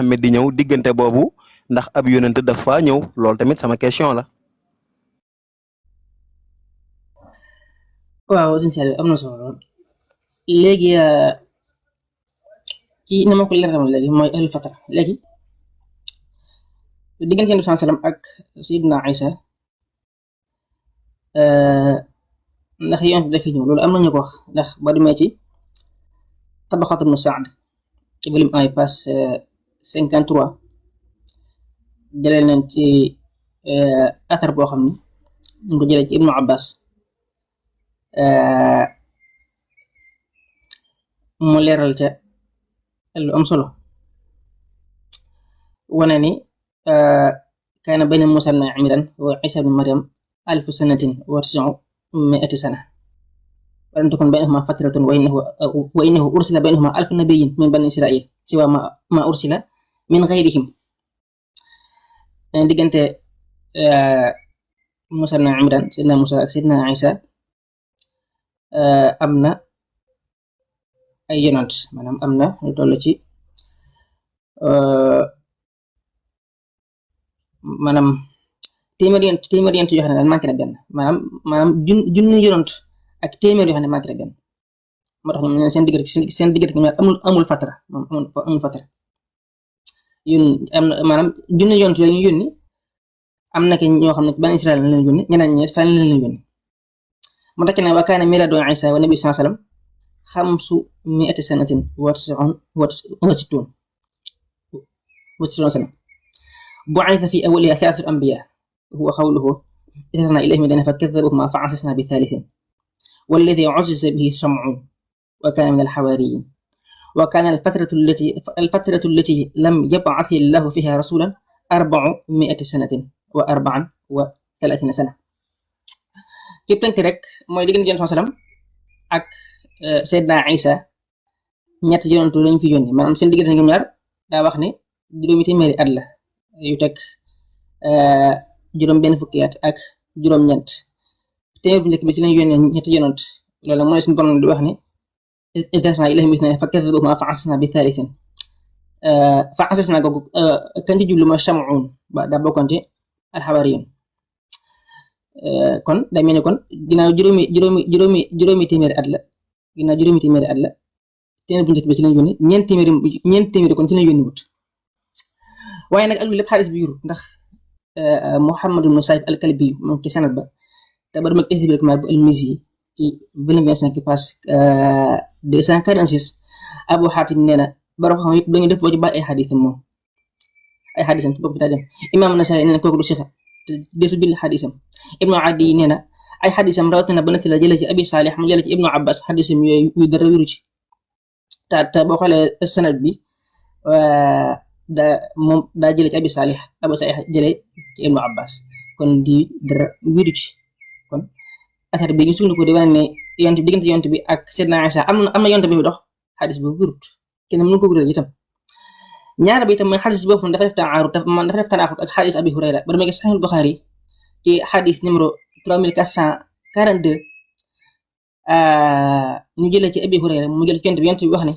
Muhammad di ñëw diggante boobu ndax ab yonent dafa ñëw loolu tamit sama question la. waaw sëñ Saliou am na solo lool léegi ci ni ma ko leeral léegi mooy ahlu fatra léegi diggante Yonent bi sallam ak Seydina Isa ndax yonent bi dafay ñëw loolu am na ñu ko wax ndax ba demee ci Tabaqaat ibn Saad ci volume 1 page 53 jëlee nañ ci athar boo xam ni ñu ko jëlee ci Ibnu Abbas mu leeral ca lu am solo wane ni kaana bayna Muusaa ibn Imraan wa Iisaa ibn Maryam alfu sanatin wa tis'u mi'ati sana wa lam takun baynahuma fatratun wa innahu ursila baynahuma alfu nabiyyin min bani Israa'iil siwaa ma ursila min ghayrihim diggante Muusaa ibn Imraan Seydina Muusaa ak Seydina Iisaa am na ay yonant maanaam am na lu toll ci maanaam téeméer yonent yoo xam ne daal manqué na benn maanaam junni yonent ak téeméer yoo xam ne manqué na benn moo tax ñu ne seen diggante ñaar amul fatra moom amul fatra yón am na maanaam junni yonent yooyu ñu yónni am na ke ñoo xam ne ban Israël la leen yónni ñeneen ñi fan la leen yónni mu takk ne wa kaana miilaadu Iisaa wa nabi sallallahu alayhi wa sallam xamsu mi'ati sanatin wa sittuuna sana bu'itha fi awwalihaa thalathatu anbiyaa huwa qawluhu arsalnaa ilayhim ithnayni fakadhabuuhumaa fa'azzazna bi-thaalithin walladhii uzziza bihi Sham'uun wa kaana mina al-hawaariyyiin wa kaana al-fatratu allatii lam yab'ath Allaahu fiihaa rasuulan 400 sanatin wa 34 sana ci tënk rek mooy diggante Yonent sallam ak Seydina Isa ñett yonent lañ fi yónni maanaam seen diggante ñoom ñaar daa wax ne juróomi téeméeri at la yu teg juróom benn fukki at ak juróom-ñeent téeméer bu njëkk bi ci lañ yónnee ñetti yonent loolu mooy suñu borom di wax ne idh arsalnaa ilayhim ithnayni fakadhabuuhumaa fa'azzaznaa bi-thaalithin fa'azzaznaa googu kan ci jublu mooy Sham'uun ba daa bokkoon ci al-Hawaariyuun kon day mel ni kon ginnaaw juróomi téeméeri at la ginnaaw juróomi téeméeri at la téeméer bu njëkk bi ci lañ yónni ñeent téeméeri kon ci lañ yónni wut waaye nag ak lu lépp xaalis bi yurut ndax Muhammad ibn Saïd al-Kalbi moom ci sanad ba te ba dama Tahdhib al-Kamal bu al-Mizzi ci volume 25 page 246 Abu Hatim nee na borom xam yëpp dañu def boo ci bàyyi ay xadisam moom ay xadisam ci bopp daa dem Imaam Nasaa'i nee na kooku du sixa te desu bind xadisam Ibnu Adi nee na ay xadisam rawatina ba nati la jëlee ci Abi Salih mu jëlee ci Ibnu Abbas xadisam yooyu dara wiru ci te boo xoolee sanad bi daa jëlee ci Abi Salih jëlee ci Ibnu Abbas kon di dara wiru ci kon affaire bi ñu suñu ko di wane ne diggante yonent bi ak Seydina Isa am na yonent bi dox xadis boobu wirut kenn mënu ko wéral itam ñaar bi itam mooy xadis boobu dafa def tanaaxut ak xadis Abi Hurayra ba demee Sahih Bukhari ci xadis numéro 3442 ñu jëlee ci Abi Hurayra mu jël ci yonent bi wax ne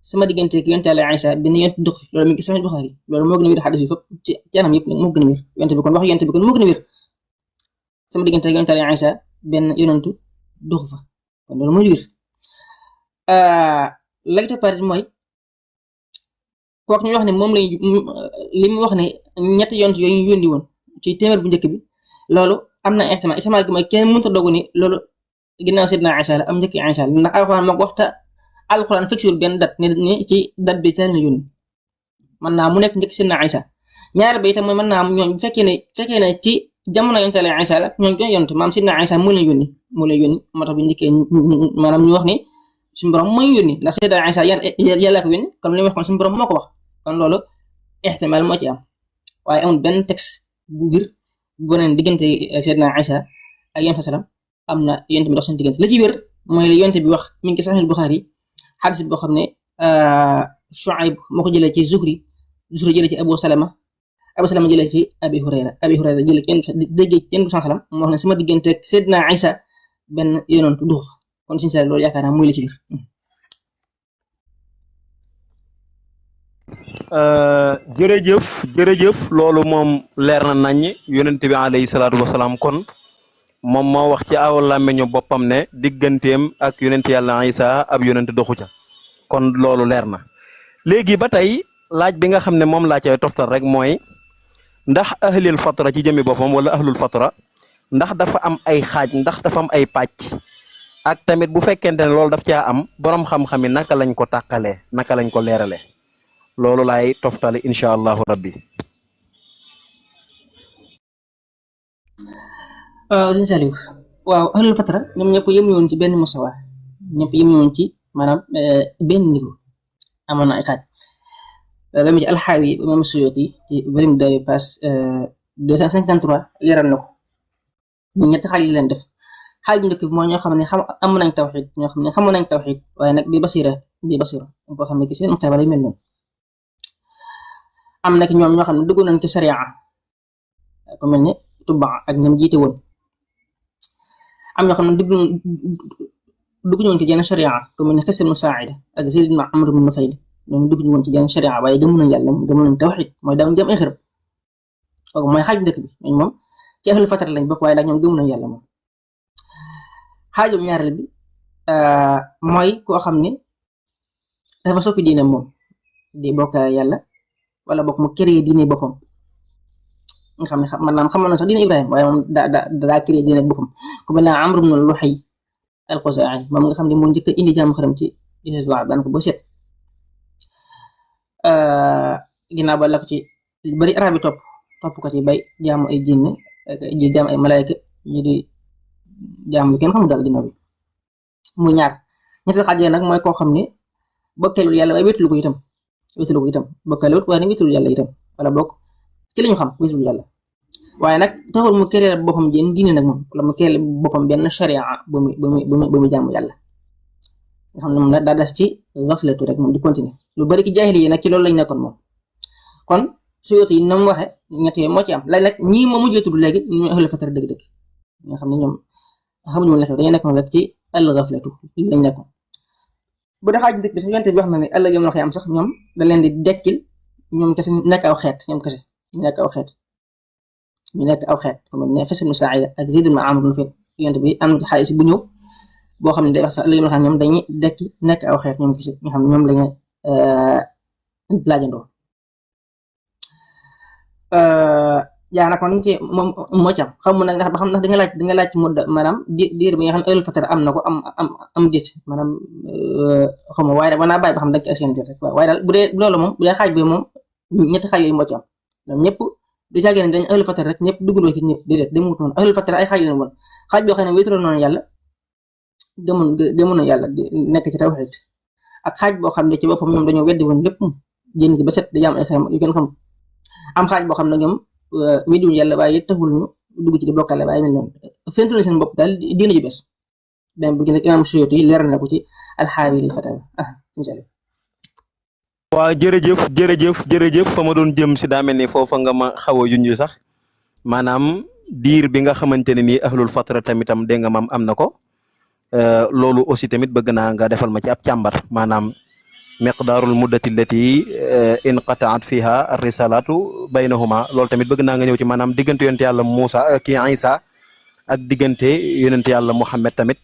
sama diggante ak yonent Yàlla Isa benn yonent dox loolu mi ngi Sahih Bukhari loolu moo gën a wér xadis bi fépp ci anam yëpp nag moo gën a wér yonent bi kon wax yonent bi kon moo gën a wér sama diggante ak yonent Yàlla Isa benn yonentu dox fa kon loolu mooy wér la toppaat mooy kooku ñu wax ne moom li mu wax ne ñetti yonent yooyu ñu yónni woon ci téeméer bu njëkk bi loolu am na ihtimaal gi mooy kenn mënut a dogu ni loolu ginnaaw Seydina Isa la am njëkk Isa la ndax alxuraan moo ko wax te alxuraan fixé benn date ni ci date bi teel na yónni mën naa mu nekk njëkk Seydina Isa ñaar ba itam mooy mën naa ñooñ bu fekkee ne ci jamono yonent Yàlla Isa la ñooñ ko yonent maam Seydina Isa moo leen yónni moo tax bu njëkkee maanaam ñu wax ni suñu borom mooy yónni la Seydina Isa yàlla ko yónni comme li ma wax kon suñu borom moo ko wax kon loolu ihtimaal moo ci am waaye amul benn texte bu bir bu wane diggante Seydina Isa ak yonent salaam am na yonent bi dox seen diggante la ci wér mooy la yonent bi wax mi ngi Sahih Bukhari xadis boo xam ne Shuayb moo ko jëlee ci Zuhri jëlee ci Abu Salama jëlee ci Abi Hurayra jëlee ci yonent bi salaam moo wax ne sama diggante ak Seydina Isa benn yonent du fa kon suñu loolu yaakaar naa muy la ci wér jërëjëf jërëjëf loolu moom leer na naññ yonent bi alayhi salaatu wasalaam kon moom moo wax ci aw làmmiñu boppam ne digganteem ak yonent yàlla Isa ab yonent doxu ca kon loolu leer na léegi ba tey laaj bi nga xam ne moom laa cay toftal rek mooy ndax ahlil fatra ci jëmmi boppam wala ahlul fatra ndax dafa am ay xaaj ndax dafa am ay pàcc ak tamit bu fekkente ne loolu daf caa am borom xam-xam yi naka lañ ko tàqalee naka lañ ko leeralee loolu laay toftale incha allahu rabbi. sëñ Saliou waaw ahlul fatra ñoom ñëpp yemuñu woon ci benn musawa ñëpp yemuñu woon ci maanaam benn niveau amoon na ay xaaj ba mu ci alxaawi imam Suyuti ci volume 2 page 253 leeral na ko ñetti xaaj yi leen def xaaj bu njëkk bi mooy ñoo xam ne am nañ tawxiid ñoo xam ne xamoon nañ tawxiid waaye nag bi basira dañ ko xam ne ki seen xebar yi mel noonu am nag ñoom ñoo xam ne dugg nañ ci sariya ku mel ne Tuba ak ñoom jiite woon am ñoo xam ne dugg ñu woon ci jenn sariya ku mel ne Xisr ibn Saa'ida ak Zayd ibn Amr ibn Nufayl ñoom dugg ñu woon ci jenn sariya waaye gëmu nañ yàlla gëmu nañ tawxiid mooy daaw jëm ay xërëb kooku mooy xaaj bu njëkk bi ñooñu moom ci ahlul fatra lañ bokk waaye nag ñoom gëmu nañ yàlla moom xaajum ñaareel bi mooy koo xam ne dafa soppi diine moom di bokk yàlla wala bokk mu créé diine boppam nga xam ne maanaam xamoon na sax diine Ibrahima waaye moom daa créé diine boppam ku mel ne Amr ibn Luhay al-Xuzaa'i moom nga xam ne moo njëkk a indi jaamu xaram ci Histoire daanaka ba set ginnaaw ba la ko ci bari arab yi topp ko ci bay jaamu ay jinne ji jaamu ay malaayka ñi di jaamu kenn xamul daal ginnaaw bi muy ñaar ñetti xaaj nag mooy koo xam ne bokkeelul yàlla waaye wéetalu ko itam bokkeelul waaye nag wéetalu yàlla itam wala bokk ci li ñu xam wéetalu yàlla waaye nag taxul mu créer boppam jenn diine nag moom wala mu créer boppam benn sharia bu mu jaamu yàlla nga xam ne moom nag daa des ci gaflatu rek moom di continuer lu bari ci jaahili yi nag ci loolu lañ nekkoon moom kon Suyuti yi na mu waxe ñett yooyu moo ci am léegi nag ñii ma mujjee tudd léegi ñooy ahlul fatra dëgg-dëgg nga xam ne ñoom xamuñu woon la xew dañuy nekkoon rek ci al-gaflatu lañ nekkoon bu dee xaaj njëkk bi sax yonent bi wax na ne ëllëg yom la xëy am sax ñoom da leen di dekkil ñoom kese ñu nekk aw xeet ñoom kese ñu nekk aw xeet comme ne Xisr ibn Saa'ida ak Zayd ibn Amr ibn Nufayl yonent bi am na xaalis bu ñëw boo xam ne day wax sax ëllëg yom la xam ñoom dañuy dekki nekk aw xeet ñoom kese ñu xam ne ñoom lañu laajandoo yaa nag man ci moom moo ci am xamu nag ndax ba xam ndax da nga laaj mudda maanaam diir bi nga xam ne ahlul fatra am na ko am déet maanaam xamu waaye nag wanaa bàyyi ba xam da nga ci seen déet rek waaye daal bu dee loolu moom bu dee xaaj bi moom ñetti xaaj yooyu moo ci am ñoom ñëpp du caagee ne dañ ahlul fatra rek ñëpp dugguloo ci ñëpp déedéet demut noonu ahlul fatra ay xaaj yu woon xaaj boo xam ne wéetaloon noonu yàlla gëmoon na yàlla di nekk ci tawxiid ak xaaj boo xam ne ci boppam ñoom dañoo weddi woon lépp génn ci ba set di jaam ay xeem yu kenn xam am xaaj boo xam ne ñoom weddiwuñu yàlla waaye taxul ñu dugg ci di bokkale waaye mel noonu fentu na seen bopp daal diina ju bees benn bu gën imam Suyuti yi leeral na ko ci alxaawi lil fatawa insha Allah. waaw jërëjëf fa ma doon jëm si daa mel ni foofa nga ma xaw a junj sax maanaam diir bi nga xamante ne nii ahlul fatra tamitam dégg nga maam am na ko loolu aussi tamit bëgg naa nga defal ma ci ab càmbar maanaam miqdaarul muddati allati inqataat fiha ar-risalatu baynahuma loolu tamit bëgg naa nga ñëw ci maanaam diggante yonent yàlla Muusa kii Isa ak diggante yonent yàlla Muhammad tamit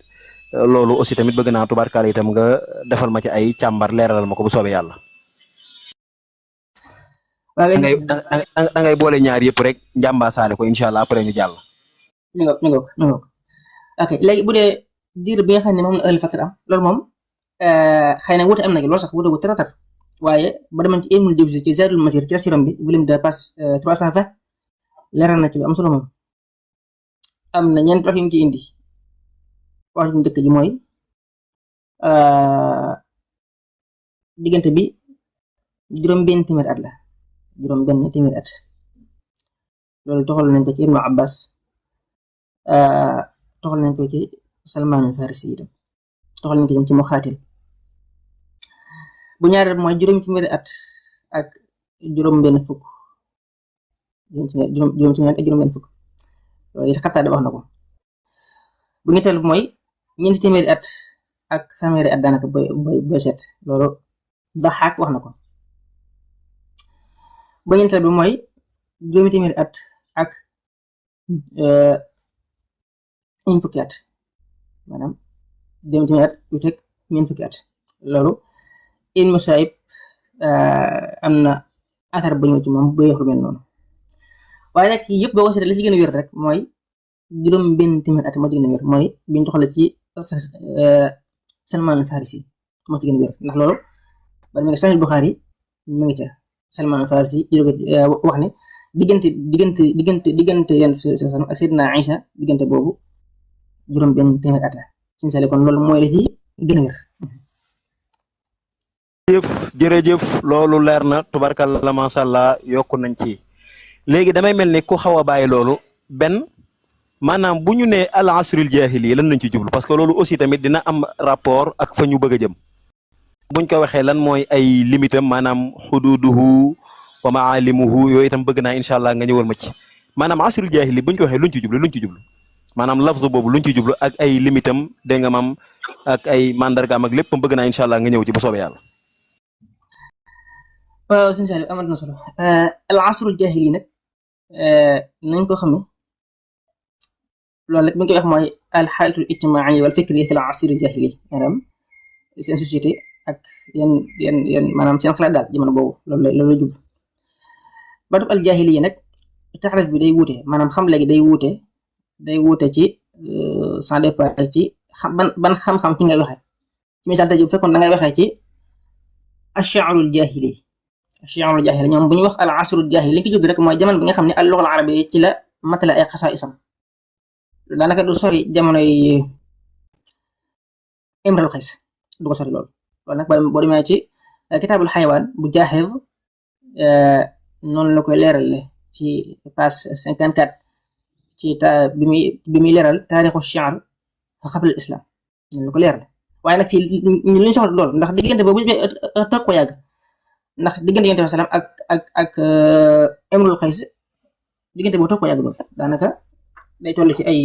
loolu aussi tamit bëgg naa tubaarkaale itam nga defal ma ci ay càmbar leeralal ma ko bu soobee yàlla. da ngay boole ñaar yëpp rek njàmbaasaale ko incha allah après ñu jàll. ñu ngoog ok léegi bu dee diir bi nga xam ne moom la ahlul fatra am loolu moom. xëy na wuute am na loolu sax wuute gu taratar waaye ba demoon ci Ibnul Jawzi ci Zaadul Masiir ci siram bi volume 2 page 320 leeral na ci lu am solo moom am na ñeent wax yu ñu ci indi wax yu njëkk ji mooy diggante bi juróom-benn téeméer at la juróom-benn téeméer at loolu toxal nañ ko ci Ibnu Abbas toxal nañ ko ci Salmaan al-Farisi itam toxal nañ ko ci Muxaatil bu ñaareel mooy juróom téeméeri at ak juróom-benn fukk juróom téeméeri ak juróom-benn fukk loolu it Xattaada wax na ko bu ñetteel mooy ñeenti téeméeri at ak fanweeri at daanaka boy set loolu Daxaak wax na ko ba ñeenteel bi mooy juróomi téeméeri at ak ñeent fukki at maanaam juróomi téeméeri at yu teg ñeent fukki at loolu Ibn Musayyib am na athar ba ñëw ci moom ba wax lu mel noonu waaye nag yëpp boo ko seetee li ci gën a wér rek mooy juróom benn téeméeri at moo ci gën a wér mooy biñ doxale ci Salman al-Farisi moo ci gën a wér ndax loolu ba mi ngi Sahih Bukhari mi ngi ca Salman al-Farisi wax ne diggante yenn ak Seydina Isa diggante boobu juróom benn téeméeri at la suñu sale kon loolu mooy la ci gën a wér. jërëjëf loolu leer na tubarkalla macha allah yokku nañ ci léegi damay mel ni ku xaw a bàyyi loolu benn maanaam bu ñu nee al asril jaahili lan lañ ci jublu parce que loolu aussi tamit dina am rapport ak fa ñu bëgg a jëm buñ ko waxee lan mooy ay limitam maanaam xududuhu wa maalimuhu yooyu itam bëgg naa incha allah nga ñëwal ma ci maanaam asril jaahili buñ ko waxee luñ ci jublu maanaam lafzu boobu luñ ci jublu ak ay limitam dégg nga maam ak ay mandargaam ak lépp bëgg naa incha allah nga ñëw ci bu soobee yàlla. waaw sëñ Saliou amat na solo al asrul jaahili nag nañ ko xamee loolu rek bi ñu koy wax mooy al xaalatul ijtimaaiya wal fikriya fi al asril jaahili maanaam seen société ak yan maanaam seen xalaat daal jamono boobu loolu la jublu baatub al jaahiliya nag taxrif bi day wuute maanaam xam léegi day wuute ci sans départ ci ban xam-xam ci ngay waxee ci misaal tey bu fekkoon da ngay waxee ci ash-shi'rul jaahili ñoom bu ñuy wax al asrul jaahili li ko jublu rek mooy jamono bi nga xam ne al lugha al arabiyya ci la matala ay xasaa'isam daanaka du sori jamonoy Imrul Qays du ko sori loolu nag boo demee ci kitaabul xayawaan bu Jaahiz noonu la koy leerale ci page 54 ci bi muy leeral taarixu shi'r qabla al islam noonu la ko leerale waaye nag fii ñu luñ soxla loolu ndax diggante boobu toog ko yàgg ndax diggante Yonent bi salaam ak Imrul Qays diggante boobu toog ko yàgg loolu daanaka day toll ci ay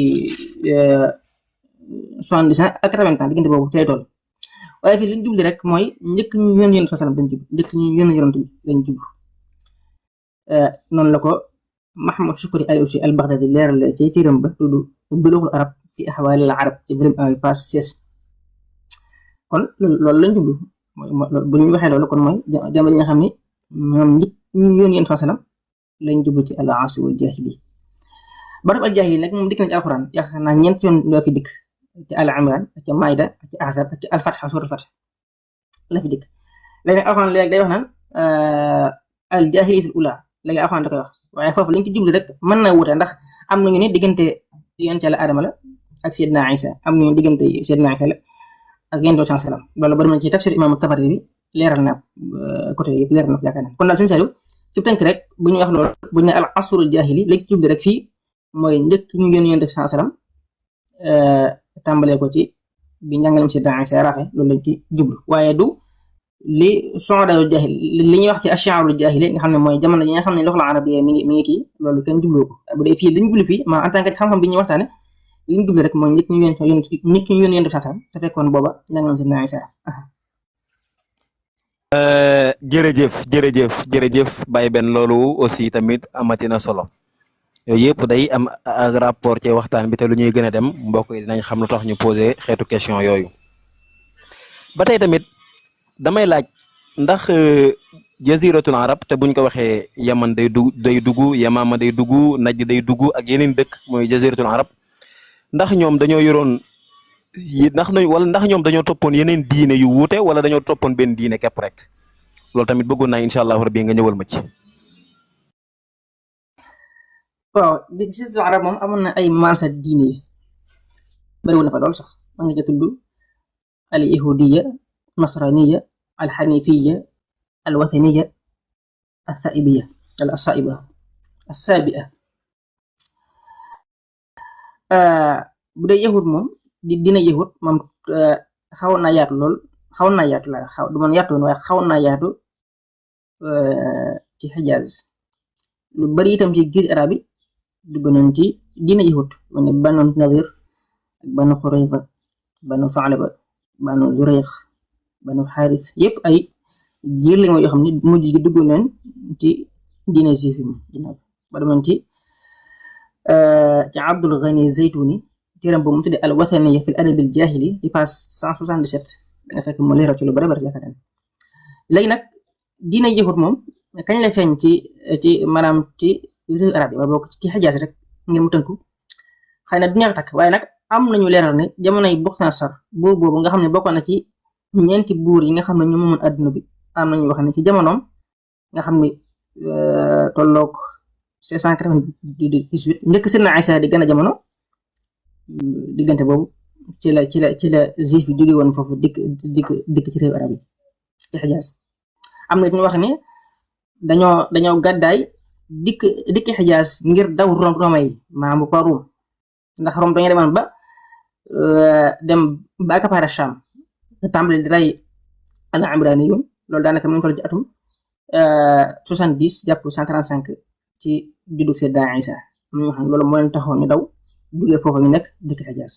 70 ans ak 80 ans diggante boobu ci lay toll waaye fii li ñu jublu rek mooy njëkk ñu yónni Yonent bi salaam lañ jublu njëkk ñu yónni Yonent bi lañ jublu noonu la ko Mahmoud Shukri al-Awsi al-Baghdadi leeral ci téeram ba tudd Bulughul Arab fi ahwaali al-arab ci volume 1 page 16 kon loolu lañ jublu bu ñu waxee loolu kon mooy jamono yi nga xam ne ñoom njëkk ñu yónni Yonent bi salaam lañ jublu ci al-asrul jaahili baatub al jaahili nag moom dikk na ci alxuraan yaakaar naa ñeent yoon la fi dikk ci al imran ak ci maida ak ci ahzab ak ci al fatha suuratul fatha la fi dikk léegi nag alxuraan léegi day wax naan al jaahiliyatul ula léegi alxuraan da koy wax waaye foofu lañ ci jublu rek mën na wuute ndax am nañu ne diggante yonent Yàlla Aadama la ak Seydina Isa am nañu diggante Seydina Isa la ak Yonent bi salaam loolu bari na ci tafsir imam Tabari bi leeral na côté yëpp leeral na ko yaakaar naa kon daal sëñ Saliou ci tënk rek bu ñu wax loolu bu ñu ne al asrul jaahili lañ ci jublu rek fii mooy njëkk ñu yónni Yonent bi salaam tàmbalee ko ci bi njàngalem Seydina Isa rafe loolu lañ ci jublu waaye du li su'adaa'ul jaahil li ñuy wax ci ash-shi'rul jaahili nga xam ne mooy jamono yi nga xam ne loxol arabiyya mi ngi kii loolu kenn jublu ko bu dee fii li ñu jublu fii ma en tant que xam-xam bi ñuy waxtaane li ñu jublu rek mooy njëkk ñu yónni Yonent bi salaam te fekkoon booba njàngalem Seydina Isa jërëjëf Baye Ben loolu aussi tamit amati na solo yooyu yëpp day am ak rapport ci waxtaan bi te lu ñuy gën a dem mbokk yi dinañ xam lu tax ñu posé xeetu question yooyu ba tey tamit damay laaj ndax jaziratul arab te buñ ko waxee yaman day dugg yamaama day dugg najd day dugg ak yeneen dëkk mooy jaziratul arab ndax ñoom dañoo yoroon ndax ñoom dañoo toppoon yeneen diine yu wuute wala dañoo toppoon benn diine képp rek loolu tamit bëggoon naa incha allahu rabbi nga ñëwal ma ci. waaw jaziratul arab moom amoon na ay marsa diine yi bariwul na fa lool sax ma nga tudd al yahudiya nasraniya al xanifiya al wathaniya al thaibiya al asaabi'a bu dee yahud moom dina yahud moom xawoon naa yaatu lool xawoon naa yaatu la du man yaatu woon waaye xawoon naa yaatu ci Hijaz lu bari itam ci giir arab yi dugg nañ ci dina yahud mu ne banu Nadir banu Qurayza banu Sa'laba banu Zurayq banu Xaaris yëpp ay giir lañ yoo xam ne mujj gi dugg nañ ci diine juif yi ginnaaw ba demoon ci Abdul Ghani Zaytuni téeram bu mu tuddee al wathaniya fi al adab al jahili ci page 177 da nga fekk mu leeral ci lu bari bari yaakaar naa léegi nag diine yahud moom kañ la feeñ ci maanaam ci réew arab yi wala bokk ci Xijaas rek ngir mu tënku xëy na du neex takk waaye nag am nañu leeral ne jamonoy Buxtinasar buur boobu nga xam ne bokkoon na ci ñeenti buur yi nga xam ne ñoo moomoon adduna bi am nañu wax ne ci jamonoom nga xam ne tolloog 598 njëkk Seydina Isa di gën a jamono diggante boobu ci la juif yi jóge woon foofu dikk ci réew arab yi ci Xijaas am na ñu wax ne dañoo gàddaay dikk Xijaas ngir daw Roma yi maanaam bu pa Rum ndax Rome dañoo demoon dem ba accaparé Cham tàmbali di rey al Imraniyun loolu daanaka mu ngi ko ci atum 70 jàpp 135 ci juddu Seydina Isa am na ñoo xam ne loolu moo leen taxoon ñu daw duggee foofu ñu nekk dikk Xijaas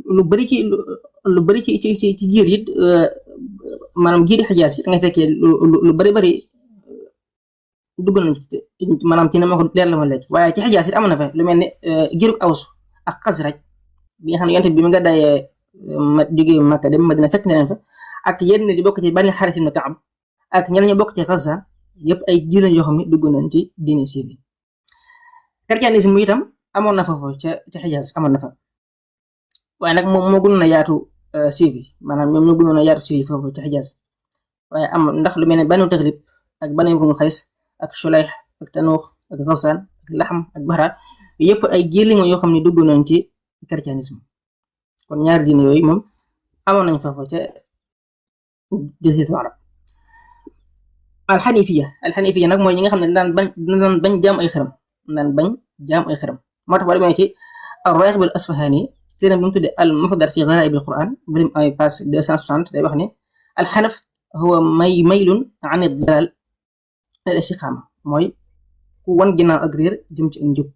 lu bari ci jiir it maanaam jiiri Xijaas yi da nga fekkee lu bari dugg nañ ci maanaam ci ne ma ko leer la ma léegi waaye ci Xijaas it amoon na fa lu mel ne giirug Aws ak Xasraj bi nga xam ne yonent bi mu nga dayee jógee Makka dem Madina fekk na leen fa ak yenn di bokk ci Bani Xaaris ibn Kaab ak ñeneen ñu bokk ci Gaza yëpp ay jiir lañ yoo xam ne dugg nañ ci diine juif yi christianisme itam amoon na fa foofu ca Xijaas amoon na fa waaye nag moom moo gënoon a yaatu juif yi maanaam ñoom ñoo gënoon a yaatu juif yi foofu ca Xijaas waaye am ndax lu mel ne Banu Taxlib ak Banu Imru Xays ak Shulayh ak Tanuux ak Ghassan ak Laxm ak Bahra yëpp ay jiir lañ yoo xam ne dugg nañ ci christianisme kon ñaari diine yooyu moom amoon nañ foofu ca jaziratul arab alxanifiya nag mooy ñi nga xam ne daan bañ jaam ay xërëm moo tax ba demee ci ar-Raghib al-Asfahani téeram bi mu tuddee al mufdal fi gharaib al-Quran birim ay page 260 day wax ne alxanaf huwa maylun an ad-dalal al istiqaama mooy ku wan ginnaaw ak réer jëm ci njub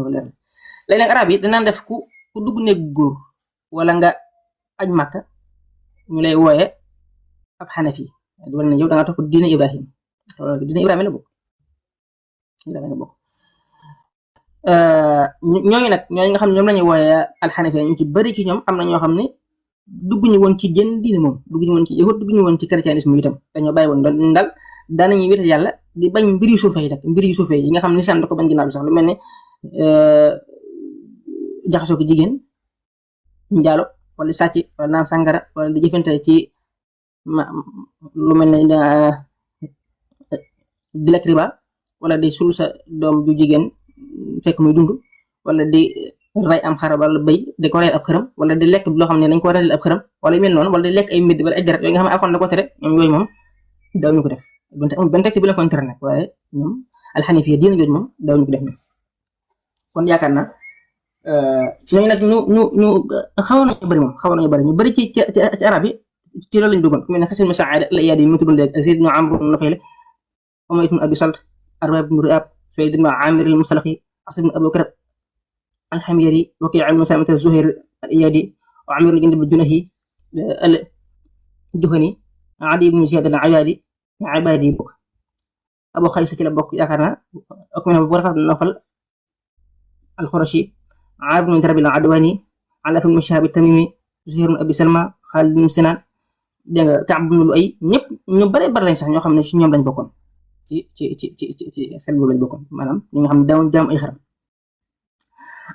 ko leer léegi nag arab yi danaan def ku dugg néeg góor wala nga aj Makka ñu lay wooye ab xanafi wala ne yow da nga topp diine Ibrahim diine Ibrahima la bokk ñooñu nga xam ne ñoom lañuy wooye alxanafi ñu ci bari ci ñoom am na ñoo xam ne dugguñu woon ci jën diine moom dugguñu woon ci yahud dugguñu woon ci christianisme itam dañoo bàyyi woon dal daanañuy wéetal yàlla di bañ mbir yu suufee yi nga xam ne lisaan da ko bañ ginnaaw bi sax lu mel ne jaxasoo ko jigéen njaalo wala sàcc wala naan sàngara wala di jëfante ci lu mel ne di lekk riba wala di sul sa doom ju jigéen fekk muy dund wala di ray am xar wala bëy di ko reyal ab xërëm wala di lekk loo xam ne dañ ko reyal ab xërëm wala yu mel noonu wala di lekk ay mbir wala ay deret yooyu nga xam ne Alxuraan da ko tere ñoom yooyu moom daaw ñu ko def benn texte bi la ko tere nag waaye ñoom alxanifiya diina jooju moom daaw ñu ko def kon yaakaar naa ñooñu nag ñu xaw nañu bëri ñu bëri ci arab yi ci loolu lañu duggoon ku mel ne Xasan ibn Saad al-Iyaadi mi tuddoon léegi ak Zayd ibn Amr ibn Nufayl Umayya ibn Abi Salt Arbaab ibn Ri'aab Suwayd ibn Aamir al-Mustalaqi Asad ibn Abi Karab al-Himyari Waki' ibn Salamata az-Zuhayr al-Iyaadi wa Amir al-Jundub al-Junahi al-Juhani Adi ibn Ziyad al-Ayaadi Ibaadi bokk Abu Xays ci la bokk yaakaar naa ak mu ne Warqa ibn Nawfal al-Qurashi Aamir ibn Darabi al-Adwani Alaa ibn Shihab at-Tamimi Zuhayr ibn Abi Salma Xaalid ibn Sinaan dégg nga Kaab ibn Lu'ay ñëpp ñu bare lañ sax ñoo xam ne ci ñoom lañ bokkoon ci xel boobu lañ bokkoon maanaam ñi nga xam ne daawoon jaam ay xaram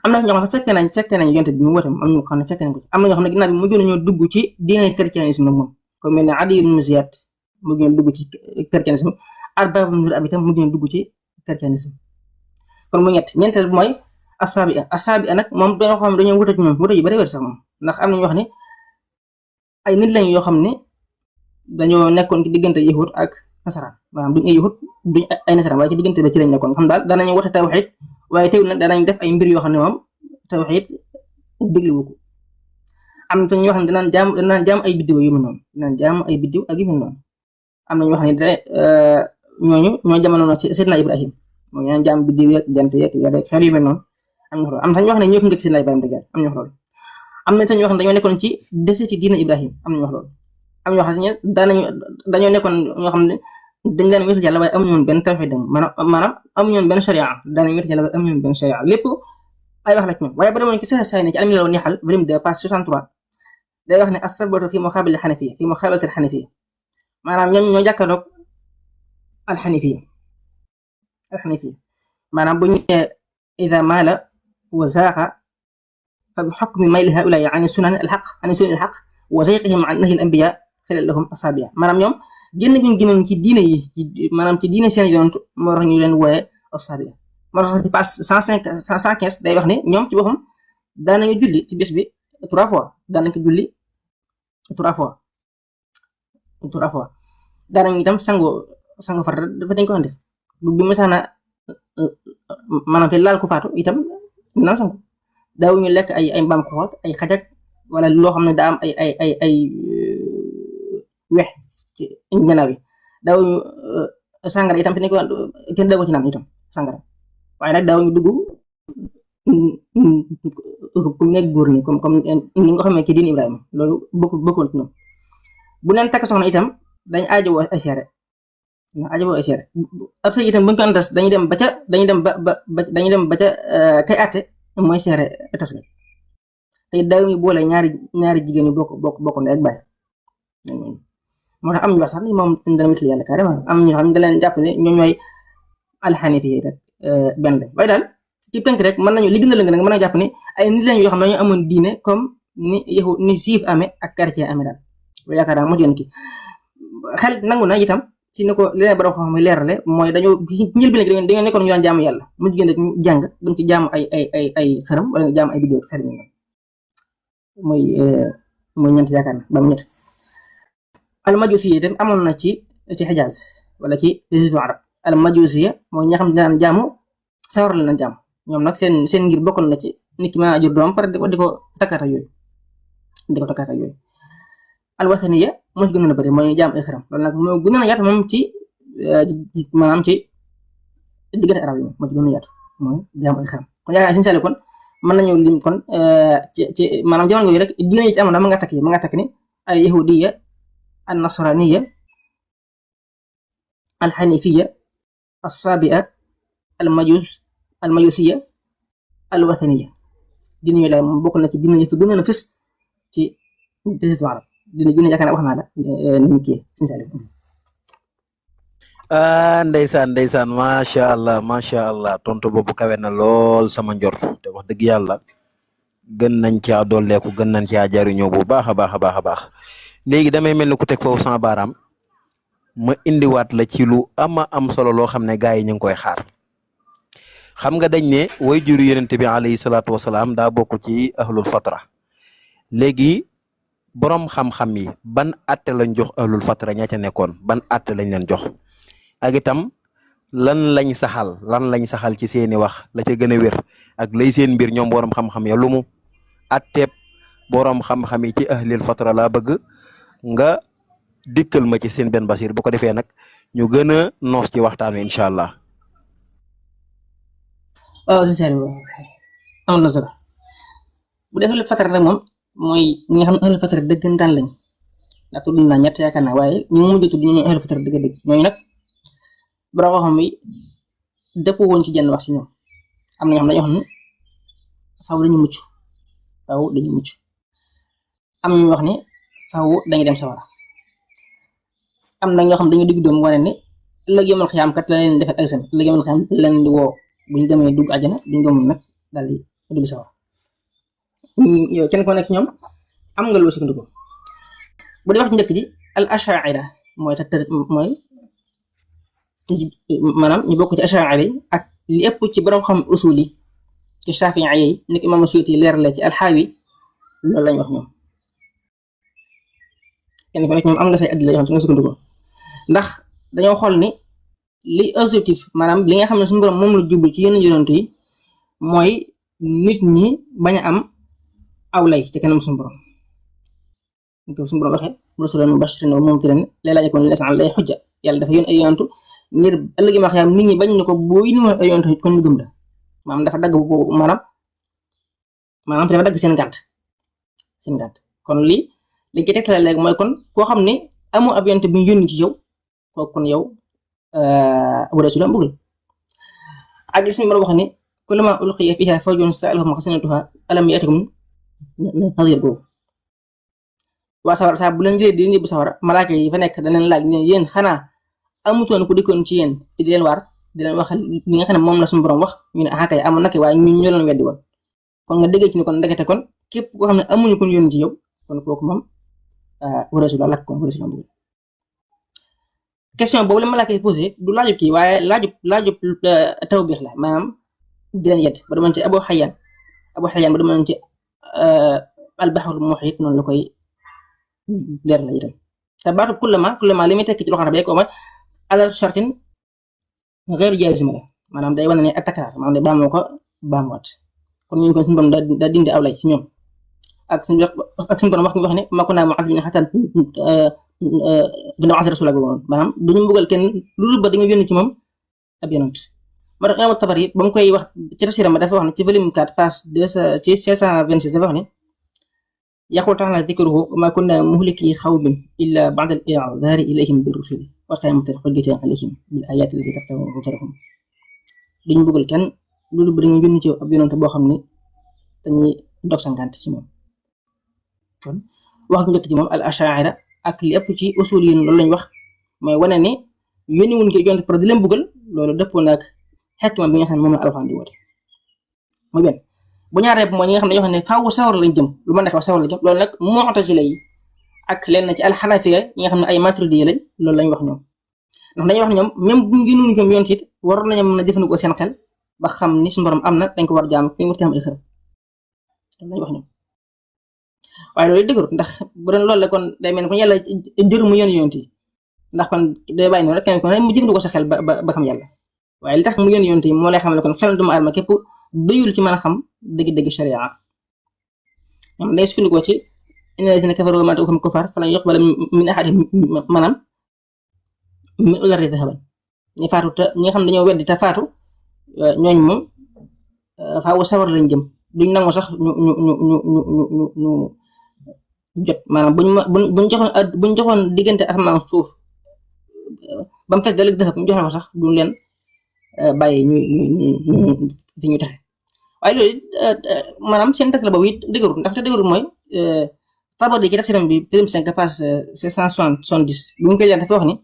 am na ñoo xam ne sax fekkee nañ yonent bi mu woote am na ñoo xam ne fekkee nañ ko ci am na ñoo xam ne ginnaaw bi mujj nañoo dugg ci diine christianisme moom comme mel ne Adi ibn Ziyad mujj nañoo dugg ci christianisme Arbaab ibn Ri'aab itam mujj nañoo dugg ci christianisme kon mu ñeenteel mooy asaabi nag moom dañoo xam dañoo wute ci ñoom wute yu bari sax moom ndax am na ñoo xam ne ay nit lañ yoo xam ne dañoo nekkoon ci diggante yahud ak nasaraan maanaam duñ ay yahud duñ ay nasaraan waaye ci diggante ba ci lañ nekkoon xam daal danañu wote tawxiid waaye teewul nag danañ def ay mbir yoo xam ne moom tawxiid dégluwu ko am na ñoo xam ne danaan jaam ay biddiw yu mel noonu danaan jaam ay biddiw ak yu mel noonu am na ñoo xam ne ñoo jamono na Seydina Ibrahim moo ñaan jaam biddiw yeeg jant yeeg xel yu mel noonu am na ñoo xam ne ñoo fi njëkk Seydina Ibrahim dëgg am na ñoo xam ne dañoo nekkoon ci dese ci diina Ibrahim am na ñu wax loolu am ñoo xam ne dañoo nekkoon ñoo xam ne dañ leen wéetal yàlla waaye amuñu woon benn tawhid maanaam amuñu woon benn sharia daanañ wéetal yàlla waaye amuñu woon benn sharia lépp ay wax la ci ñoom waaye ba demoon ci sax ne ci Al-Milal wa Nihal volume 2 page 63 day wax ne as-sabatu fi muqaabala al-hanafiyya fi muqaabalati al-hanafiyya maanaam ñoom ñoo jàkkaarloog al-hanafiyya maanaam bu ñu nee ida maala wa zaaqa fa bi xukmi mayli haa'ulaa'i an sunan al-haqq wa zayqihim an nahyi al-anbiyaa xilal lahum asaabiya maanaam ñoom génn guñ génnoon ci diine yi maanaam ci diine seen yonent moo tax ñu leen wooye asaabiya moo tax ci page 115 day wax ne ñoom ci boppam daanañu julli ci bés bi 3 fois daanañ ko julli 3 fois daanañu itam sangu farata dafa dañ ko def bi masaana maanaam te laal ku faatu itam naan sangu daawuñu lekk ay mbaam xoot ay xajak wala loo xam ne daa am ay wex ci gannaaw yi daawuñu sàngara itam te ne ko kenn daw ko ci naan itam sàngara waaye nag daawuñu dugg comme nekk góor ni comme ni nga xamee ci diin Ibrahima loolu bokkoon ci ñoom bu neen takk soxna itam dañ aajowoo ay seere ab sëy itam buñ ko tas dañuy dem ba ca kay àtte mooy seere tas ga te daawuñu boole ñaari jigéen ñi bokk ndey ak baay moo tax am ñu wax sax ni moom dana wéetal yàlla carrément am ñoo xam ne da leen jàpp ne ñoom ñooy alxanifi rek benn lañ waaye daal ci tënk rek mën nañu li gën a lëng nag mën nañu jàpp ne ay nit lañ yoo xam ne dañoo amoon diine comme ni siif amee ak chrétien amee daal loolu yaakaar naa moo jën ki xel nangu na itam ci ni ko leneen borom xam-xam leerale mooy dañoo njël bi nag dañoo nekkoon ñu daan jaamu yàlla mujj gën rek ñu jàng dem ci jaamu ay xaram wala nga jaamu ay bidéo xaram yi mooy ñeent yaakaar na ba mu ñett almajusiya itam amoon na ci Xijaaz wala ci jaziratul arab almajusiya mooy ñi nga xam ne daan jaamu sawar la na jaamu ñoom nag seen ngir bokkoon na ci nit ki ma jur doom pare di ko takkaata yooyu alwathaniya moo ci gën a bëri mooy jaam ay xaram loolu nag moo gën a yaatu moom ci maanaam ci diggante arab yi moo ci gën a yaatu mooy jaam ay xaram kon yaakaar siñu sali kon mën nañu lim kon ci maanaam jamono yooyu rek diine yi ci amoon ma nga takk ni al yahudiya al nasraniya al hanifiya al sabia al majusiya al wathaniya diine yooyu daal moom bokk na ci diine yi fi gën a fës ci jaziratul arab dina yaakaar wax naa la ni kii siñu sali ndeysaan macha allah tontu boobu kawe na lool sama njort te wax dëgg yàlla gën nañ caa dolleeku gën nañ caa jariñoo bu baax a baax léegi damay mel ni ku teg foofu sama baaraam ma indiwaat la ci lu am solo loo xam ne gars yi ñu ngi koy xaar xam nga dañ ne way juru yonent bi alayhi salaatu wasalaam daa bokk ci ahlul fatra léegi borom xam-xam yi ban atte lañ jox ahlul fatra ña ca nekkoon ban atte lañ leen jox ak itam lan lañ saxal ci seeni wax la ca gën a wér ak lay seen mbir ñoom borom xam-xam ya lu mu atteeb borom xam-xam yi ci ahlul fatra laa bëgg nga dikkal ma ci seen benn basir bu ko defee nag ñu gën a noos ci waxtaan wi incha allah. waaw si sari am na solo bu dee ahlul fatra nag moom mooy ñi nga xam ne ahlul fatra dëggantaan lañ ndax tudd naa ñett yaakaar naa waaye ñu mujj tudd ñu ahlul fatra dëgg-dëgg ñooñu nag borom xam yi dëppoo woon ci jenn wax ci ñoom am na ñoo xam dañoo xam ne faaw dañu mucc am ñu wax ne faaw dañu dem sawara am na ñoo xam dañu digg doom wane ne ëllëg yomal xiyaam kat la leen defal examen ëllëg yomal xiyaam la leen di woo bu ñu demee dugg àjjana bu ñu gëmul nag daal di dugg sawara yow kenn ko nekk ñoom am nga loo sukkandiku bu dee wax njëkk ji al ashaira mooy maanaam ñu bokk ci ashaira yi ak li ëpp ci borom xam usul yi ci Shaafi'i yi ni ko Imaam Suyuti leerale ci alxaawi loolu lañ wax ñoom kenn ko nekk ñoom am nga say addila yoo xam nga sukkandiku ndax dañoo xool ni li objectif maanaam li nga xam ne suñu borom moom la jublu ci yenn yonent yi mooy nit ñi bañ a am aw lay ci kanam suñu borom ko suñu borom waxee rusulan mubashirin wa mundirin laa yakuna linnaasi alaa llaahi hujja yàlla dafa yónni ay yonent ngir ëllëg ma xam nit ñi bañ na ko boo yónni ay yonent kon ñu gëm la maanaam dafa dagg bu maanaam dafa dagg seen gànt kon lii li ci tegtale léegi mooy kon koo xam ne amoo ab yonent bu ñu yónni ci yow kooku kon yow wala su la mbugal ak li suñu borom wax ni kullamaa ulqiya fiihaa fawjun sa'alahum xasanatuhaa alam ya'tikum nadiir googu waa sawara saa bu leen jëlee di bu sawara malaaka yi fa nekk danañ laaj ne yéen xanaa amutoon ku dikkoon ci yéen fi di leen waar di leen wax li nga xam ne moom la suñu borom wax ñu ne ah kay amoon na kay waaye ñu ñoo leen weddi woon kon nga déggee ci ni kon ndekete kon képp koo xam ne amuñu ko yónni ci yow kon kooku moom warasu la lakk kon warasu la mbugal question boobu la malaaka yi posé du laajub kii waaye laajub tawbiix la maanaam di leen yedd ba demoon ci Abu Xayaan ba demoon ci al-Bahrul Muhiit noonu la koy leer la itam te baatub kullama li muy tekki ci loxo day ko ma ala shartin ghayru jaazima la maanaam day wane ne ak takraar maanaam day baamoo ko baamuwaat kon ñu ko suñu borom daa dindi aw lay ci ñoom ak suñu borom wax ne ma kunna mu'azzibina hattaa nab'atha rasuula googu maanaam duñu mbugal kenn lu dul ba dañu yónni ci moom ab yonent moo tax Imaam Tabari ba mu koy wax ci tafsiram dafa wax ne ci volume 4 page 526 dafa wax ne yaqul ta'ala dhikruhu ma kunna muhliki qawmin illa ba'da al-i'dhari ilayhim bir-rusuli wa qiyamati al-hujjati alayhim bil ayati allati taxtahu hujjatahum duñu mbugal kenn lu dul ba dañu yónni ci ab yonent boo xam ne dañuy dog sangante ci moom kon wax bu njëkk ci moom al-ash'ari ak li ëpp ci usul yi loolu lañ wax mooy wane ne yónni wuñ ko yonent pour di leen mbugal loolu dëppoo na ak xekma bi nga xam ne moom la Alxuraan di woote muy benn bu ñaaree mooy ñi nga xam ne yoo xam ne faaw sawar lañ jëm lu ma neex wax sawar lañ jëm loolu nag mu'tazila yi ak lenn ci al-xanafiya ñi nga xam ne ay maturidi lañ loolu lañ wax ñoom ndax dañuy wax ne ñoom même buñ gënuñ ko yonent it waroon nañu mën a jëfandikoo seen xel ba xam ni suñu borom am na dañ ko war jaam fi war am ay xërëm lañ wax ñoom waaye loolu dëgërut ndax bu doon loolu la kon day mel ni kon yàlla jëru mu yonent yi ndax kon day bàyyi noonu rek kenn ko ne mu jëfandikoo sa xel ba xam yàlla waaye li tax mu yonent yi moo lay xamal ne kon xel doomu aadama képp doyul ci mën a xam dëgg-dëgg sharia ñoom day sukkandikoo ci inna llaziina kafaru wa maatu wa hum kuffaar falan yuqbala min ahadihim maanaam min al-ardi dhahaban ñi faatu te ñi nga xam ne dañoo weddi te faatu ñooñ moom faaw sawar lañ jëm duñ nangu sax ñu jot maanaam buñ joxoon diggante asamaan suuf ba mu fees dalig dëxëb ñu joxe ko sax duñ leen bàyyi ñu fi ñu taxe waaye loolu maanaam seen teg la boobu it dëgërul ndax te dëgërul mooy Tabari ci tafsiram bi film 5 page 770 bi mu koy jaar dafa wax ni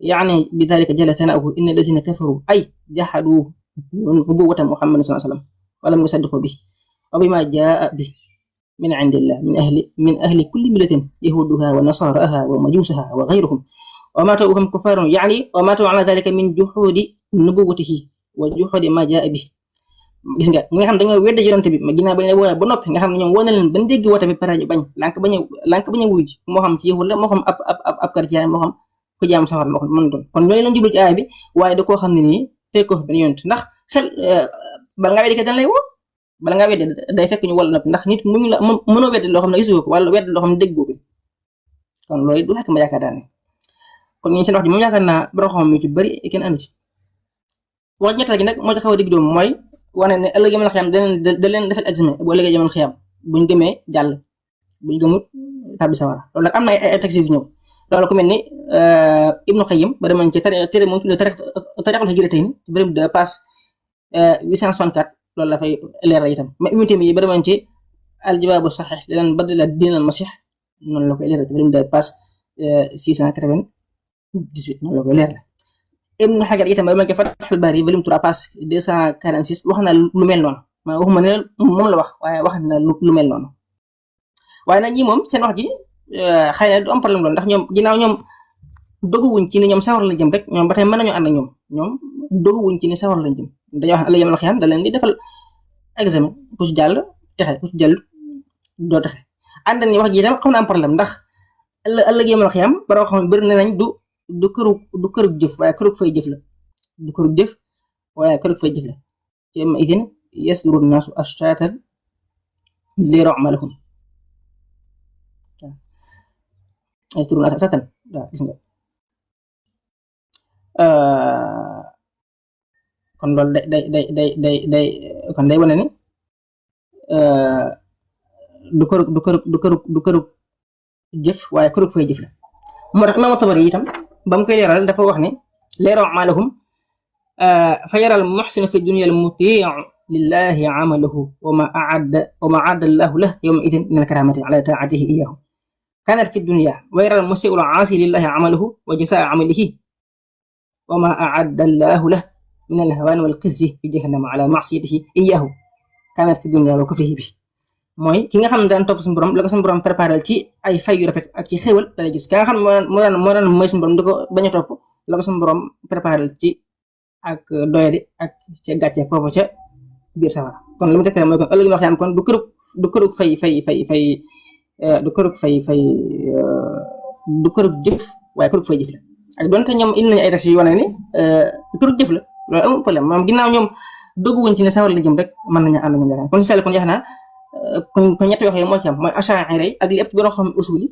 yaani bi dalika jalla thana'uhu inna alladhina kafaru ay jahadu nubuwwata Muhammadin sallallahu alayhi wa sallam wa lam yusaddiqu bihi wa bima jaa bihi min indillah min ahli kulli millatin yahuduha wa nasaraha wa majusaha wa ghayruhum wa matu hum kuffarun yaani wa matu ala dhalika min juhudi nubuwwatihi wa juhudi ma jaa bihi gis nga ñi nga xam dañoo weddi yonent bi ma ginnaaw bañ la woowee ba noppi nga xam ne ñoom wane leen ban dégg woote bi pare bañ lànk bañ a wuy ji moo xam ci yahud la moo xam ab chrétien moo xam ku jaam safar moo xam mën doon kon ñooy lañ jublu ci aaya bi waaye da koo xam ne nii fekkoo fi benn yonent ndax xel bala ngaa weddi dañ lay woo bala ngaa weddi day fekk ñu wala noppi ndax nit muñu la mënoo weddi loo xam ne gisoo ko wala weddi loo xam ne déggoo ko kon loolu du fekk ma yaakaar daal ne kon ñi seen wax ji moom yaakaar naa borom xam yu ci bëri kenn andi ci wax ñettal gi nag moo ci xaw a digg doom mooy wane ne ëllëg yamal xiyam da leen defal examen bu ëllëgee yamal xiyam buñ gëmee jàll buñ gëmut tàbbi sawara loolu nag am na ay texte yu ñëw loolu ku mel ni Ibnu Qayyim ba demoon ci téere moom tuddee Tariqul Hijratayn ci bërëb de page 864 loolu la fay leeral itam mais Ibnu Taymiyya ba demoon ci al-Jawaabu Saxiix li leen badala diinal Masiix noonu la koy leeral ci bërëb de page 698 noonu la koy leeral Ibn Hajar itam ba ma ko Fathul Bari volume 3 page 246 wax na lu mel noonu ma waxuma ne moom la wax waaye wax na lu mel noonu waaye nag ñi moom seen wax ji xëy na du am problème loolu ndax ñoom ginnaaw ñoom doguwuñ ci ni ñoom sawar lañ jëm rek ñoom ba tey mën nañu ànd ak ñoom doguwuñ ci ni sawar lañ jëm dañoo wax ne yemal xiyam da leen di defal examen ku ci jàll texe ku ci jàll doo texe ànd nañu wax ji itam xam na am problème ndax ëllëg yemal xiyam baroo xam bëri nañ du kërug jëf waaye kërug fay jëf la du kërug jëf waaye kërug fay jëf la te ma idin yasduru naasu ashtatan liyaraw a'malahum yasduru naasu ashtatan waaw gis nga kon loolu day kon day wane ni du kërug jëf waaye kërug fay jëf la moo tax Imaam Tabari itam ba mu koy leeral dafa wax ne leeroo amalahum fa yaral muxsinu fi dunya al mutiu lillahi amaluhu wa ma aadda allahu lah yawma idin min al karamati ala taatihi iyahu kanat fi dunya wa yaral musiu al aasi lillahi amaluhu wa jasaa amalihi wa ma aadda allahu lah min al hawaan wal xizyi fi jahannama ala masiyatihi iyahu kanat fi dunya wa kufrihi bi mooy ki nga xam ne daan topp suñu borom la ko suñu borom préparé ci ay fay yu rafet ak ci xéwal dala gis ka nga xam ne moo daan mooy suñu borom di ko bañ a topp la ko suñu borom préparé ci ak doyadi ak ca gàcce foofu ca biir safara kon li mu tegtale mooy kon ëllëg wax yaan kon du kërug jëf waaye kërug fay jëf la ak donte ñoom indi nañu ay tas yu wane ni kërug jëf la loolu amul problème moom ginnaaw ñoom dogguwuñ ci ne sawar la jëm rek mën nañu ànd ñoom yaakaar kon si sàll kon yaakaar naa kon ñetti wax yooyu moo ci am mooy Ash'ari ak li ëpp borom xam usul yi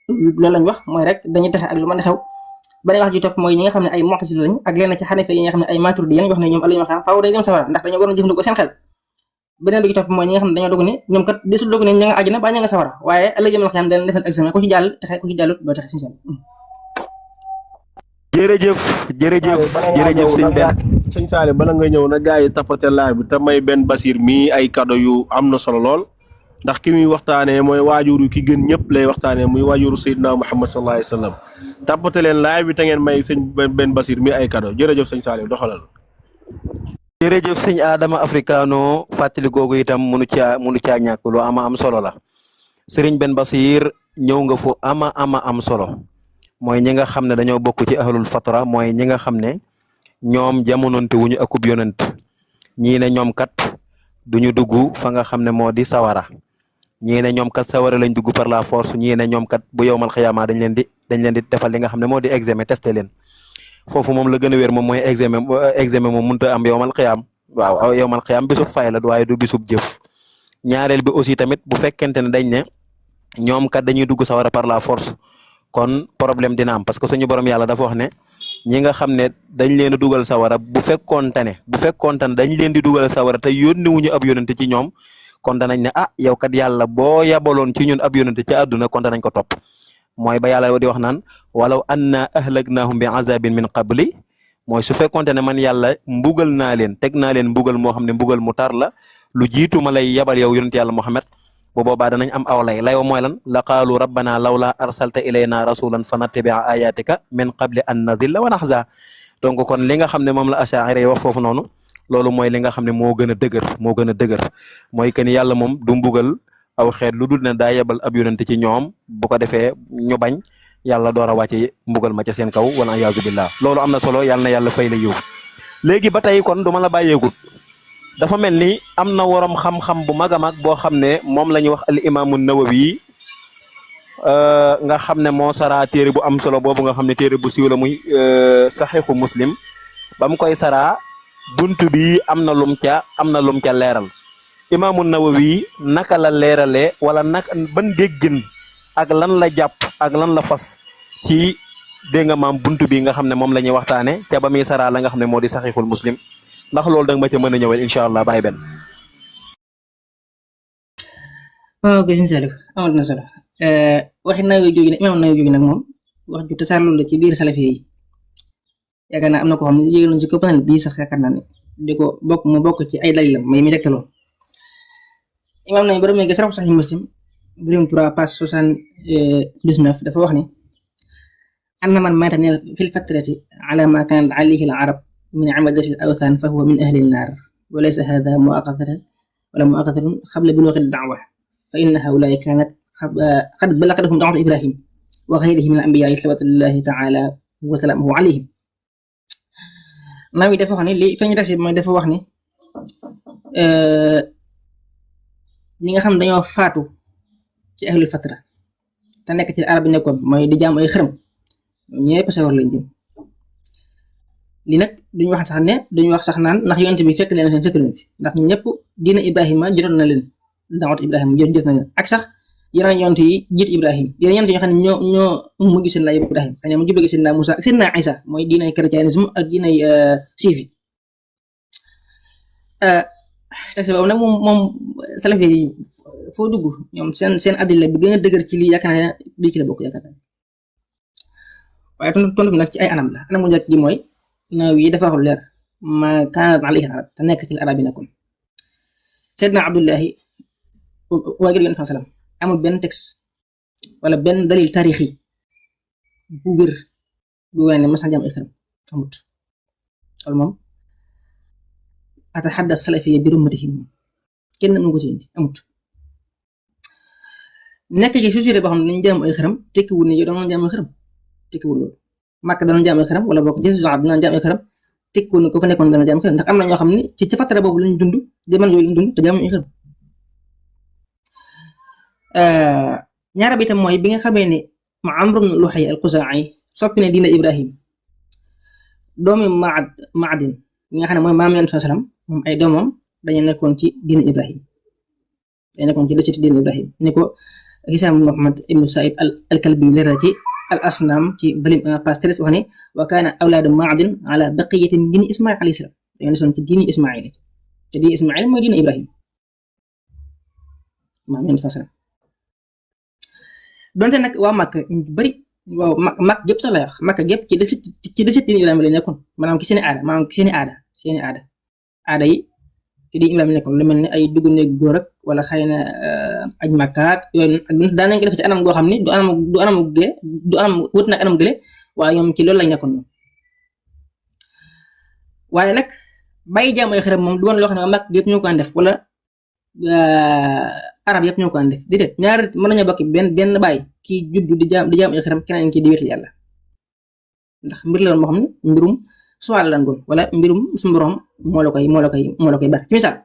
loolu lañ wax mooy rek dañuy taxe ak lu mën a xew beneen wax ji topp mooy ñi nga xam ne ay Mu'tazila lañ ak leen ci Hanafi yi nga xam ne ay Maturidi lañ wax ne ñoom ëllëg xam faaw dañu dem sawara ndax dañoo waroon jëfandikoo seen xel beneen bi ci topp mooy ñi nga xam ne dañoo dogg ne ñoom kat desul dogg ne ña nga àjjana ba ña nga sawara waaye ëllëg xam dañ defal examen ku ci jàll taxe ku ci jàllut doo taxe sincère jërëjëf sëñ Saliou bala nga ñëw na gars yi tappate laaj bi te may benn Basir mii ay cadeau yu am na solo lool ndax ki muy waxtaanee mooy waajuru ki gën ñëpp lay waxtaanee muy waajuru Seydina Muhammad sallallahu alayhi wa sallam tappate leen laaj bi te ngeen may sëñ benn Basir mii ay cadeau jërëjëf sëñ Saliou doxalal. jërëjëf sëñ Adama Africano fàttali googu itam mënu caa ñàkk lu am solo la sëriñ benn Basir ñëw nga fu am solo mooy ñi nga xam ne dañoo bokk ci ahlul fatra mooy ñi nga xam ne ñoom jamononte wuñu akub yonent ñii ne ñoom kat duñu dugg fa nga xam ne moo di sawara ñii ne ñoom kat sawara lañ dugg par la force ñii ne ñoom kat bu yowmal xiyaama dañ leen di defal li nga xam ne moo di examen testé leen foofu moom la gën a wér moom mooy examen moom mënut a am yowmal xiyaam waaw yowmal xiyaam bisub fay la waaye du bisub jëf ñaareel bi aussi tamit bu fekkente ne dañ ne ñoom kat dañuy dugg sawara par la force kon problème dina am parce que suñu borom yàlla dafa wax ne ñi nga xam ne dañ leen a dugal sawara bu fekkoonte ne dañ leen di dugal sawara te yónni wuñu ab yónente ci ñoom kon danañ ne yow kat yàlla boo yabaloon ci ñun ab yónente ci àdduna kon danañ ko topp mooy ba yàlla di wax naan walaw anna ahlaknahum bi azabin min qabli mooy su fekkoonte ne man yàlla mbugal naa leen teg naa leen mbugal moo xam ne mbugal mu tar la lu jiitu ma lay yabal yow yónente yàlla Muhammad bu boobaa danañ am aw layoo mooy lan la qaalu rabbana lawla arsalta ilayna rasulan fa nattabi'a ayatika min qabli an nadilla wa naxza donc kon li nga xam ne moom la Ash'ari wax foofu noonu loolu mooy li nga xam ne moo gën a dëgër mooy que ni yàlla moom du mbugal aw xeet lu dul ne daa yebal ab yonente ci ñoom bu ko defee ñu bañ yàlla door a wàcce mbugal ma ca seen kaw wala iyaazu billah loolu am na solo yàlla na yàlla fay la yiw léegi ba tey kon du ma la bàyyeegut dafa mel ni am na waroom xam-xam bu mag a mag boo xam ne moom la ñuy wax al imaamu Nawawi nga xam ne moo saraa téere bu am solo boobu nga xam ne téere bu siiw la muy saxiixu muslim ba mu koy saraa buntu bi am na lum ca leeral imaamu Nawawi naka la leeralee wala naka ban déggin ak lan la jàpp ak lan la fas ci dégg nga maam buntu bi nga xam ne moom la ñuy waxtaane te ba muy saraa la nga xam ne moo di saxiixul muslim ndax loolu da nga ma ca mën a ñëwal incha allah bàyyi benn. waaw gis nga amal na solo waxi Nawawi jógi nag imaam Nawawi jógi nag moom wax ju tasaarlu la ci biir salafi yi yaakaar naa am na ko xam ne yéegaloon ci ko panel bii sax yaakaar naa ne di ko bokk ci ay dalilam may mi dektaloo imaam Nawawi borom gi saraxu Sahih Muslim volume 3 page 79 dafa wax ne anna man maata fil fatrati ala ma kanat alayhi al arab min abadati al awthan fa huwa min ahli an-nar wa laysa hadha mu'akhadhatun qabla bulughi ad-da'wa fa inna haula'i kanat qad balaghathum da'watu Ibrahim wa ghayrihi min al-anbiya'i salawatullahi ta'ala wa salamuhu alayhim Nawawi dafa wax ne li feeñ tasi mooy dafa wax ne ñi nga xam dañoo faatu ci ahlul fatra te nekk ci arab bi nekkoon mooy di jaam ay xërëm ñëpp sawar lañ jëm li nag duñu wax sax naan ndax yonent bi fekk leen fi ndax ñëpp diina Ibrahima jotoon na leen dawat Ibrahima jot na leen ak sax yeneen yonent yi jiit Ibrahim yeneen yonent yoo xam ne ñoo mujj seen laa Ibrahim xëy na mu jublu seen laa Musa ak seen laa Isa mooy diinay christianisme ak diinay siif yi texte boobu nag moom salafi yi foo dugg ñoom seen adilla bi gën a dëgër ci lii yaakaar naa bii ci la bokk yaakaar naa waaye tontu bi nag ci ay anam la anam mu njëkk gi mooy Nawawi yi dafa waxul leer ma kaanat alayhi arab te nekk ci arab yi nekkoon Seydina Abdullahi waa gër Yonent sallam amul benn texte wala benn dalil taarixi bu wér bu wane ne mas na jaam ay xërëm amut loolu moom ataxadda salafiyya bi rummatihi kenn mënu ko ci indi amut nekk ci société boo xam ne dañu jaam ay xërëm tekkiwul ne yow da nga jaam ay xërëm tekkiwul loolu Makka dana jaam ay xërëm wala boog Jaziratu Arab dana jaam ay xërëm tekkiwul ne ko fa nekkoon dana jaam ay xërëm ndax am na ñoo xam ne ci fatara boobu lañu dund jamono yooyu lañu dund te jaamuñu ay xërëm ñaara bi itam mooy bi nga xamee ne ma Amr ibn Luhay al-Khuzaa'i soppi ne diina Ibrahim doomi Maadin bi nga xam ne mooy maam Yonent sallam moom ay doomam dañu nekkoon ci diina Ibrahim dañu nekkoon ci desiti diina Ibrahim ni ko Hisaam Muhammad ibnu Saïd al-Kalbi leeral ci al-Asnaam ci volume 1 page 13 wax ne wa kaana awlaadu Maadin ala baqiyati min diini Ismaïl alayhi salaam dañu desoon ci diini Ismaïl te diini Ismaïl mooy diina Ibrahim maam Yonent sallam donte nag waa Makka ñu bari waaw Makka gépp sax lay wax Makka gépp ci desit diine Ibrahima la nekkoon maanaam ci seeni aada maanaam seeni aada yi ci diine Ibrahima nekkoon lu mel ne ay dugg néeg góor ak wala xëy na aj Makkaat yooyu daan nañ ko def ci anam goo xam ne du anam wut nag anam gële waaye ñoom ci loolu lañ nekkoon ñoom waaye nag bàyyi jaam ay xërëm moom du woon loo xam ne waa Makka gépp ñoo ko daan def wala arab yëpp ñoo ko daan def déedéet ñaar mën nañu bokk benn bàyyi kii juddu di jaam ay xërëm keneen ki di wéetal yàlla ndax mbir la woon moo xam ne mbirum suwaal lan doon wala mbirum suñu borom moo la koy baax ci misaal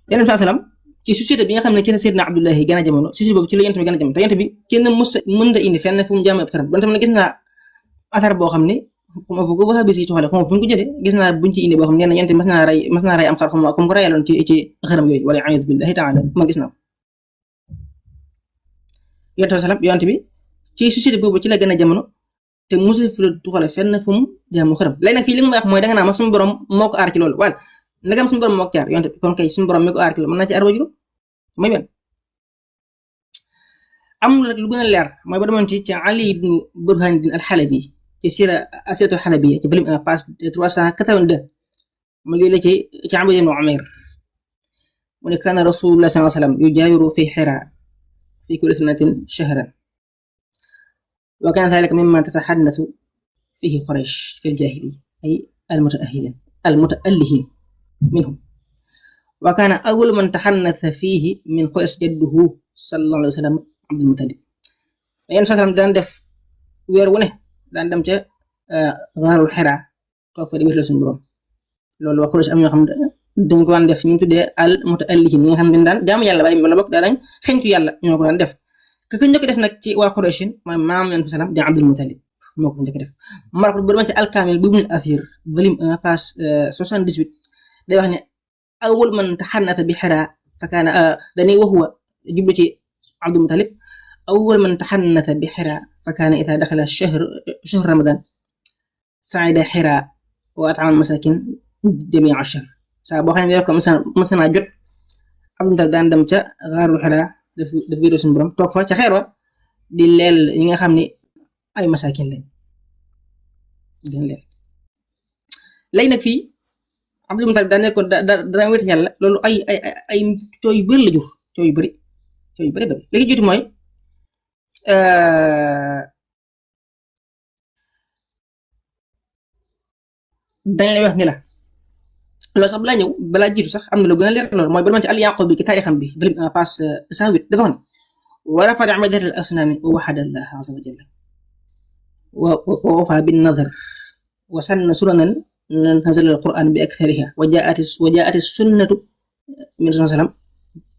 Yonent bi sallam ci société bi nga xam ne ci la Seydina Abdullahi gën a jamono société boobu ci la Yonent bi gën a jamono te Yonent bi kenn mën da indi fenn fu mu jaam ay xërëm donte man gis naa athar boo xam ne xuma fu ko waxa bis yi toxale xuma fu ñu ko jëlee gis naa buñ ci indi boo xam ne Yonent bi mas naa rey am xar xuma comme ko reyaloon ci xërëm yooyu wala a'uuzu billahi ta'ala ma gis naa Yonent bi ci société boobu ci la gën a jamono te mosu fi la tuxale fenn fu mu jaamu xërëm léegi nag fii li nga may wax mooy danga naa ma suñu borom moo ko aar ci loolu waaye ndegam suñu borom moo ko aar Yonent bi kon kay suñu borom mi ko aar ci loolu mën naa ci aar wajuram mooy benn am na lu gën a leer mooy ba demoon ci Ali ibn Burhanuddin al-Halabi ci asiratu al-Halabiyya ci volume 1 page 382 mu ngi la ci Abd ibn Umayr mu ne kaana Rasulullah sallallahu alayhi wa sallam yujaawiru fi Hira في كل سنة شهرا وكان ذلك مما تتحدث فيه قريش في الجاهلية أي المتألهين منهم وكان أول من تحنث فيه من قريش جده صلى الله عليه وسلم عبد المطلب Yonent sallam daan def weer wu ne daan dem ca Ghaarul Hiraa toog fa di wéetal suñu borom loolu waa Quraysh am ñoo xam dañ ko daan def ñu tuddee al mutaallihin ñi nga xam ne daal jaamu yàlla bàyyi wala bokk daal dañ xeñtu yàlla ñoo ko daan def ka njëkk def nag ci waa Quraysh mooy maam Yonent sallam di Abdul Muttalib moo ko njëkk def mar bu demee ci al-Kaamil bu Ibn Athir volume 1 page 78 day wax ne awwal man taxannata bi Hiraa fa kaana dañuy wa huwa jublu ci Abdul Muttalib awwal man taxannata bi Hiraa fa kaana idaa daxala shahr Ramadan saida Hiraa wa at'ama al-masaakin jamii'a ash-shahr saa boo xam ne weer ko mës naa jot Abdul Muttalib daan dem ca Ghaarul Hiraa daf wéeru suñu borom toog fa ca xeer wa di leel yi nga xam ne ay masaakin lañ di leel léegi nag fii Abdul Muttalib daa nekkoon daan wéetal yàlla loolu ay coow yu bëri la jur coow yu bëri léegi jiitu mooy dañ lay wax ni la loolu sax balaa ñëw balaa jiitu sax am na lu gën a leer loolu mooy ba demoon ci al-Yaqubi bi ki taarixam bi volume 1 page 108 dafa wax ne wa rafa'a ibadata al-asnaami wa wahhada Allah azza wa jalla wa wafa bin-nadr wa sanna sunanan nazala al-Qur'an bi akthariha wa ja'at as-sunnatu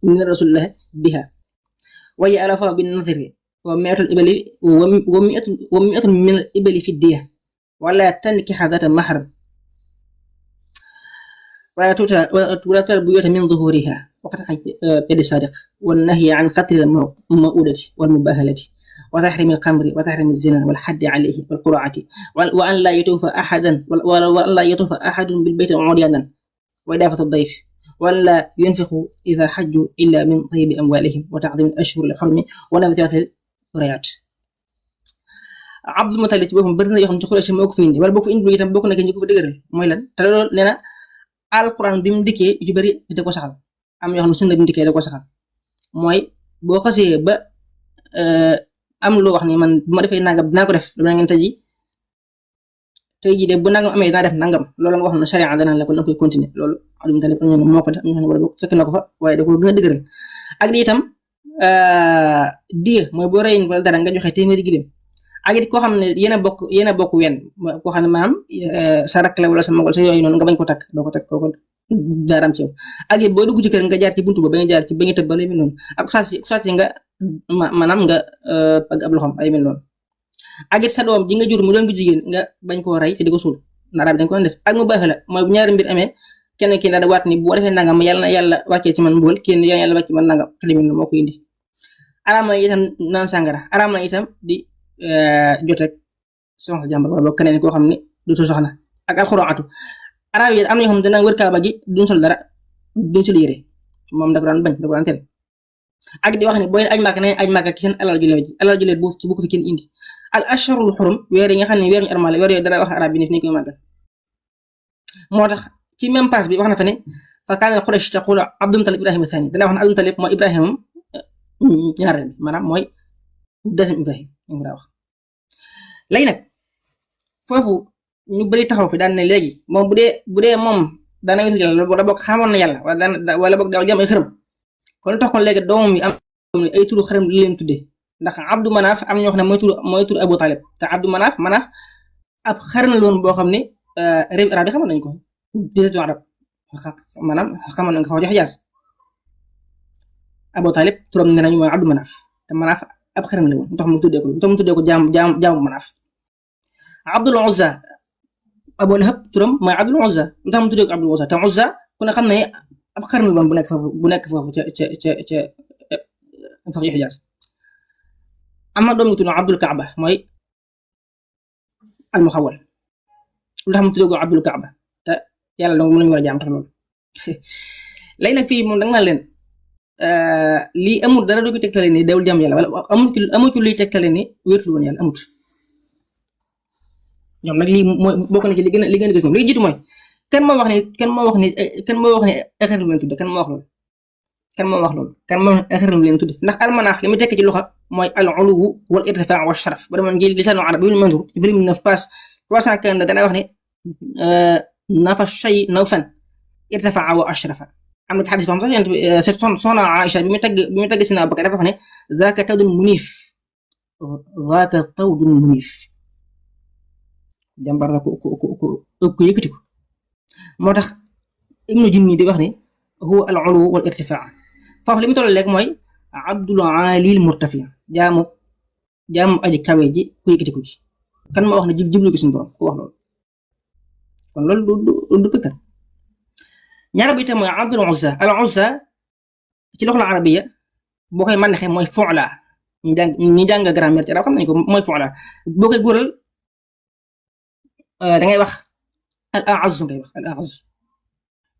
min rasulillah biha wa ya'lafa bin-nadri wa mi'atul ibli wa mi'atun min al-ibli fi ad-diyah wa la tankiha dhata mahram ولا تؤتى البيوت من ظهورها وقطع يد السارق والنهي عن قتل المؤودة والمباهلة وتحريم الخمر وتحريم الزنا والحد عليه والقرعة وأن لا يطوف أحد بالبيت عريانا وإضافة الضيف wala yunfiqu idha hajju illa min tayyibi amwalihim wa ta'zim al-ashhur al-hurum wa nabtatil rayat. Abdul Mutalib ci boppam bëri na yoo xam ne ci Quraysh moo ko fi indi wala boo ko indi itam bokk na ñu ko fa dëgëral mooy lan te loolu nee na alquran bi mu dikkee yu bëri da ko saxal am yoo xam ne sunna bi mu dikkee da ko saxal mooy boo xasee ba am loo wax ni man bu ma defee nangam dinaa ko def dama ngeen tey jii de bu nangam amee dinaa def nangam loolu nga wax ne sharia danaan la ko na koy continuer loolu Abdul Mutalib moo ko def am ñoo xam ne wala fekk na ko fa waaye da ko gën a dëgëral ak di itam diye mooy boo reyin wala dara nga joxe téeméeri giléem ak it koo xam ne yéen a bokk wenn koo xam ne maanaam sa rakk la wala sa mag wala sa yooyu noonu nga bañ ko takk doo ko takk kooku daaram ci yow ak it boo dugg ci kër nga jaar ci buntu ba nga jaar ci ba nga tëb ba lay mel noonu ak saasi nga maanaam nga ak ab loxoom ay mel noonu ak it sa doom ji nga jur mu doon bu jigéen nga bañ koo rey te di ko suul naraab dañ ko def ak mu baax la mooy bu ñaari mbir amee kenn kii daal waat ni boo defee nangam yàlla wàccee ci man mbugal kenn yàlla wàccee ci man nangam xelimin moo ko indi araam na itam naan sàngara araam na itam di joteeg soxna jàmbur wala boog keneen koo xam ne du soxna ak alxuraatu araam yi am na ñoo xam ne dana wër kaaba gi duñ sol dara duñ sol yére moom da ko daan bañ da ko daan tere ak di wax ne booy aj màkk nañ aj màkk ki seen alal ju leer bu ko fi kenn indi al ashhurul hurum weer yi nga xam ne weer ñu armal weer yooyu dara wax arab bi ni koy màggal moo tax ci même passe bi wax na fa ne fa kaana Quraysh taqulu Abdul Mutalib Ibrahima thani dana wax ne Abdul Mutalib mooy Ibrahima ñaareel bi maanaam mooy deuxième Ibrahima ñu ngi wax léegi nag foofu ñu bëri taxaw fi daan ne léegi moom bu dee moom daana wetu yàlla wala boog xamoon na yàlla wala boog daaw jam ay xërëm kon tax kon léegi doomam yi am ay turu xërëm li leen tuddee ndax Abdou Manaf am ñoo xam ne mooy turu Abu Talib te Abdou Manaf ab xërëm la woon boo xam ne réew arab yi xamoon nañ ko déetu arab maanaam xamoon nañ ko fa jox Hijaaz Abu Talib turam ne nañu mooy Abdou Manaf te Manaf ab xërëm la woon tax mu tuddee ko jaamu Manaf Abdul Uzza Abu Lahab turam mooy Abdul Uzza tax mu tuddee ko Abdul Uzza te Uzza ku ne xam ne ab xërëm la woon bu nekk foofu ca fa Hijaaz am na doom yu tudd Abdul Kaaba mooy al Muxawwal lu tax mu tuddee ko Abdul Kaaba te yàlla donc mën nañu war a jaam tax loolu léegi nag fii moom da nga naan leen lii amul dara du ko tegtale ni dawul jàmm yàlla wala amul ci luy tegtale ni wéetul woon yàlla amut ñoom nag lii mooy bokk na ci li gën a gis moom li jiitu mooy kan moo wax ne ay xeetu leen tudde kan moo wax loolu kan moo ay xeetu leen tudde ndax almanaax li mu tekk ci loxa mooy al uluwu wal irtifaa wa sharaf ba demoon ngi lisaanu arab yu mandur ci volume 9 page 340 dana wax ne nafa shay nawfan irtifaa wa ashrafa am na ci xadis boo xam sax soxna Aïcha bi mu tagg Sina Abubakar dafa wax ne zaaka tawdun munif jàmbar la ko yëkkati ko moo tax Ibnu Jinni di wax ne huwa al ulu wal irtifaa foofu li mu toll léegi mooy Abdul Alil Murtafi jaamu aji kawe ji ku yëkkati ko gi kan moo wax ne jiblu gi suñu borom ku wax loolu kon loolu du pëttar ñaar bi itam mooy Abdul Uzza al Uzza ci loxo la arabiya boo koy màndaxee mooy fu'la ñi jàng grammaire ci arab xam nañu ko mooy fu'la boo koy góoral da ngay wax al a'azz ngay wax al a'azz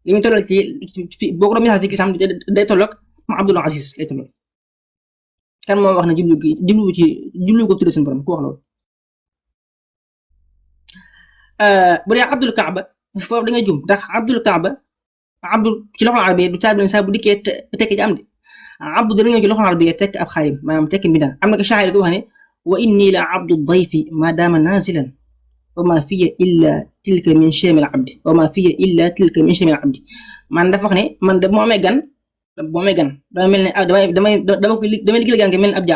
li muy tolloo ci boo ko doon misaal fii ki sam day tolloog ma Abdul Aziz lay tolloog kan moo wax ne jublu ko tudde suñu borom ku wax loolu bu dee Abdul Kaaba foofu da ngay jum ndax Abdul Kaaba Abdul ci loxo arabiya du caabi saa bu dikkee tekki ji am de Abdu dana ñëw ci loxo arabiya tekk ab xaalim maanaam tekki mbindaan am na ko shaa'ir ko wax ne wa inni la abdu dayfi ma daama nazilan wa ma fiya illa tilka min shamil abdi wa ma fiya illa tilka min shamil abdi man dafa wax ne man de bu ma amee gan dama mel ne damay liggéey gan nga mel ne ab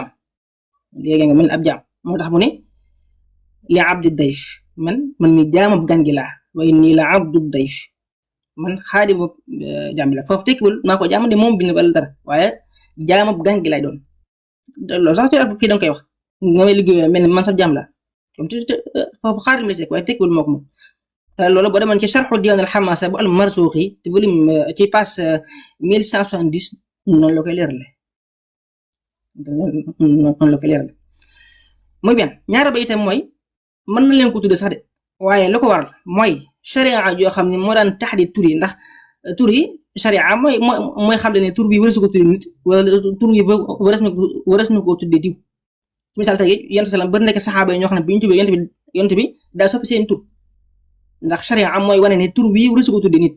jaam moo tax bu ne li abdi dayf man mi jaamab gan gi laa wa inni la abdu dayf man xaadimu jaam bi la foofu tekkiwul maa ko jaam de moom bind wala dara waaye jaamab gan gi lay doon loolu sax ci fii danga koy wax nga may liggéey mel ne man sax jaam la foofu xaadim la tekk waaye tekkiwul moo ko moom te loolu boo demoon ci sharxu diiwaan al xamaasa bu al marsuuxi ci volume ci page 1170 noonu la koy leerale muy benn ñaara ba itam mooy mën na leen ko tudde sax de waaye lu ko waral mooy sharia joo xam ne moo daan taxdi tur yi ndax tur yi sharia mooy xam ne tur bi wërës ko tuddee nit wala tur bi wërës na ko tuddee diw ci misaal tey yonent salaam bari nekk saxaaba yi ñoo xam ne bi ñu tuddee yonent bi daa soppi seen tur ndax sharia mooy wane ne tur wi wërës ko tuddee nit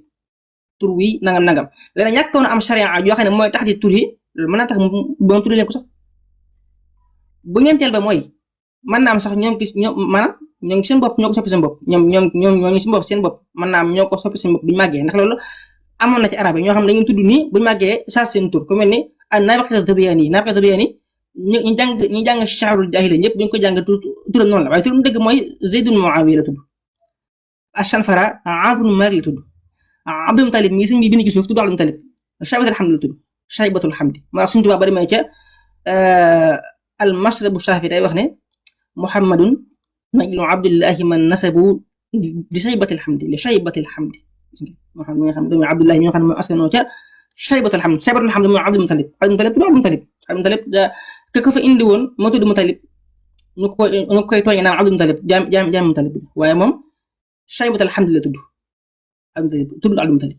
tur wi nangam léegi ñàkkoon am sharia yoo xam ne mooy tax di tur yi mën naa tax ba tuddee leen ko sax bu ñeenteel ba mooy mën naa am sax ñoom maanaam ñoom seen bopp ñoo ko soppi seen bopp ñoo seen bopp mën naa am ñoo ko soppi seen bopp bu ñu màggee ndax loolu amoon na ci arab yi ñoo xam ne dañuy tudd nii bu ñu màggee saa seen tur ku mel ni Naafiq Dabyaani ñu jàng Shi'rul Jaahiliya ñëpp duñ ko jàng turam noonu la waaye turam dëgg mooy Zayd ibn Muawiya la tudd Ash-Shanfara Amr ibn Malik la tudd Abdul Mutalib mi sëñ bi bind ci suuf tudd Abdul Mutalib Shaybatul Hamd la tudd Shaybatul Hamd maa wax Sëñ Tuubaa bari may ca al-Mashrab ash-Shaafi day wax ne Muhammadun najlu Abdillahi man nasabu li Shaybatil Hamd li Shaybatil Hamd moo xam ne doomu Abdullahi ñoo xam ne mooy askanoo ca Shaybatul Hamd mooy Abdul Mutalib ka fa indi woon moo tudd Mutalib ñu koy tooñee naan Abdul Mutalib jaam Mutalib waaye moom Shaybatul Hamd la tudd Abdul Mutalib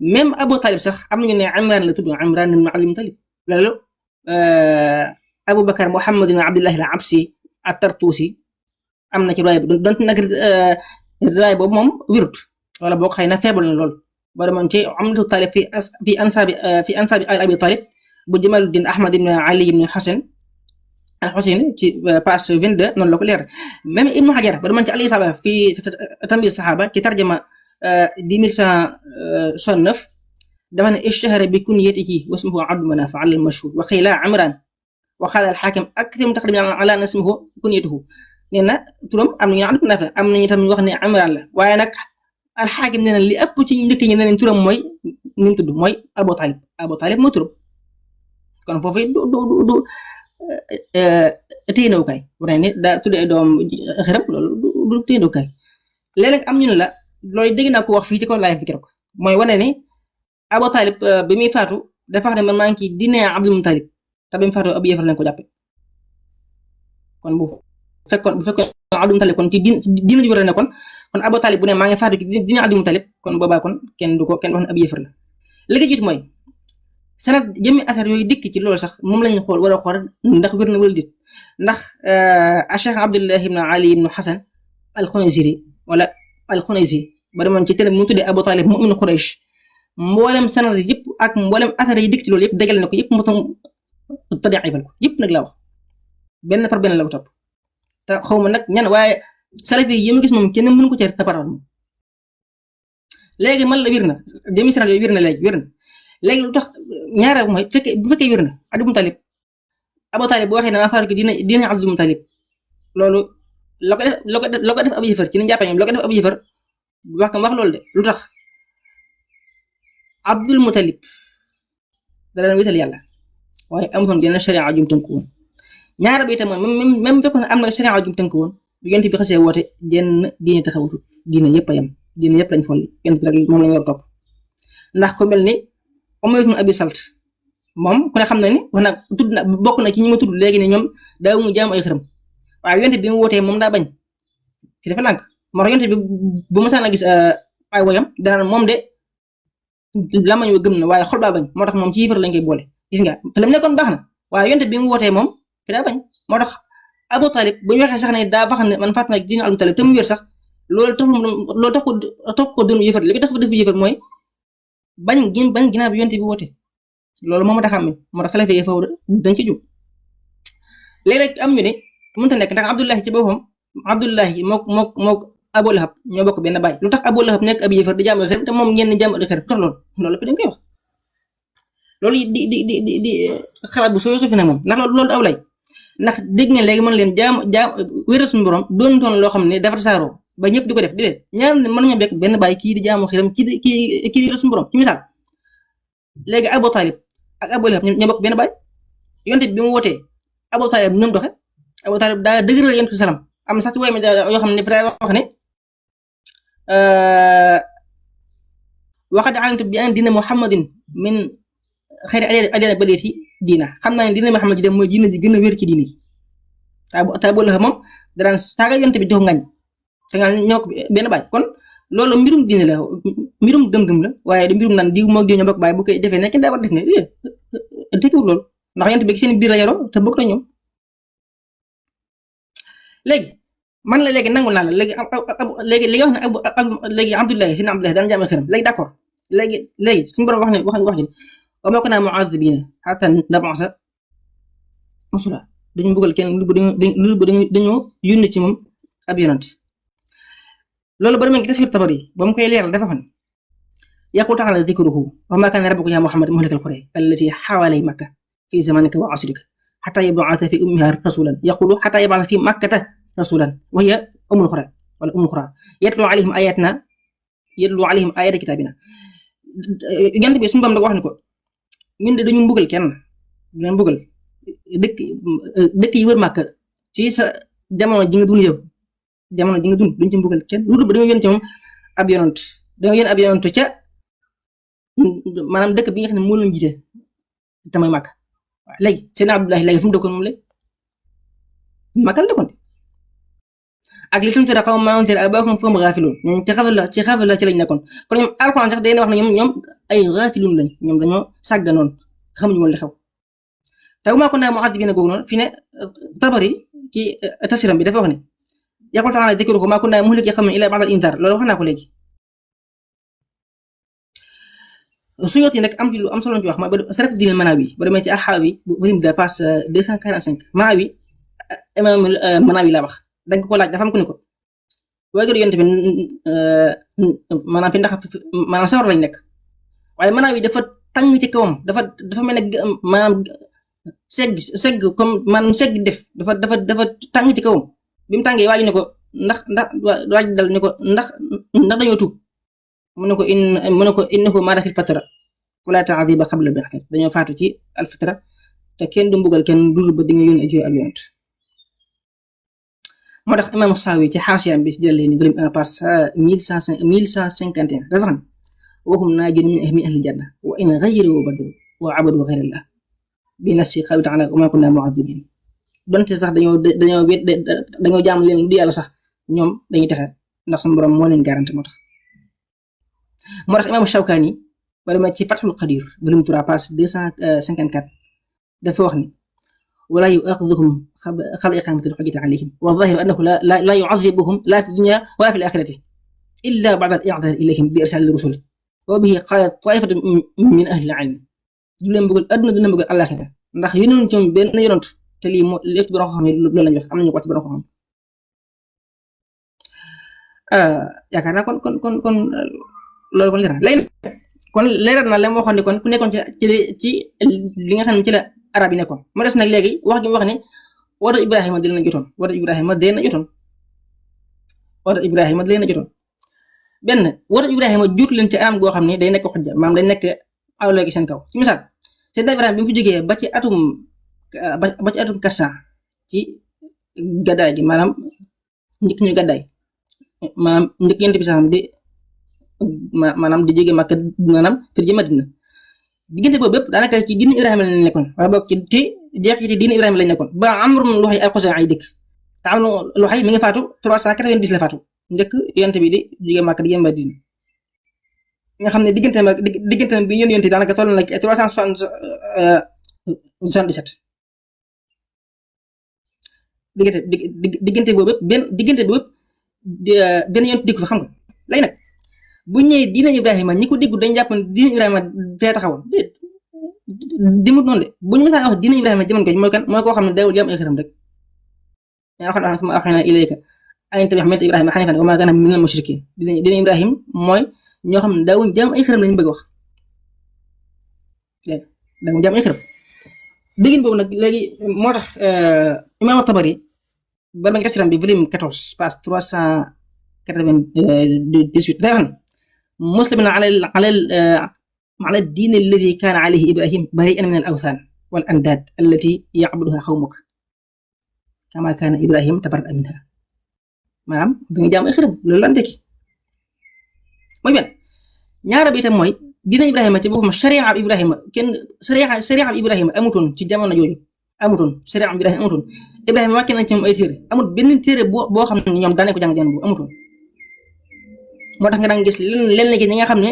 même Abu Talib sax am nañu ne Imran la tudd Imran ibn Abdul Mutalib loolu Abu Bakar Muhammad ibn Abdullah al-Absi at-Tartusi am na ci riwaaya bi donte nag riwaaya boobu moom wérut wala boo ko xëy na feebal na lool boo demoon ci Umdatu Talib fi ansaabi Abi Talib bu Jamaluddin Ahmad ibn Ali ibn Hasan al-Husayn ci page 22 noonu la ko leer même Ibnu Hajar ba demoon ci al-Isaaba fi Tamyiz as-Sahaaba ci tarjama 10169 dafa ne ishtahara bi kunyatihi wasmuhu Abdu Manaf ala al-mashhur wa qila Imran wa qala al-Hakim akthar taqdim ala ismihi kunyatuhu nee na turam am nañu Abdu Manaf am nañu tam wax ne Imran la waaye nag al-Hakim nee na li ëpp ci njëkk ñi ne leen turam mooy ni tudd mooy Abu Talib mooy turam kon foofu du téenewukaay bu ne ni daa tuddee doom xërëm loolu du téenewukaay léeg-léeg am ñu ne la loolu dégg naa ko wax fii ci kaw laay fi keroog mooy wane ni Abu Talib bi muy faatu dafa wax ne man maa ngi ciy diine Abdul Mutalib te bi mu faatu ab yéefar lañ ko jàppe kon bu fekkoon Abdul Mutalib kon ci diine ji war a ne kon Abu Talib bu ne maa ngi faatu ci diine Abdul Mutalib kon boobaa kon kenn wax ne ab yéefar la li nga jiit mooy sanad jëmmi affaire yooyu dikk ci loolu sax moom lañu xool war a xool ndax wér na wala dit ndax Cheikh Abdullah ibn Ali ibn Hasan al-Khunayziri wala al-Khunayzi ba demoon ci télé mu tuddee Abu Talib mu'min Quraysh mboolem sanad yëpp ak mboolem affaire yi dikk ci loolu yëpp dégale na ko yëpp mu tam tadiifal ko yëpp nag laa wax benn par benn la ko topp te xaw ma nag ñan waaye salafi yi ma gis moom kenn mënu ko ci taparal moom léegi man la wér na jëmmi sanad yooyu wér na léegi lu tax ñaareel mooy bu fekkee wér na Abdul Mutalib Abu Talib bu waxee ne maa faatu ki diine Abdul Mutalib loolu la ko def ab yëfër ci li ñu jàppee ñoom la ko def ab yëfër wax loolu de lu tax Abdul Mutalib da daan wéetal yàlla waaye amutoon genn sharia jum tënk woon ñaara bi itam même fekkoon ne am na sharia jum tënk woon bu yonent bi xasee woote jenn diine taxawatut diine yëpp a yem diine yëpp lañ folli yonent bi rek moom lañ war a topp ndax ko mel ni Umayya ibn Abi Salt moom ku ne xam na ni wax na tudd na bokk na ci ñi ma tudd léegi ne ñoom daawuñu jaam ay xërëm waaye yonent bi mu wootee moom daa bañ ci dafa lànk moo tax yonent bi bu ma saan a gis ay woyam danaan moom de lamañ wa gëm na waaye xol baa bañ moo tax moom ci yëfër lañ koy boole gis nga te lam nekkoon baax na waaye yonent bi mu wootee moom fi daa bañ moo tax Abu Talib bu ñu waxee sax ne daa wax ne man faat naa diine Abu Talib te mu wér sax loolu tax ko doon yëfër li ko tax fa def yëfër mooy bañ ginnaaw bi yonent bi woote loolu moom tax a xam moo tax salafi yi foofu dañ ci jub léeg-léeg am ñu ne mënta nekk ndax Abdullahi ci boppam Abdullahi mook Abu Lahab ñoo bokk benn baay lu tax Abu Lahab nekk ab yéefar di jaamu xërëm te moom ñenn jaamu xërëm tax loolu fi dañ koy wax loolu di xalaat bu soo fi nag moom ndax loolu aw lay ndax dégg ngeen léegi mën leen jaam wéral suñu borom doon toon loo xam ne dafa saaroo ba ñëpp di ko def di leen ñaar ne mën nañoo bekk benn baay kii di jaamu xërëm kii di wéral suñu borom ci misaal léegi Abu Talib ak Abu Lahab ñoo bokk benn baay yonte bi mu wootee Abu Talib ñoom doxe Abu Talib daa dëgëral yonent bi salaam am na sax ci woy mi yoo xam ne fa wax ne waqad alimtu bi an diina Muhammadin min xayri adyaan badiati diina xam naa ne diina Muhammad ji dem mooy diina ji gën a wér ci diina yi te Abu Lahab moom daan saaga yonte bi di ko ngañ te nga ñoo ko benn baay kon loolu mbirum diine la mbirum gëm-gëm la waaye du mbirum naan diw moo diw ñoo bokk baay bu koy defee ne kenn daa war def ne tekkiwul loolu ndax yonent bi seen biir la yaroo te bokk na ñoom léegi man la léegi nangul naa la léegi li nga wax ne léegi Abdullahi seen Abdullahi daan jaamu xëram léegi d'accord léegi suñu borom wax ne wax ji wa maa kunnaa mu'azzibiina hattaa nab'asa rasuula dañu bëggal kenn lu dañoo yónni ci moom ab yonent loolu ba demee tafsir Tabari ba mu koy leeral dafa xam yaqulu ta'aala dhikruhu wa maa kaana rabbuka yaa Muhammad muhlikal quraa allatii hawalay Makka fii zamanika wa asrika hattaa yab'atha fii ummihaa rasuulan yaqulu hattaa yab'atha fii Makkata rasuulan wa hiya ummul quraa wala ummul quraa yatluu alayhim aayaati kitaabinaa yonent bi suñu Boroom da wax ne ko ñun de dañu mbugal kenn du leen mbugal dëkk yi wër Makka ci sa jamono ji nga dund yow jamono ji nga dund duñ ci mbugal kenn lu dul ba dañoo yónni ci moom ab yonent dañoo yónni ab yonent ca maanaam dëkk bi nga xam ne moo leen jiite te mooy Makka waaw léegi seen Abdullahi léegi fu mu dëkkoon moom léegi Makka la dëkkoon ak li tunzira qawman maa unzira aabaa'uhum fahum gaafiluun ñoom ci xaafil la ci lañ nekkoon kon ñoom Alxuraan sax day wax ne ñoom ay gaafiluun lañ ñoom dañoo sàgganoon xamuñu woon li xew te wa maa kunnaa mu'azzibiina googu noonu fi ne Tabari ci tafsiram bi dafa wax ne yaqulu ta'aala dhikruhu maa kunnaa muhlikii qawmin illaa ba'da al-inzaar loolu wax naa ko léegi Suyuuti nag am ci lu am solo ci wax mooy Sharafuddiin al-Manaawi ba demee ci al-Haawi bu volume de page 245 Manaawi imaam Manaawi laa wax dañ ko laaj dafa am ku ne ko waajur yonent bi maanaam fi ndax maanaam sawar lañ nekk waaye Manaawi dafa tàng ci kawam dafa mel ne maanaam segg comme maanaam segg def dafa tàng ci kawam bi mu tàngee waaj ne ko ndax waaj dal ne ko ndax dañoo tuub mu ne ko innahu maata fil fatra wala ta'diba qabla al-ba'th dañoo faatu ci al-fatra te kenn du mbugal kenn dul ba di nga yónni ab yonent moo tax imam Saawi ci xaasiyam bi jëlee ni volume 1 page 1151 dafa xam wa hum naajuuna min ahli janna wa in ghayru badalu wa abadu ghayra Allah bi nasi qawli ta'ala wa maa kunnaa mu'azzibiin donte sax dañoo jaam leen lu di yàlla sax ñoom dañuy texe ndax suñu borom moo leen garanti moo tax imam Shawkaani wala ma ci Fathul Qadir volume 3 page 254 dafa wax ni ولا يؤاخذهم قبل إقامة الحجة عليهم والظاهر أنه لا يعذبهم لا في الدنيا ولا في الآخرة إلا بعد الإعذار إليهم بإرسال الرسل وبه قالت طائفة من أهل العلم juleen bëggal àdduna dina bëggal àllaaxira ndax yónnoon ci moom benn yonent te lii moo lépp ci borom xam ne loolu lañ wax am nañu ko ci borom xam yaakaar naa kon loolu kon leer na léegi kon leeral na la moo waxoon ne kon ku nekkoon ci li nga xam ne ci la arab yi nekkoon mu des nag léegi wax gi mu wax ne woote Ibrahima di leen jotoon benn woote Ibrahima jur leen ci anam goo xam ne day nekk xujja maanaam day nekk awloo gi seen kaw ci misaal Seydina Ibrahima bi mu fi jógee ba ci atum 400 ci gaddaay gi maanaam njëkk ñu gaddaay maanaam njëkk yent bi sax di jógee Makka maanaam fir ji Madina diggante boobu bépp daanaka ci diine Ibrahima lañ nekkoon wala boog ci jeexiti diine Ibrahima lañ nekkoon ba Amr ibn Luhay al-Xuzaa'i dëkk te Amr ibn Luhay mi ngi faatu 390 la faatu njëkk yonent bi di jógee Makka di jëm Madina nga xam ne diggante bi ñu yonent daanaka toll na 377 diggante boobu benn yonent dikk fa xam nga léegi nag bu ñëwee diine Ibrahima ñi ko déggu dañ jàpp ne diine Ibrahima fee taxawoon dimut noonu de bu ñu mësaan wax diine Ibrahima jamono ko mooy kan mooy koo xam ne dawul jàmm ay xëram rek yaa xam ne ma awxaynaa ilayka an ittabi' millata Ibrahima haniifan wa maa kaana minal mushrikiin diine Ibrahima mooy ñoo xam ne daawuñ jàmm ay xëram lañu bëgg wax daawuñ jàmm ay xëram déggin boobu nag léegi moo tax Imaam Tabari ba ma ngi tafsiram bi volume 14 page 398 day wax ne مسلم على الدين الذي كان عليه إبراهيم بريئا من الأوثان والأنداد التي يعبدها قومك كما كان إبراهيم تبرأ منها maanaam bi nga jaam ay xërëm loolu lan tekki mooy benn ñaara bi itam mooy diina Ibrahima ci boppam sharia ab Ibrahima kenn sharia ab Ibrahima amutoon ci jamono jooju amutoon sharia ab Ibrahima amutoon Ibrahima wàcce nañ ci moom ay téere amul benn téere boo xam ne ñoom daanee ko jàng jamono bu amutoon moo tax nga daan gis leen gi ñi nga xam ne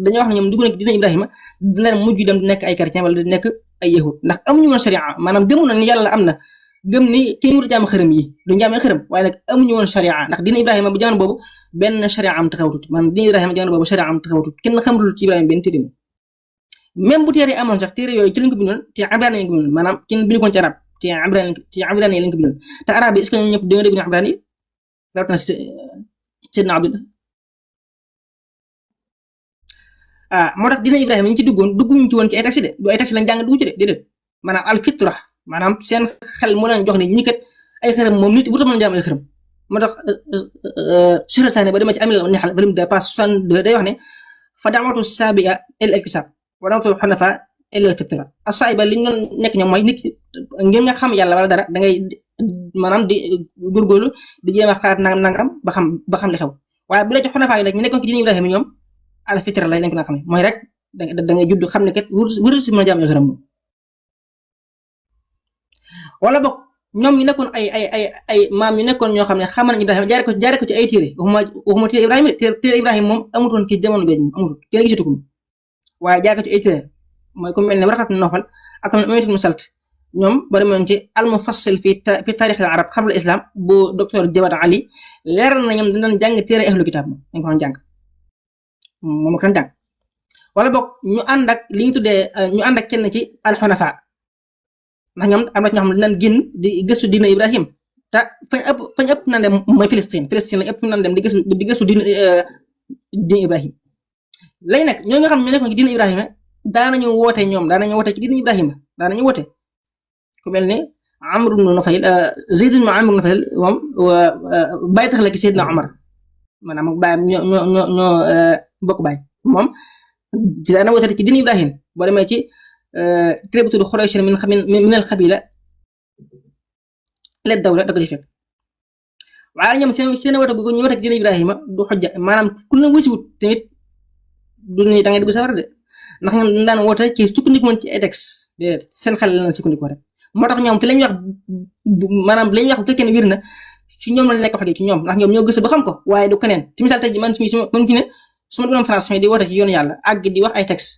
dañoo wax ne ñoom dugg na ci diine Ibrahima dina mujj dem di nekk ay chrétien wala di nekk ay yahud ndax amuñu woon sharia maanaam gëmu na ni yàlla am na gëm ni kenn wut jaam xërëm yi du jaam xërëm waaye nag amuñu woon sharia ndax diine Ibrahima bu jamono boobu benn sharia am taxawatut maanaam diine Ibrahima jamono boobu sharia am taxawatut kenn xamatul ci Ibrahima benn téere même bu téere amoon sax téere yooyu ci lañ ko bindoon te ibrani lañ ko bindoon maanaam kenn bindu ko ci arab ci ibrani lañ ko bindoon te arab yi est-ce que ñoom ñëpp da nga dégg ñu ibrani rawatina Seydina Abdullah moo tax diine Ibrahima ñu ci dugguñu ci woon ci ay taxi de du ay taxi lañ jàng dugg ci de déedéet maanaam al fitra maanaam seen xel moo leen jox ne ñi kat ay xërëm moom nit bu tax mën a jaam ay xërëm moo tax Cheikh Sani ba demee ci amil nexal volume de page 62 day wax ne fa daawatu saabia el alkisab wa daawatu xanafa el alfitra asaiba li ñu doon nekk ñoom mooy nit ngir nga xam yàlla wala dara da ngay maanaam di góorgóorlu di jéem a xalaat nangam ba xam li xew waaye bu dee ci xanafa yi nag ñu nekkoon ci diine Ibrahima ñoom al fitra lay lañ ko naa xam mooy rek da ngay judd xam ne kat wër si mën a jaam ay xërëm wala boog ñoom ñu nekkoon ay maam ñu nekkoon ñoo xam ne xamal nañu Ibrahima jaare ko ci ay téere waxuma téere Ibrahima téere Ibrahima moom amutoon ci jamono jooju amutoon kenn gisatu ko waaye jaare ko ci ay téere mooy ku mel ne Waraqat Nofal ak Umayyatul Musalt ñoom ba demoon ci al mufassil fi taarix al arab qabla islam bu docteur Jawad Ali leeral na ñoom dinañ jàng téere ahlu kitaab moom dañ ko doon jàng moom ko doon jàng wala boog ñu ànd ak li ñu tuddee ñu ànd ak kenn ci al xunafa ndax ñoom am na ñoo xam ne dinañ génn di gëstu diine Ibrahim te fañ ëpp naan dem mooy Palestine lañ ëpp naan dem di gëstu diine Ibrahim léegi nag ñoo nga xam ne nekkoon ci diine Ibrahima daanañu woote ci diine Ibrahima daanañu woote ku mel ne Amr ibn Nufayl Zayd ibn Amr ibn Nufayl moom bàyyi tax la ki Seydina Omar maanaam bàyyam ñoo bokk baay moom daana woote ci diine Ibrahim boo demee ci téere bu tudd Xuraysh min al xabila la dawla da ko di fekk waaye ñoom seen woote googu ñu woote ci diine Ibrahima du xojja maanaam ku leen wësiwut tamit du ni da ngay dugg sawar de ndax ñoom dañ daan woote ci sukkandiku woon ci ay texte déedéet seen xel la sukkandiku rek moo tax ñoom fi lañ wax maanaam lañ wax bu fekkee ne wir na ci ñoom la nekk wax ci ñoom ndax ñoom ñoo gëstu ba xam ko waaye du keneen ci misaal tey ji man fi ne su ma doon France di woote ci yoonu yàlla àgg di wax ay texte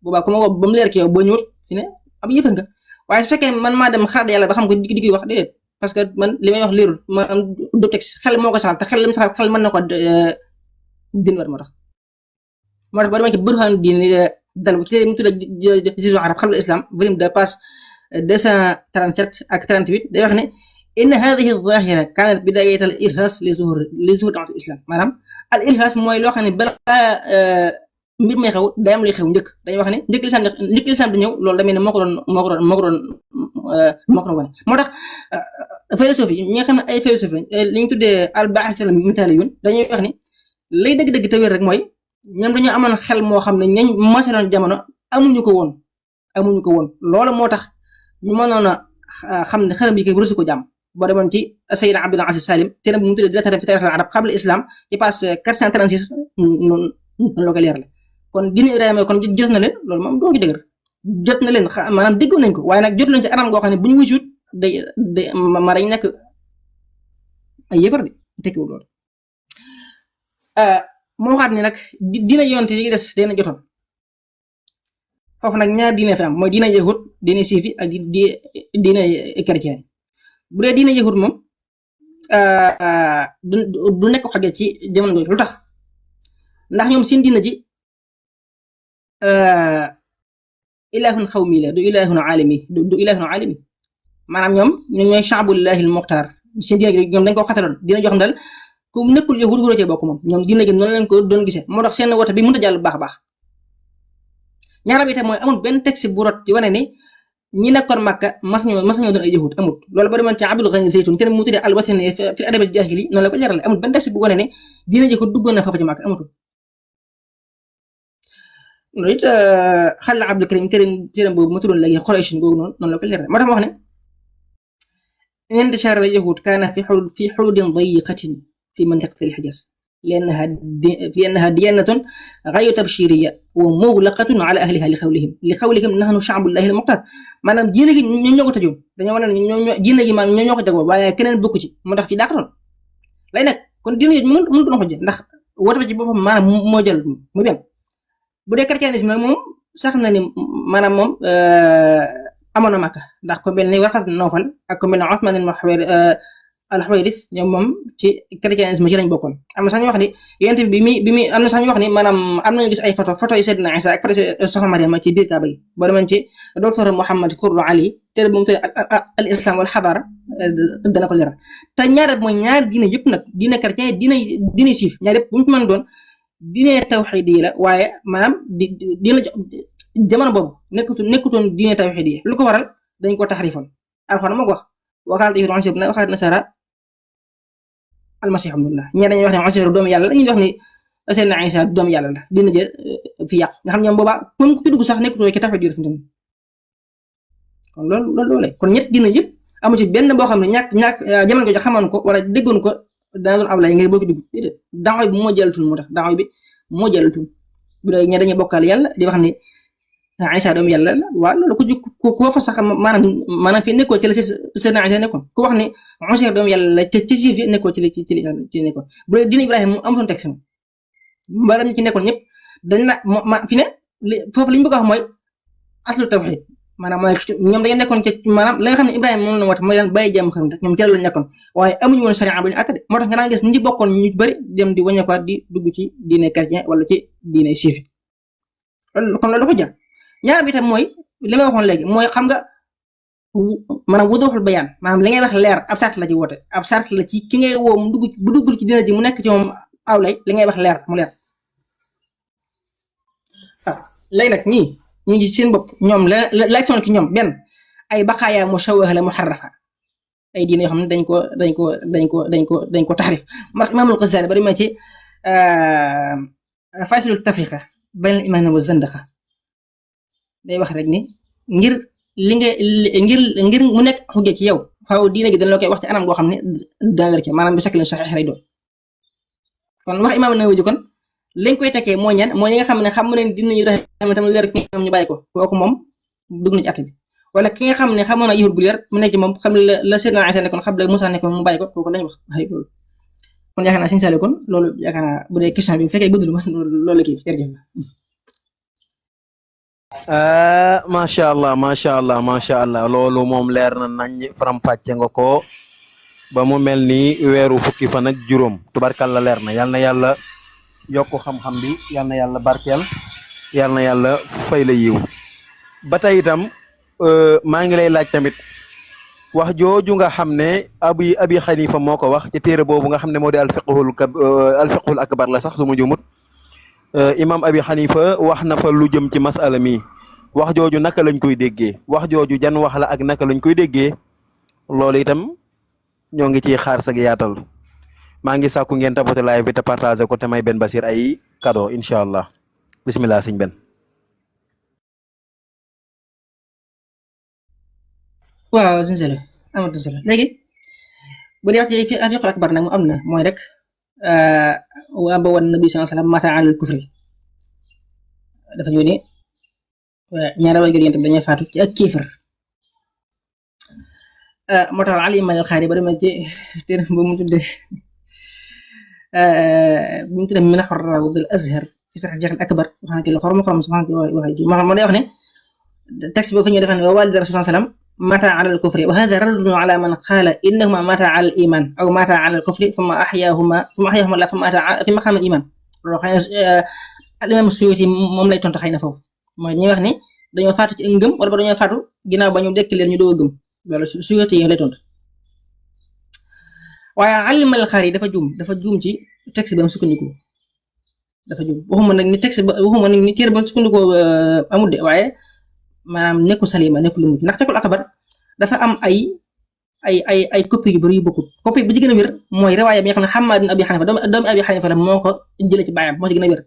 boobaa ku ma woo ba mu leer ki yow boo ñëwut fi ne ab yëfër nga waaye su fekkee man maa dem xalaat yàlla ba xam ko di wax déedéet parce que man li may wax leerul ma am du texte xel moo ko saxal te xel li mu saxal xel mën na ko dindiwaat moo tax ba demee ci Burhan diin dal bu ci mu tudd Jazirul Arab qabla islam volume de page 237 ak 38 day wax ne inna hadhihi adh-dhahira kanat bidayat al-irhas li zuhur da'wat al-islam maanaam al irhas mooy loo xam ne bala mbir may xew day am luy xew njëkk dañuy wax ne njëkk lislaam di ñëw loolu damay ne moo ko doon wane moo tax philosophie yi ñi nga xam ne ay philosophie li ñu tuddee al-ba'ith al-mithaliyun dañuy wax ni lay dëgg-dëgg te wér rek mooy ñoom dañoo amoon xel moo xam ne ñañ maseroon jamono amuñu ko woon loolu moo tax ñu mënoon a xam ne xaram yi koy rusu ko jàmm boo demoon ci Sayyid Abdul Aziz Salim téere bu mu tuddee Diraasaat fi taarix al-arab qabla islam ci page 436 noonu la ko leerale kon diine Ibrahima kon jot na leen loolu moom doo ci dëgër jot na leen maanaam déggoon nañ ko waaye nag jot nañ ci anam goo xam ne bu ñu wusut day ma dañ nekk ay yëfar di tekkiwul loolu moo waxaat ni nag diine yonte yi des dina jotoon foofu nag ñaar diine fi am mooy diine yahud diine siifi ak diine chrétien bu dee diine yahud moom du nekk xage ci jamono jooju lu tax ndax ñoom seen diine ji ilahun xawmi la du ilahun alami maanaam ñoom ñooy shaabullahi al muxtaar seen diine gi ñoom dañ ko xataloon dina jox ndal ku nekkul yahud wuroo cee bokk moom ñoom diine gi noonu lañ ko doon gisee moo tax seen wote bi mënut a jàll bu baax a baax ñaara bi itam mooy amul benn texte bu rot ci wane ni ñi nekkoon Makka mas ñoo doon ay yahud amul loolu ba demoon ci Abdul Ghani Zaytun te mu tuddee al-Wathani fi adab al-jahili noonu la ko leerale amul benn texte bu wane ne diine ji ko duggoon na foofu ci Makka amatul loolu it Xalil Abdul Karim téeram boobu ma tuddoon léegi Quraysh googu noonu la ko leerale moo tax ma wax ne intishar al-yahud kaana fi hududin dayiqatin في منطقة الحجاز لأنها ديانة غير تبشيرية ومغلقة على أهلها لقولهم نحن شعب الله المختار maanaam diine gi ñoo ñoo ko tëjoon dañoo wane ne ñoo diine gi maanaam ñoo ko jagoo waaye keneen bokku ci moo tax ci daakatoon lay nag kon diine gi mënut a xojje ndax woote ba ci boppam maanaam moo jël mu benn bu dee christianisme moom sax na ni maanaam moom amoon na Makka ndax ko mel ni Warqat Nawfal ak ko mel ni Usmaan al-Xuwayrith ñoom moom ci christianisme ci lañ bokkoon. am na sax ñu wax ni yonent bi mi am na sax ñu wax ni maanaam am nañu gis ay photo yi Seydina Isa ak photo Soxna Mariama ci biir Kaaba gi boo demee ci docteur Mouhamed Kourou Ali téere bu mu tuddee al islam wal xadaara dana ko leeral te ñaar mooy ñaar diine yëpp nag diine chrétien diine siif ñaar yëpp bu mu ci mën doon diine tawxiidi la waaye maanaam diine jamono boobu nekkutoon diine tawxiidi lu ko waral dañ ko taxrifoon alxuraan moo ko wax waxaat yi waxaat nasara almasih abdullah ñee dañuy wax ne Useyr doomu yàlla la ñuy wax ni Seydina Isa doomu yàlla la dina jë fi yàq nga xam ñoom boobaa kon ku ci dugg sax nekkutoo ci tawxiid fi mu kon loolu kon ñett dina yëpp amu ci benn boo xam ne ñàkk jamono ko xamoon ko wala déggoon ko dana doon ab lay ngir boo ko dugg déedéet daaw bi moo jëlatul moo tax daaw bi moo jëlatul bu dee ñe dañuy bokkaal yàlla di wax ni Isa doomu yàlla la waaw loolu ku fa sax maanaam fii nekkoo ci la Seydina Isa nekkoon ku wax ni Useyr doomu yàlla la ci siif yi nekkoo ci nekkoon bu dee diine Ibrahima mu amutoon texte moom mbalam ñi ci nekkoon ñëpp dañ na fi ne foofu li ñu bëgg a wax mooy aslu tawxiid maanaam mooy ñoom dañoo nekkoon ci maanaam la nga xam ne Ibrahima moom la woote mooy daan bàyyi jàmm xam rek ñoom ci la nekkoon waaye amuñu woon charia bu ñu àtte de moo tax nga daan gis ñi ci bokkoon ñu bëri dem di wàññeekuwaat di dugg ci diine chrétien wala ci diine siif kon loolu ko jar ñaar bi tam mooy li ma waxoon léegi mooy xam nga maanaam wuduuxul bayaan maanaam li ngay wax leer ab sart la ci woote ab sart la ci ki ngay woo mu dugg bu duggul ci diine ji mu nekk ci moom aw lay li ngay wax leer mu leer waaw léegi nag ñii ñu ngi seen bopp ñoom la sonal ki ñoom benn ay baqaaya mushawwaha la muharrafa ay diine yoo xam ne dañ ko taxrif mar imaamul Ghazali bari ma ci fasilul tafriqa bayna al iman wa zandaqa day wax rek ni ngir li nga ngir mu nekk xujja ci yow faaw diine gi dañ la koy wax ci anam goo xam ne dana la ci maanaam bi saklin saxiix lay doon kon wax imaam Nawawi kon lañ koy tekkee mooy ñan mooy ñi nga xam ne xam ne dina ñu doxee xam ne tamit leer ki ñoom ñu bàyyi ko kooku moom dugg na ci at bi wala ki nga xam ne xamoon na yëfut bu leer mu nekk ci moom xam la Seydina Isa nekkoon xam la Musaa nekkoon mu bàyyi ko kooku lañ wax loolu kon yaakaar naa Sëñ Saliou kon loolu yaakaar naa bu dee question bi bu fekkee guddul ma loolu kii jërëjëf macha allah loolu moom leer na nañ faram-fàcce nga ko ba mu mel ni weeru fukki fan ak juróom tubarkalla leer na yal na yàlla yokk xam-xam bi yal na yàlla barkeel yal na yàlla fay la yiw ba tey itam maa ngi lay laaj tamit wax jooju nga xam ne abi xanifa moo ko wax ci téere boobu nga xam ne moo di alfiqhul akbar la sax su ma jumut imam abi xanifa wax na fa lu jëm ci masala mi wax jooju naka lañ koy déggee wax jooju jan wax la ak naka lañ koy déggee loolu itam ñoo ngi ciy xaar sag yaatal maa ngi sàkku ngeen tapoter live bi te partager ko te may Ben Basir ay cadeau incha allah bismillah sëñ Ben. waaw sëñ Saliou amatu solo léegi bu dee wax ci alfiqhul akbar nag mu am na mooy rek wa abawa nabi sallallahu alayhi wa sallam mata alal kufri dafa ñëw ne ñaari waajur yi tamit dañuy faatu ci ak kiifar moo tax Ali Imaam al-Xaari ba demee ci téere bu mu tuddee Minahur Raawd al-Azhar fi sarh al-Jahl al-Akbar wax na ci lu xorom xorom subhaanahu wa ta'aala moo day wax ne texte boobu fa ñu defee ne wa waalida Rasuul sallam mata ala al-kufri wa haaza raddun ala man qaala innahuma mata ala al-iimaan aw mata ala al-kufri thumma ahyaahuma fa mata fi maqaam al-iimaan loolu xëy na al-Imaam Suyuuti moom lay tontu xëy na foofu mooy ñuy wax ni dañoo faatu ci ngëm wala ba dañoo faatu ginnaaw ba ñu dekk leen ñu doog a gëm loolu Suyuuti yi lay tontu waaye Ali al-Xaari dafa juum ci texte ba mu sukkandiku dafa juum waxuma nag ni texte ba waxuma nag ni téere ba sukkandiku amul de waaye maanaam nekku salima nekku lu mujj ndax fekkul akbar dafa am ay copie yu bëri yu bokkut copie bu ci gën a wér mooy riwaaya bi nga xam ne Hammaad ibn Abi Hanifa doomu Abi Hanifa la moo ko jëlee ci baayam moo ci gën a wér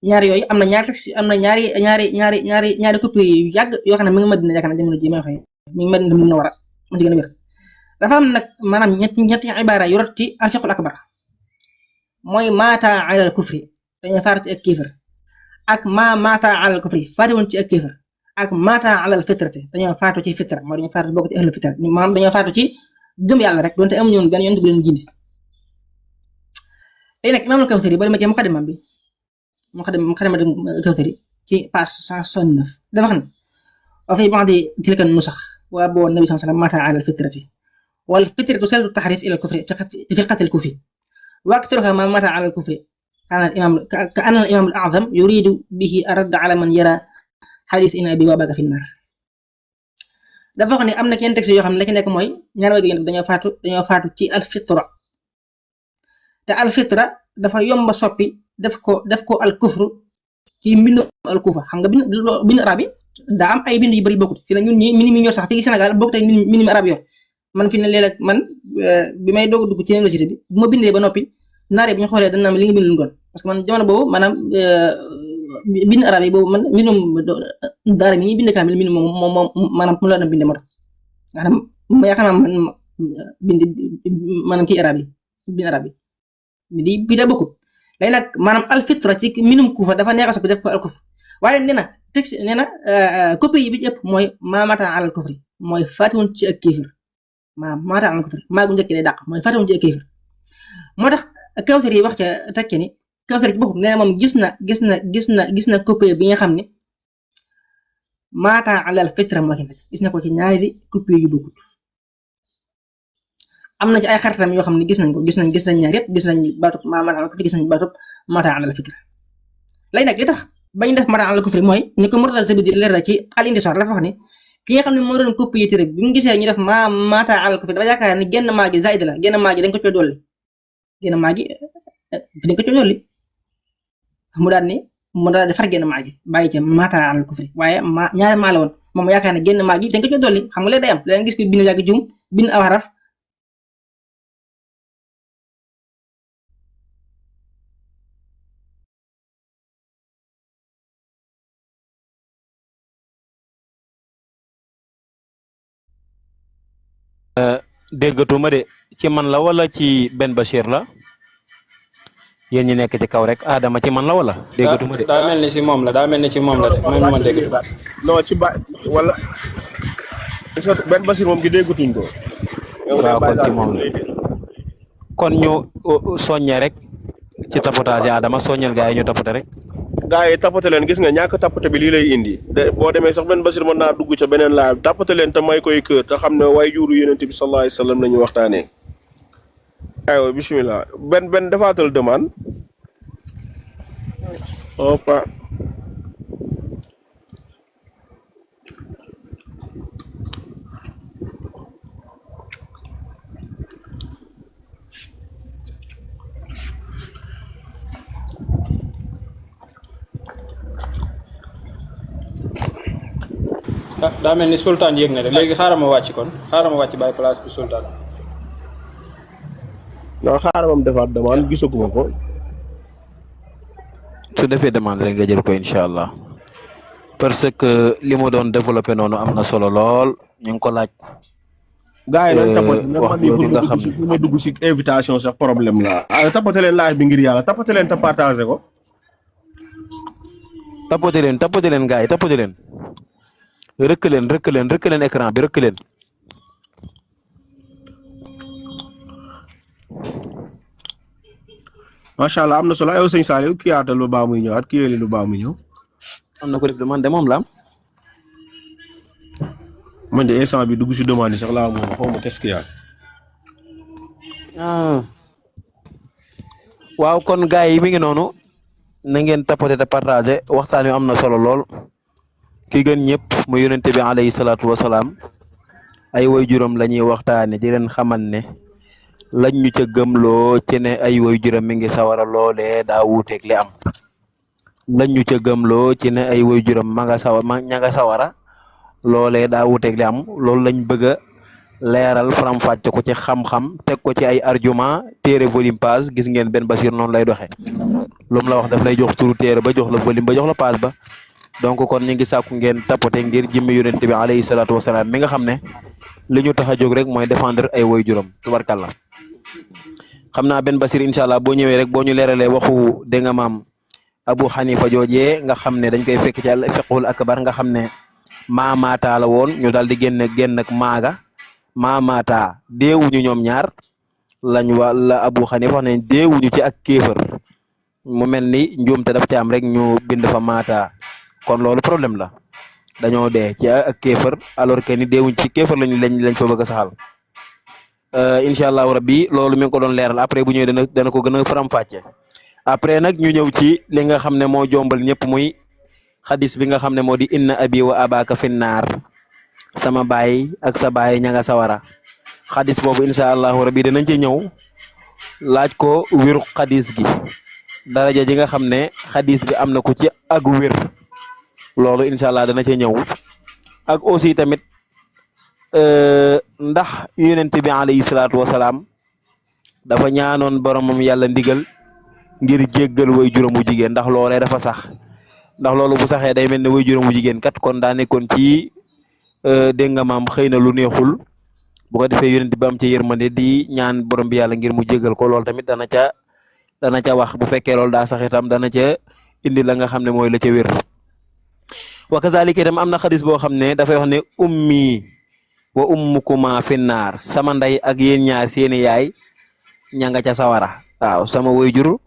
ñaari yooyu am na ñaari copie yu yàgg yoo xam ne mi ngi Madina yaakaar naa jamono ji may waxee mi ngi Madina mën na war a moo ci gën a wér dafa am nag maanaam ñetti ibaara yu rot ci alfiqhul akbar mooy maata alal kufri dañuy faatu ci ak kiifar ak maata alal kufri faatuwoon ci ak kiifar ak maata alal fitrati dañoo faatu ci fitra mooy dañoo faatu bokk ci ahlul fitra maanaam dañoo faatu ci gëm yàlla rek donte amuñu woon benn yonent bu leen gindi léegi nag imaamul Kawsari ba dama ci muqaddimam bi muqaddimatul Kawsari ci page 169 dafa xam ne wa fi ba'di tilka nusax wa abu nabi sallallahu alayhi wa sallam mata ala alfitrati wal fitratu salatu tahrif ila alkufri fi qatl alkufi wa aktharuha ma mata ala alkufri كأن الإمام الأعظم يريد به الرد على من يرى حديث إن أبي وابك في النار dafa wax ne am na kenn texte yoo xam ne la ci nekk mooy ñaar way gën dañoo faatu ci alfitra te alfitra dafa yomba soppi def ko alkufru ci mbindu alkufa xam nga bind arab yi daa am ay bind yu bari bokkut fi la ñun ñi mi ñoo sax fii Sénégal bokkut ak mbind arab yo man fi ne léeg-léeg man bi may doog a dugg ci université bi bu ma bindee ba noppi naar yi bu ñu xoolee dañ naan li nga bind lu doon parce que man jamono boobu maanaam bind arab yi boobu man mbindum daara mi ñuy bind kaamil mbind moom maanaam mu la na binde moo tax nga xam ma yaakaar naa man bind maanaam kii arab yi bind arab yi bi da bokkut léegi nag maanaam alfitra ci mbindum kuufa dafa neex a soppi def ko al kufr waaye nee na texte nee na copie yi bi ci ëpp mooy maamata alal kufri mooy faatiwun ci ak kéefir maamata alal kufri maa gu njëkk day dàq mooy faatiwun ci ak kéefir moo tax Kawsari yi wax ca tekke ni Kawsari ci boppam nee na moom gis na copie bi nga xam ne maata alal fitra moo ci nekk gis na ko ci ñaari copie yu bokkut am na ci ay xaritam yoo xam ne gis nañ ñaar yëpp gis nañ baatub maata alal kufri gis nañ baatub maata alal fitra léegi nag li tax bañ def maata alal kufri mooy ni ko Murtada Zabidi leer na ci al intisar dafa wax ne ki nga xam ne moo doon copie téere bi mu gisee ñu def maata alal kufri dafa yaakaar ni genn maa gi zaid la genn maa gi dañ ko coo dolli genn maa gi fi dañ ko coo dolli mu daal di far genn maa gi bàyyi ca maata alal kufri waaye ñaari maa la woon moom yaakaar ne genn maa gi dañ ko coo dolli xam nga léegi day am da gis ko bind yàgg juum bind aw xaraf déggatuma de ci man la wala ci Ben Bachir la yéen ñi nekk ci kaw rek Adama ci man la wala déggatuma de. daa mel ni ci moom la de même man déggatu non ci ba wala Ben Bachir moom gi déggatuñ ko. waaw kon ci moom la kon ñu soññee rek ci tapotage Adama soññal gaa yi ñu tapote rek. gaa yi tapote leen gis nga ñàkk tapote bi lii lay indi boo demee sax Ben Bachir mën naa dugg ca beneen laa tapote leen te may koy kër te xam ne way juuru Yonent bi sallallahu alayhi wa sallam la ñu waxtaanee. aywa bismillah benn defaatal demande. opa daa mel ni sultaan yéeg na de léegi xaaral ma wàcc bàyyi place bi sultaan. non xaaral ma defaat demande gisaguma ko. su defee demande rek nga jël ko incha allah parce que li mu doon développé noonu am na solo lool ñu ngi ko laaj. gaa yi nag tapote wax loolu nga xam ne pour ma dugg si invitation sax problème la tapote leen live bi ngir yàlla tapote leen te partagé ko. tapote leen gaa yi tapote leen. rëkk leen écran bi rëkk leen. macha allah am na solo yow sëñ Saliou kii yaatal lu baax muy ñëwaat kii yële lu baax muy ñëw. am na ko def demande moom la am. man de instant bi dugg si demande sax laa moom xaw ma qu'est-ce qu'il y a. waaw kon gars yi mi ngi noonu na ngeen tapoter te partager waxtaan wi am na solo lool ki gën ñëpp mu yonente bi alayhi salaatu wasalaam ay waajuram la ñuy waxtaane di leen xamal ne lañ ñu ca gëmloo ci ne ay waajuram mi ngi sawara loolee daa wuuteeg li am lañ ñu ca gëmloo ci ne ay waajuram ña nga sawara loolee daa wuuteeg li am loolu lañ bëgg a leeral faram-fàcce ko ci xam-xam teg ko ci ay argument téere volume page gis ngeen Ben Bachir noonu lay doxee lu mu la wax daf lay jox turu téere ba jox la volume ba jox la page ba donc kon ñu ngi sàkku ngeen tapoter ngir jëmmi yonente bi alayhi salaatu wasalaam mi nga xam ne li ñu tax a jóg rek mooy défendre ay waajuram tubarkalla xam naa Ben Bachir incha allah boo ñëwee rek boo ñu leeralee waxu dégg nga maam Abu Hanifa joojee nga xam ne dañ koy fekk ci al fiqhul akbar nga xam ne maamaataa la woon ñu daal di génn ak maaga maamaataa deewuñu ñoom ñaar la Abu Xanifa wax ne deewuñu ci ak kéefër mu mel ni njuumte daf ci am rek ñu bind fa maata kon loolu problème la dañoo dee ci ak kéefër alors que ni deewuñ ci kéefër lañ fa bëgg a saxal incha allahu rabbi loolu mi ngi ko doon leeral après bu ñëwee dana ko gën a faram-fàcce après nag ñu ñëw ci li nga xam ne moo jombal ñëpp muy xadis bi nga xam ne moo di inna abi wa abaka finnaar sama baay ak sa baay ña nga sawara xadis boobu incha allahu rabbi danañ ci ñëw laaj ko wéru xadis gi daraja ji nga xam ne xadis bi am na ko ci ak wér loolu incha allah dana ci ñëw ak aussi tamit ndax yonent bi alayhi salaatu wasalaam dafa ñaanoon boromam yàlla ndigal ngir jéggal way juróomu jigéen ndax loolee dafa sax ndax loolu bu saxee day mel ne way juróomu jigéen kat kon daa nekkoon ci dégg nga maam xëy na lu neexul bu ko defee yonent bi am ci yërmande di ñaan borom bi yàlla ngir mu jéggal ko loolu tamit dana ca wax bu fekkee loolu daa sax itam dana ca indi la nga xam ne mooy la ca wér wa kazalika itam am na xadis boo xam ne dafay wax ne ummi wa ummukuma finnaar sama ndey ak yéen ñaar seeni yaay ña nga ca sawara waaw sama wayjur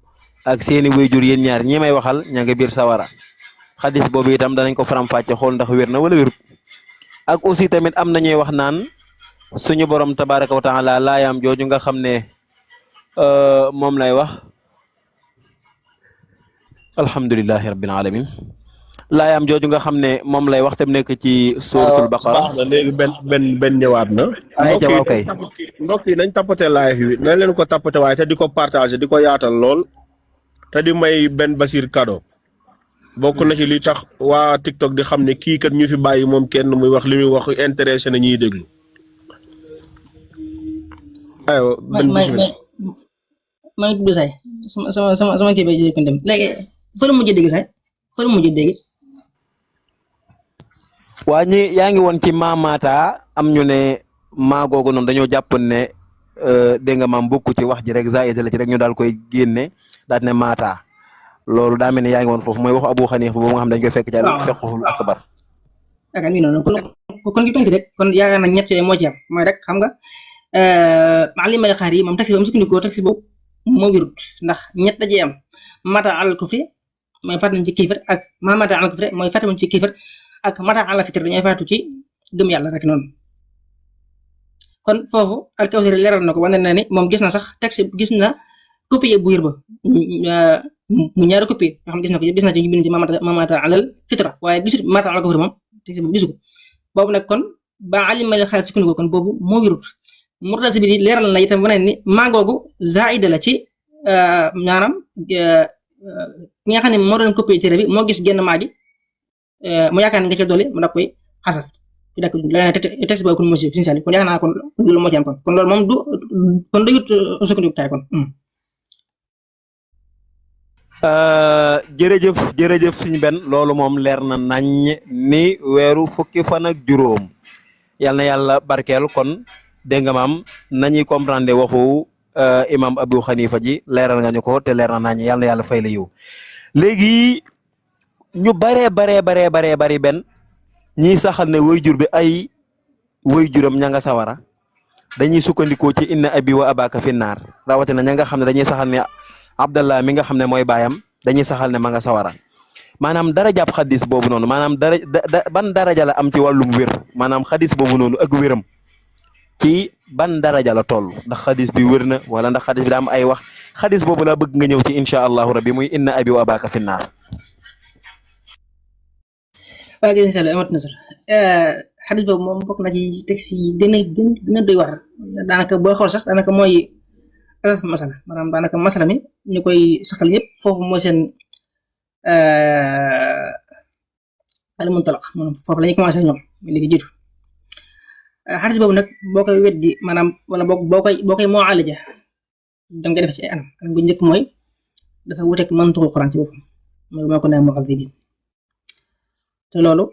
ak seeni wayjur yéen ñaar ñi may waxal ña nga biir sawara xadis boobu itam danañ ko faram-fàcce xool ndax wér na wala wérut ak aussi tamit am na ñuy wax naan suñu borom tabaraka wa taala laayaam jooju nga xam ne moom lay wax alhamdulillahi rabbil alamin laayaam jooju nga xam ne moom lay wax tam nekk ci suratul baqara baax na léegi benn ñëwaat na. ay ca waaw kay mbokk yi nañ tappate live bi nañ leen ko tappate waaye te di ko partager di ko yaatal lool te di may benn Basir cadeau bokk na ci li tax waa TikTok di xam ne kii kat ñu fi bàyyi moom kenn muy wax li muy wax intéressé na ñuy déglu. aywa benn bisimilah maa ngi tudd say sama kii bay jëlee ko dem léegi fa la mujjee dégg say fa la mujjee dégg. waa ñi yaa ngi woon ci maamaata am ñu ne maa googu noonu dañoo jàpp ne dégg nga maam bokku ci wax ji rek zaida la ci rek ñu daal koy génne daal ne maata loolu daa mel ne yaa ngi woon foofu mooy waxu Abu Xanifa boobu nga xam dañ koy fekk ca fiqhul akbar ak mi noonu kon gi tënk rek kon yaakaar na ñett yooyu moo ci am mooy rek xam nga Maalim al-Xaari yi moom taxi ba mu sukkandikoo taxi boobu moo wirut ndax ñett dajee am mata alal kufri mooy faat nañ ci kiifar ak ma mata alal kufri mooy faat nañ ci kiifar ak mata alal fitr dañooy faatu ci gëm yàlla rek noonu kon foofu al-Kawsari leeral na ko wane na ni moom gis na sax taxi gis na copie bu wér ba mu ñaari copie yoo xam gis na ko gis na ci ñu bind ci ma mata alal fitra waaye gisut mata alal kufri moom taxi boobu gisu ko boobu nag kon ba Maalim al-Xaari sukkandikoo kon boobu moo wirut Murtaza bi leeral na itam wane ni mangoogu zaida la ci maanaam ki nga xam ne moo doon copier téere bi moo gis genn maa gi mu yaakaar ne nga ca dolli mu dak koy xasaf ci dak la texte boobu kon moo si sin sali kon yaakaar naa kon loolu moo ci am kon loolu moom du kon dayut sukkandiku kaay kon jërëjëf suñu benn loolu moom leer na nañ ni weeru fukki fan ak juróom yal na yàlla barkeel kon dégg nga maam nañuy comprendre waxu imam Abu Xanifa ji leeral nga ñu ko te leer na nañ yal na yàlla fay la yiw léegi ñu bari benn ñiy saxal ne wayjur bi ay wayjuram ña nga sawara dañuy sukkandikoo ci inna abi wa abaka finnaar rawatina ña nga xam ne dañuy saxal ne Abdallah mi nga xam ne mooy baayam dañuy saxal ne ma nga sawara maanaam darajaab xadis boobu noonu maanaam ban daraja la am ci wàllum wér maanaam xadis boobu noonu ak wéram ci ban daraja la toll ndax xadis bi wér na wala ndax xadis bi daa am ay wax xadis boobu laa bëgg nga ñëw ci incha allahu rabbi muy inna abi wa abaka finnaar. waaw gis nga amat na solo xadis boobu moom bokk na ci texte yi gën a doy war daanaka booy xool sax daanaka mooy asas masala maanaam daanaka masala mi ñu koy saxal ñëpp foofu mooy seen al muntalaq maanaam foofu la ñuy commencé ñoom léegi jiitu xadis boobu nag boo koy weddi maanaam wala boo koy moo àllaja danga koy def ci ay anam bu njëkk mooy dafa wuteeg mantuqul Quran ci boppam mooy maa ko nee mu'azzibin te loolu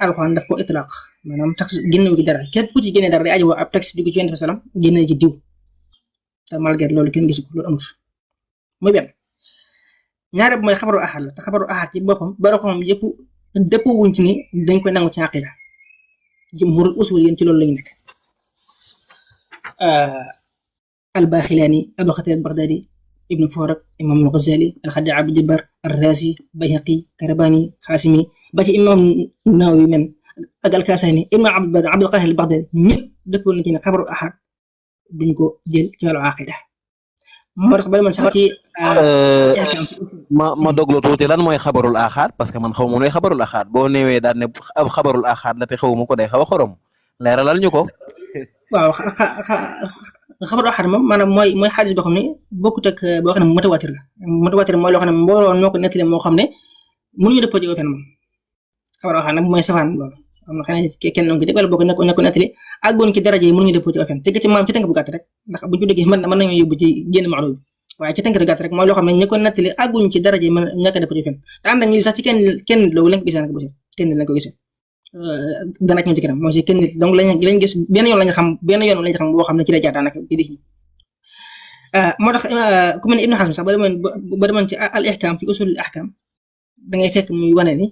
alxuraan daf ko itlaq maanaam tax génnewu ci dara képp ku ci génne dara day aju ab texte di ko ci Yonent bi salaam génne ci diw te malgré loolu kenn gisu ko loolu amut muy benn ñaare bu mooy xabaru ahad la te xabaru ahad ci boppam baro xam yëpp dëppoo wuñ ci ni dañ koy nangu ci aqida jumhurul usul yéen ci loolu lañu nekk الباخلاني أبو خطير البغدادي ابن فورك إمام الغزالي الخديع عبد الجبار الرازي بيهقي كرباني خاسمي باتي إمام النووي من أقل كاساني إمام عبد القاهر البغدادي ñëpp dëppoo nañ ci ne xabaru ahad duñ ko jël ci wàllu aqida moo tax bala man sax ci ma doglu tuuti lan mooy xabarul axaat parce que man xaw ma nooy xabarul axaat boo néewee daan ne ab xabarul axaat la te xaw ma ko day xaw a xorom leeralal ñu ko. waaw xabaru ahad moom maanaam mooy xadis boo xam ne bokkut ak boo xam ne mutawatir la mutawatir mooy loo xam ne mbooloo noo ko nettali moo xam ne mënuñu dëppoo ci fen moom xabaru ahad nag mooy safaan loolu am na xanaa kenn ko dégg wala boo ko nekk nettali àggoon ci daraje yi mënuñu dëppoo ci fen ci maam ci tënk bu gàtt rek ndax buñu ko déggee mën nañoo yóbbu ci génn maalo bi waaye ci tënk bu gàtt rek mooy loo xam ne ñi ko nettali àgguñ ci daraje yi mën ñàkk a dëppoo ci fen te ànd ak ñi sax ci kenn loolu lañ ko gisee nag bu kenn lañ ko gisee dana ci kanam mooy si kenn nit donc lañ gis benn yoon lañ xam boo xam ne ci la jaar daanaka ci dix moo tax ku mel ne Ibnu Hazm sax ba demoon ci al ihkam fi usul al ahkam da ngay fekk muy wane ni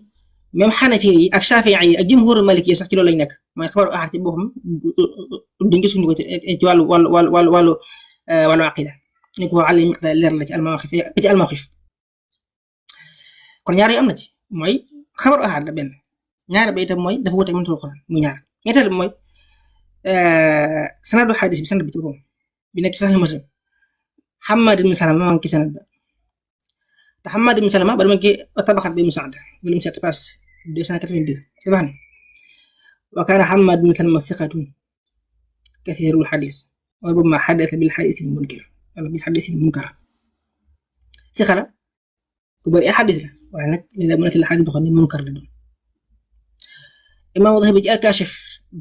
même Hanafi yi ak Shafi'i yi ak jumhur Maliki yi sax ci loolu lañ nekk mooy xabaru ahad ci boppam duñ gis ko ci wàllu aqida ñu ko Ali Miqdad leer la ci al mawaqif kon ñaar yu am na ci mooy xabaru ahad la benn ñaar ba itam mooy dafa wuteeg mënut a Alxuraan mu ñaar ñetteel bi mooy sanadu xadis bi sanad bi ci boppam bi nekk ci Sahih Muslim Hammad ibn Salama maa ngi ci sanad ba te Hammad ibn Salama ba dama ki tabaxat bi Musa'ad bi mu seet pass 282 dafa xam ne wa kaana Hammad ibn Salama thiqatun kathirul xadis wa rubbama xadatha bil xadis al munkar wala bil xadis al munkar ci xala ku bëri ay xadis la waaye nag léeg-léeg mu nekk la xadis boo xam ne munkar la doon Imam Dhahabi ci al-Kashif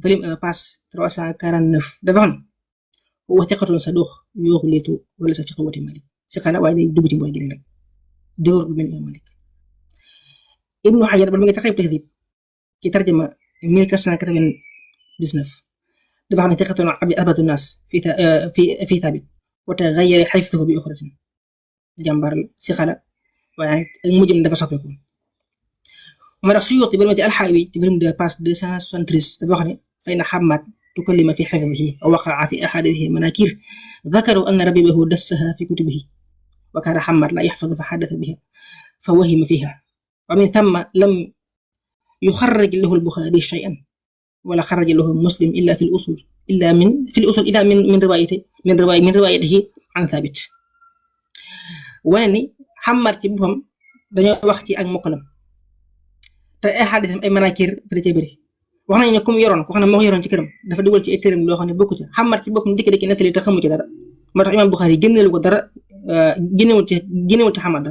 volume 1 page 349 dafa xam huwa thiqatun saduq yughlitu wala sa fi quwwati Malik si xala waaye day dugg ci mbooy gi rek dëgër bu mel ni Malik Ibnu Hajar ba mi ngi Taqrib Tahdhib ci tarjuma 1499 dafa xam ne thiqatun abadu nas fi thabit wa taghayyara hifdhuhu bi ukhratin jàmbar si xala waaye ak mujjum dafa soppeeku moo tax Suyuti ba ci Al-Hawi ci volume 2 page 273 dafa wax ne fa inna Hammad tukallima fi hifdhihi wa waqa'a fi ahadithihi manakir dhakaru anna rabibahu dassaha fi kutubihi wa kana Hammad la yahfadhu fa hadatha biha fa wahima fiha wa min thumma lam yukharrij lahu al-Bukhari shay'an wala kharraja lahu Muslim illa fi al-usul illa min riwayatihi an Thabit wane ni Hammad ci boppam dañoo wax ci ak mokkalam te ay xaadisam ay manakir da cee bëri wax nañu ne comme yoroon ko xam ne moo ko yoroon ci këram dafa dugal ci ay téeram loo xam ne bokku ci Hammad ci boppam dikki nettali te xamu ci dara moo tax Imam Bukhari génneelu ko dara génnewul ci Hammad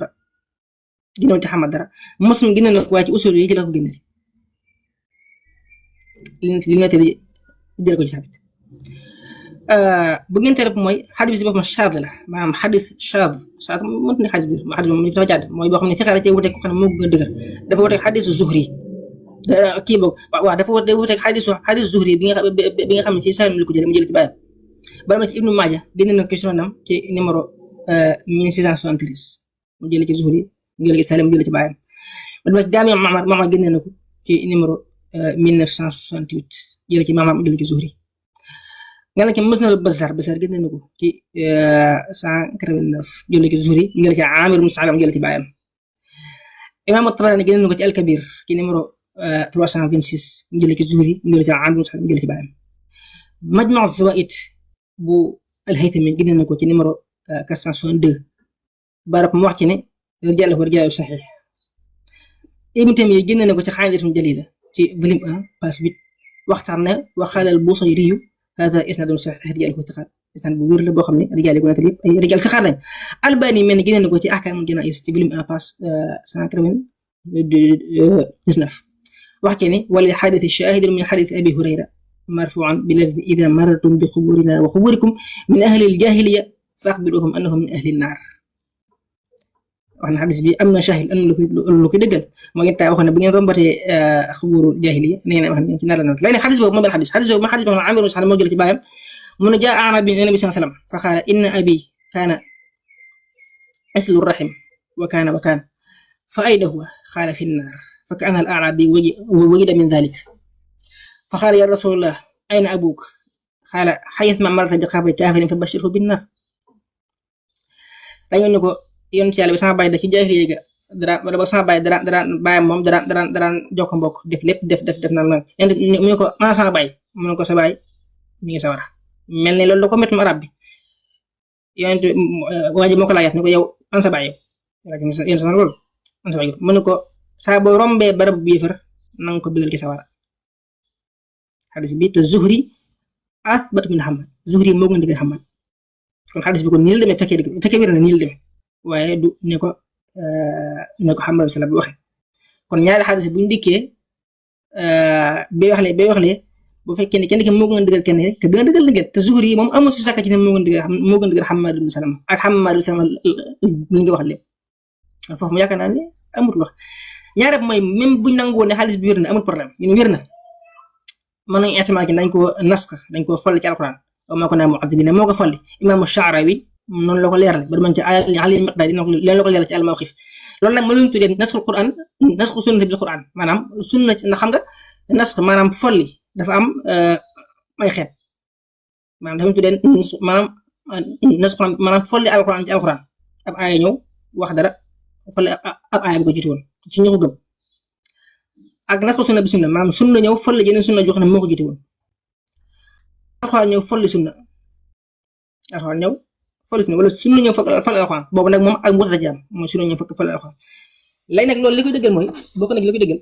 dara Muslim génne na ko waaye ci usul yi ci la ko génneel li nettali jël ko ci sabit bu ngeen tere mooy xadis bi boppam shaad la maanaam xadis shaad mënut ne xadis bi xadis moom dafa jàdd mooy boo xam ne fexeera cee wuteeg ko xam ne moo gën a dëgër dafa wuteeg xadisu Zuhri kii boog waaw dafa wuteeg xadis Zuhri bi nga xam ne ci Sahih la ko jëlee mu jëlee ci bàyyam ba ma ci Ibnu Maaja génne na ko sunanam ci numéro 1673 mu jëlee ci Zuhri mu jëlee ci Sahih mu jëlee ci bàyyam ba ma ci Jaami Mamar génne na ko ci numéro 1968 jëlee ci Mamar mu jëlee ci Zuhri nga ne ci Musnad al-Bazzar génne na ko ci 189 jëlee ci Zuhri mu jëlee ci Amir ibn Sa'd mu jëlee ci baayam Imam at-Tabarani génne na ko ci al-Kabir ci numéro 326 mu jëlee ci Zuhri mu jëlee ci Amir ibn Sa'd mu jëlee ci baayam Majma' az-Zawaid bu al-Haythami génne na ko ci numéro 462 barab mu wax ci ne rijaaluhu rijaalu sahih Ibn Taymiyya génne na ko ci Qaa'idatun Jaliila ci volume 1 page 8 waxtaan ne wa qaala al-Busayri hada isnadun sahih rijaaluhu thiqaat isnad bu wér la boo xam ne rijaal yi ko nettali ay rijaal thiqaat lañ Albani mel ni génne na ko ci Ahkaamul Janaa'iz ci volume 1 page 199 wax ci ne wal hadiith shaahidun min hadiith Abi Hurayra marfu'an bi lafzi idha marartum bi quburina wa quburikum min ahli al-jaahiliyya fa akhbiruhum annahum min ahli an-naar wax na xadis bi am na shahid am na lu ko dëggal moo ngi taa wax ne bu ngeen rombatee xuburu jaahiliya na ngeen wax ne ci nar la nekk léegi xadis boobu moo benn xadis boobu Amir ibn Sa'd moo jël ci baayam mu ne jaa a'raabi nabi sallallahu alayhi wasallam fa qaala inna abi kaana aslu rahim wa kaana fa ayna huwa qaala fi an-naar fa kaana al-a'raabi wajida min dhalik fa qaala ya rasulallah ayna abuk qaala haythuma mararta bi qabri kaafirin fa bashirhu bin-naar dañoo ne ko yoon ci yàlla bi sama baay da ci jaahiliya ga wala ba sama baay dara baayam moom dara jokk mbokk def lépp def na mu ne ko maa sama baay mu ne ko sa baay mi ngi sawara mel ne loolu da ko métti mu arab bi yonent waa ji moo ko laajaat ne ko yow an sa baay yow loolu an sa baay mu ne ko saa boo rombee barab bu yéefar na nga ko bëggal ci sawara xadis bi te Zuhri athbat min Muhammad Zuhri moo gën a dëgër Muhammad kon xadis bi kon nii la demee fekkee wér na nii la demee waaye du ne ko Muhammad sallallahu alayhi wasallam waxe kon ñaari xadis buñu dikkee bay waxle bu fekkee ne kenn ki moo gën a dëgër kenn ka gën a dëgër la ngeen te Zuhri moom amul si sàkk ci ne moo gën a dëgër Muhammad ibn Salama ak Muhammad ibn Salama li nga wax lépp foofu mu yaakaar naa ne amut wax ñaareel mooy même buñ nangoo ne xadis bi wér na amul problème ñun wér na mën nañu ihtimaal dañ ko nasx dañ ko folli ci alquran wa maa kunna mu'addibina moo ko folli imam Sha'rawi noonu la ko leeral ba man ci Ali Miqdaad leen la ko leeral ci al-Mawqif loolu nag ma luñ tuddee nasxul quran nasxu sunna bil quran maanaam sunna ndax xam nga nasx maanaam folli dafa am ay xeet maanaam dafa tuddee maanaam nasxu maanaam folli alquran ci alquran ab aaya ñëw wax dara folli ab aaya bu ko jiitu woon ci ñi ko gëm ak nasxu sunna bi sunna maanaam sunna ñëw folli jeneen sunna joo xam ne moo ko jiitu woon alxuraan ñëw folli sunna alxuraan ñëw folli sunna wala sunna ñëw folli alxuraan boobu nag moom ak mbuuta da ci am mooy sunna ñëw folli alxuraan léegi nag loolu li koy dëggal mooy bokk nag li koy dëggal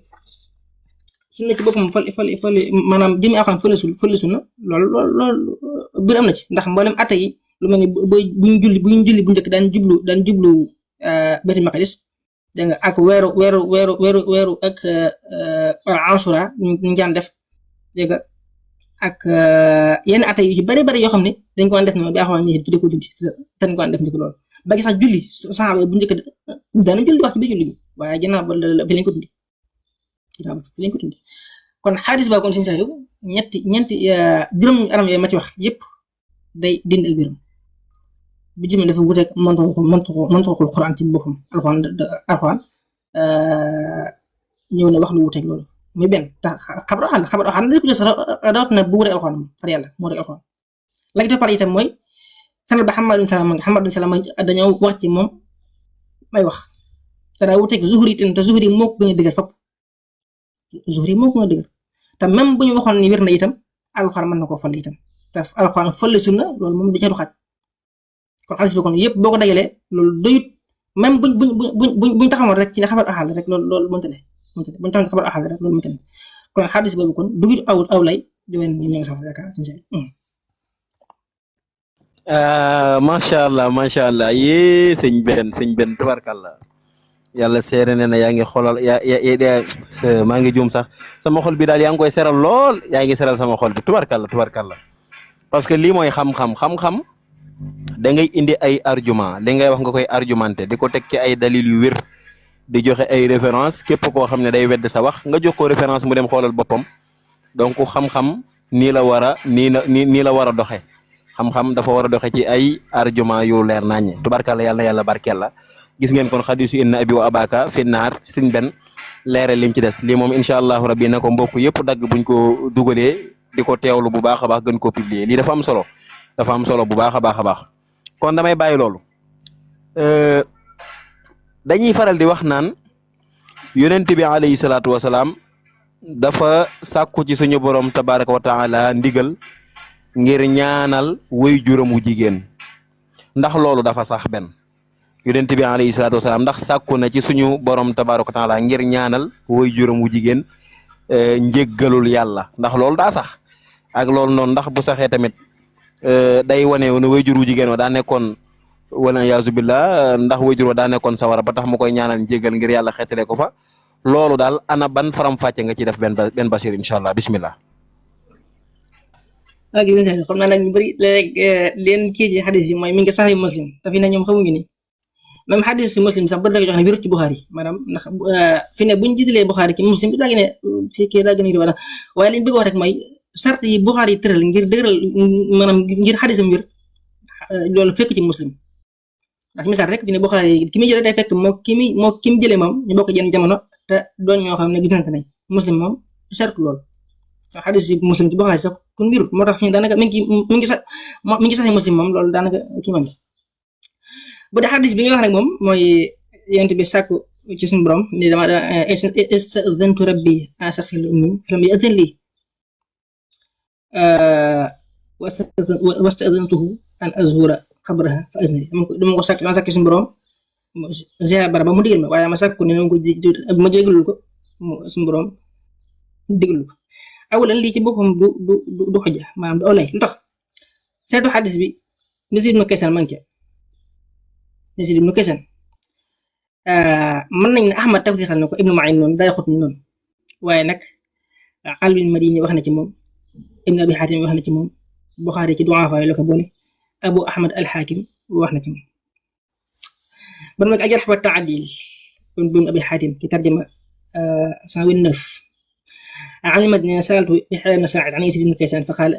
sunna ci boppam folli maanaam jëmi alxuraan folli sunna loolu biir am na ci ndax mboolem atte yi lu mel ni buñ julli bu njëkk daan jublu Baytul Maqdis dégg nga ak weeru ak Ashura ñu daan def dégg nga ak yenn atte yu ci bari yoo xam ne dañ ko def noonu bi axawaa ñëw ci ko dindi te dañ ko def njëkk loolu ba gi sax julli saxaaba bu njëkk dana julli wax ci biir julli bi waaye ginnaaw ba fi lañ ko dindi kon xadis ba kon suñu saariw ñeenti juróom aram yooyu ma ci wax yëpp day dindi ak gërëm bi jëm dafa wuteeg mantuqul Qur'an ci boppam alxuraan ñëw na wax lu wuteeg loolu muy benn tax xabar axaan na ko sax rawat na bu wuteeg alxuraan moom far yàlla moo wuteeg alxuraan la gi toppar itam mooy sanal ba Muhammad ibn Salama dañoo wax ci moom may wax te daa wuteeg Zuhri itam te Zuhri moo ko gën a dëgër fopp Zuhri moo ko gën a dëgër te même bu ñu waxoon ni wér na itam alxuraan mën na koo folli itam te alxuraan folli sunna loolu moom da ca du xaj kon xaalis bi kon yëpp boo ko dajalee loolu doyut même buñ taxawoon rek ci ne xabar axaal rek loolu mënta ne buñ taxawoon xabar axaal rek loolu mënta ne kon xaalis boobu kon dugit aw lay di wen ñi nga sax yaakaar macha allah yee sëñ benn tubarkalla yàlla seere ne na yaa ngi xoolal maa ngi juum sax sama xol bi daal yaa ngi koy seral lool yaa ngi seral sama xol bi tubarkalla parce que lii mooy xam-xam da ngay indi ay argument li ngay wax nga koy argumenté di ko teg ci ay dalil yu wér di joxe ay référence képp koo xam ne day wedd sa wax nga jox ko référence mu dem xoolal boppam donc xam-xam nii la war a nii la war a doxe xam-xam dafa war a doxe ci ay argument yu leer naññe tubarkalla yàlla barkeel la gis ngeen kon xadisu inna abi wa abaka fi naar siñ benn leeral lim ci des lii moom incha allahu rabbi na ko mbokk yëpp dagg buñ ko dugalee di ko teewlu bu baax a baax gën koo publier lii dafa am solo bu baax a baax kon damay bàyyi loolu dañuy faral di wax naan yonent bi alayhi salaatu wasalaam dafa sàkku ci suñu borom tabaraka wa taala ndigal ngir ñaanal way juram wu jigéen ndax loolu dafa sax benn yonent bi alayhi salaatu wasalaam ndax sàkku na ci suñu borom tabaraka wa taala ngir ñaanal way juram wu jigéen njéggalul yàlla ndax loolu daa sax ak loolu noonu ndax bu saxee tamit day wane ne wayjur wu jigéen wa daa nekkoon wala yaasu billah ndax wayjur wa daa nekkoon sawara ba tax mu koy ñaanal njéggal ngir yàlla xeetale ko fa loolu daal ana ban faram fàcce nga ci def benn Bachir incha allah bismillah. waaw gis nga xam naa nag ñu bëri leen kii ci xadis yi mooy mi ngi saxi Muslim te fi ne ñoom xamuñu ni même xadis Muslim sax ba da nga jox ne wéru ci Buxaari maanaam ndax fi ne buñ jiitalee Buxaari ci Muslim bi daa gën a fii kii daa gën a yóbbu waaye liñ bëgg wax rek mooy sart yi Buxaari yi tëral ngir dëgëral maanaam ngir xadisam wér loolu fekk ci Muslim ndax misaal rek fi ne Buxaari ki muy jëlee day fekk moo ki mu jëlee moom ñu bokk jenn jamono te doon ñoo xam ne gisante nañ Muslim moom sart loolu xadis yi Muslim ci Buxaari sax kon wérul moo tax fi ne daanaka mi ngi sax Muslim moom loolu daanaka kii man bu dee xadis bi nga wax nag moom mooy yonent bi sàkku ci suñu borom ni dama ista'dhantu rabbi an astaghfira li ummi falam ya'dhan li wasta'dhantuhu an azura qabraha fa adhina li dama ko sàkk suñu borom ziar bara ba mu digal ma waaye ma sàkku ne ma jégalul ko suñu borom digalul ko awalan lii ci boppam du xujja maanaam du olay lu tax seetu xadis bi Yazid ibn Kaysan man ca Yazid ibn Kaysan mën nañ ne Ahmad tawfiixal na ko Ibnu Ma'in noonu Daaraqutni noonu waaye nag Ali al-Madini wax na ci moom Ibn Abi Hatim wax na ci moom Buxaari ci du'afa yi la ko boole Abu Ahmad al-Hakim wax na ci moom ban mag al-Jarh wa Ta'dil Ibn Abi Hatim ci tarjuma 129 Ali al-Madini sa'altu Yahya ibn Sa'id an Yazid ibn Kaysan fa qaala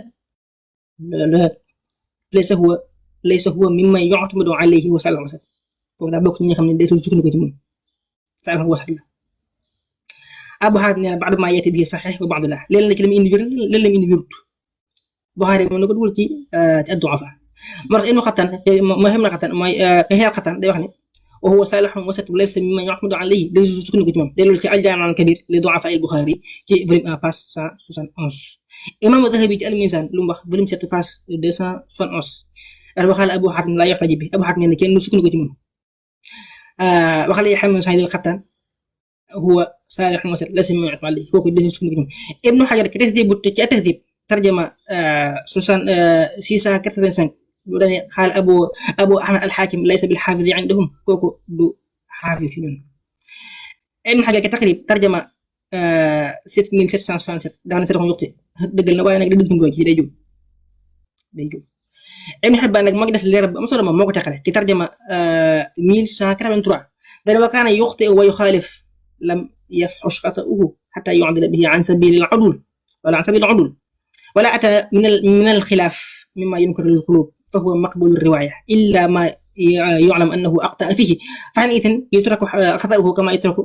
laysa huwa mimman yu'tamadu alayhi wa sallam kooku daa bokk ñi nga xam ne day sukkandiku ci moom saa wax wasat la Abu Hatim nee na ba'du maa ya'ti bihi sahih wa ba'du laa leen la ci la mu indi wér leen la mu indi wérut Buxaari moom na ko dugal ci ad-du'afa moo tax Ibnu Xattaan mooy Yahya al-Qattaan day wax ne wa huwa saalihun wasat laysa mimman yu'tamadu alayhi day sukkandiku ci moom day loolu ci al-Jaami' al-Kabiir li du'afa al-Buxaari ci volume 1 page 171 Imaam Dahabi ci al-Miizaan lu mu wax volume 7 page 271 waxal Abu Hatim laa yuhtaj bi Abu Hatim nee na kenn sukkandiku ci moom waxal Yahya ibn Sa'id al-Qattan huwa saalihun wasat laysa mimman yu'tamadu alayhi kooku day sukkandiku ci moom Ibnu Hajar ci at-Tahdhib tarjama 685 lu dane xaal Abu Ahmad al-Hakim laysa bil hafiz indahum kooku du hafiz ci ñun Ibnu Hajar ci Taqrib tarjama 7767 dafa na seetlu yuxti dëggal na waaye nag dëgg ngoo ci day jub Ibn Hibbaan nag moo ngi def leer ba am solo moom moo ko teqale ci tarjama 1183 dana wa kaana yuxti wa yuxaalif lam yafxush xata'uhu xataa yu'dala bihi an sabiili al-udul wala ata min al-xilaaf mimmaa yunkiru al-quluub fa huwa maqbuulu riwaaya illaa maa yu'lam annahu axta'a fiihi fa hiina'idhin yutraku xata'uhu kamaa yutraku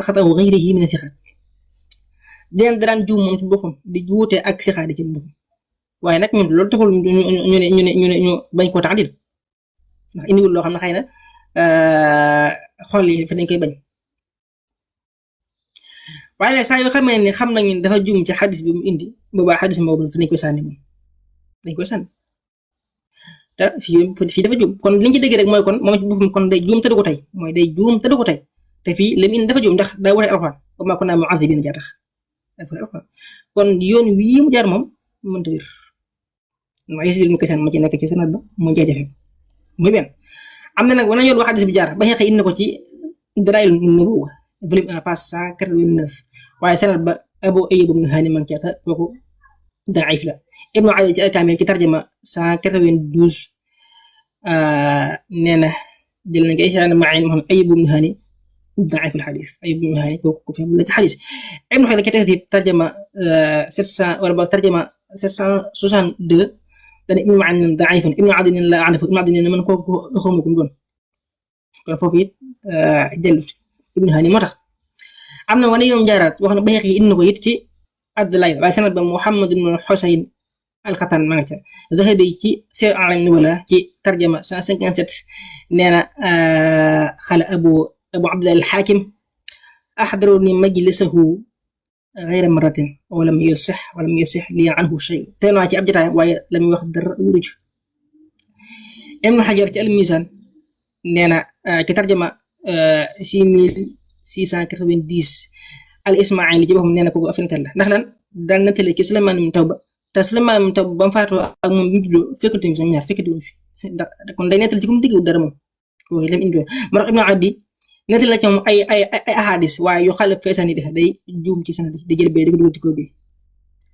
xata'u gayrihi min as-siqaat daan juum moom ci boppam di juute ak siqaat ci boppam waaye nag ñun loolu taxul ñu bañ koo taxadil ndax indiwul loo xam ne xëy na xool yi fa dañ koy bañ waaye nag saa yoo xamee ne xam nañu dafa juum ci xadis bi mu indi boobaa xadis boobu fa dañ koy sànni moom dañ koy sànni te fii dafa juum kon liñ ci dégg rek mooy kon moom ci boppam kon day juum te du ko tey mooy day juum te du ko tey te fii li mu indi dafa juum ndax daa wute alxuraan wa maa kunnaa mu'azzibiina jaa tax kon yoon wii mu jaar moom mënta wér ma Yazid ibn Kaysan ma ci nekk ci sanad ba moo cee jafe muy benn am na nag wana yoon wax xadis bi jaar ba xeex indi ko ci Dalaa'il an-Nubuwwa volume 1 page 189 waaye sanad ba Abu Ayyub ibn Hani man ci ata kooku daif la Ibnu Ali ci al-Kaamil ci tarjama 192 nee na jël na ngay xaan Ma'in Muhammad Ayyub ibn Hani daif al-xadis Ayyub ibn Hani kooku ku feebar la ci xadis Ibnu Hajar ci Tahdhib tarjama 700 wala ba tarjama 762 dana Ibnu Ma'in daifun Ibnu Adi la a'rifu Ibnu Adi man kooku xawma ko mu doon kon foofu it dellu Ibnu Hani moo tax am na wane yoon jaaraat wax na Bayhaqi indi na ko it ci ad-Dalaa'il waaye sanad ba Muhammad ibn Husayn al-Qattaan ma nga ca Dahabi ci Siyar A'laam an-Nubala ci tarjama 157 nee na xala Abu Abdullah al-Hakim ahdaruni majlisahu ghayra marratin wa lam yasih li anhu shay tey naa ci ab jotaay waaye la muy wax dara wuruj Ibnu Hajar ci al-Mizan nee na ci tarjama 6690 al-Ismaa'ili ci boppam nee na kooku afenkat la ndax lan daan nettali ci Sulaymaan ibn Tawba te Sulaymaan ibn Tawba ba mu faatoo ak moom bi mu juddoo fekkatuñu fi ñaar fekkatuñu fi ndax kon day nettali ci ku mu déglu dara moom kooku lam indi moo tax Ibnu Adi nettali la ci moom ay ahadis waaye yu xale feesaan yi day juum ci sanad di jël bee di ko dugal ci kaw bi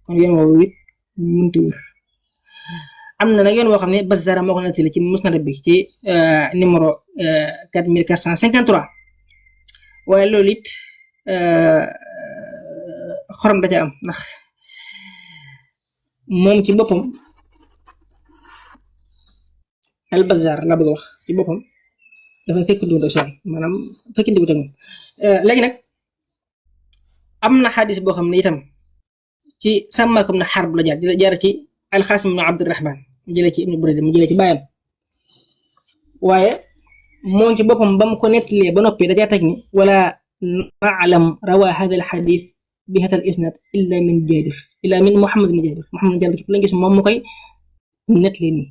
kon yoon woowu it mënut a wér am na nag yoon woo xam ne Bazzaar moo ko nettali ci Musnad bi ci numéro 4453 waaye loolu it xorom da ca am ndax moom ci boppam al-Bazzaar la bëgg a wax ci boppam dafa fekk ndiwut ak sooy maanaam fekk ndiwut ak moom léegi nag am na xadis boo xam ne itam ci Sammaak ibn Harb la jaar ci al-Xaasim ibn Abdurrahman mu jëlee ci Ibn Burayda mu jëlee ci baayam waaye moom ci boppam ba mu ko nettalee ba noppi dajaa teg ni wala na'lam rawa hada al xadis bi hada al isnad illa min Muhammad ibn Jabir ci la gis moom mu koy nettalee nii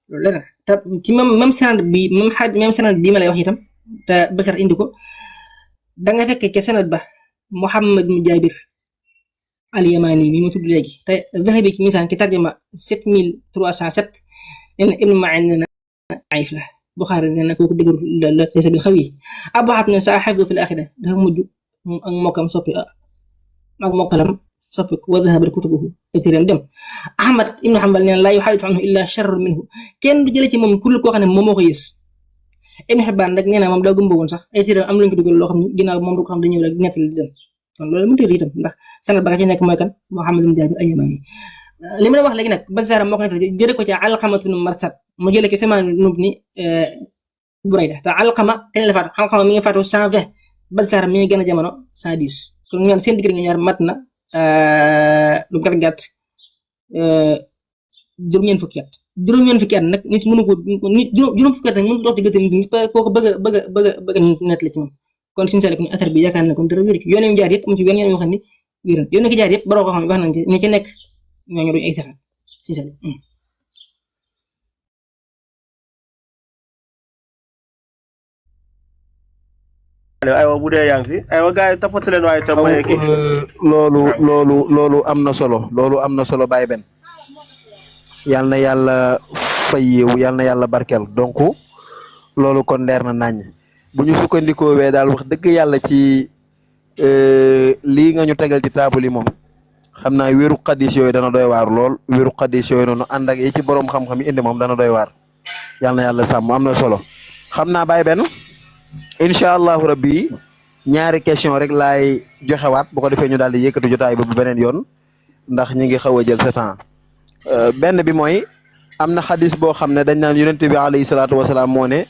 loolu la te ci même sanad bi même sanad bii ma lay wax itam te Basar indi ko da nga fekk ca sanad ba Muhammad ibn Jabir al-Yamani mi mu tudd léegi te Zahabi ci misaan ki tarjama 7307 nee na Ibn Ma'in nee na daif la Buxaari nee na kooku dëgër la laysa bil xawi Abu Hatim ne saa xafdu fil axira dafa mujj ak mokkam soppi ak mokkalam soppi wa dhahaba kutubuhu téereem dem Ahmad ibn Hanbal nee na laa yuxaadisu anhu illa sharr minhu kenn du jële ci moom ku koo xam ne moom moo ko yées Ibn Hibbaan nag nee na moom daa gumba woon sax ay téereem am lu ñu ko dugal loo xam ne ginnaaw moom du ko xam dañu ñëw rek nettali di dem kon loolu mu téere itam ndax sanad ba nga ci nekk mooy kan Muhammad ibn Jabir al-Yamani li ma la wax léegi nag Bazzaar moo ko nettali jëre ko ci Alqama ibn Marsad mu jële ci Samaan ibn Burayda te Alqama kañ la faatu Alqama mi ngi faatu 120 Bazzaar mi ngi gën a jamono 110 kon ñoom seen diggante ñaar mat na lu gàtt juróom-ñeent fukki at nag nit mënu ko nit juróom fukki at nag mënu ko dox diggante nit kooku bëgg a nettali ci moom kon suñu salik ni atar bi yaakaar na kon dara wér ki yoon yi jaar yëpp am ci yoon yoo xam ne wér yoon ki jaar yëpp baroo ko xam ne wax nañ ci ñi ci nekk ñooñu duñ ay saxal suñu salik aywa bu dee yaa ngi fi aywa gars yi tapati leen waaye tam maye kii loolu am na solo Baye Ben yal na yàlla fay yiw yal na yàlla barkeel donc loolu kon leer na nañ bu ñu sukkandikoo wee daal wax dëgg yàlla ci lii nga ñu tegal ci table yi moom xam naa wéru xadis yooyu dana doy waar lool wéru xadis yooyu noonu ànd ak yi ci borom xam-xam yi indi moom dana doy waar yal na yàlla sàmm am na solo xam naa Baye Ben incha allahu rabbi ñaari question rek laay joxewaat bu ko defee ñu daal di yëkkati jotaay ba bu beneen yoon ndax ñi ngi xaw a jël sa temps benn bi mooy am na xadis boo xam ne dañ naan yonent bi alayhi salaatu wasalaam moo ne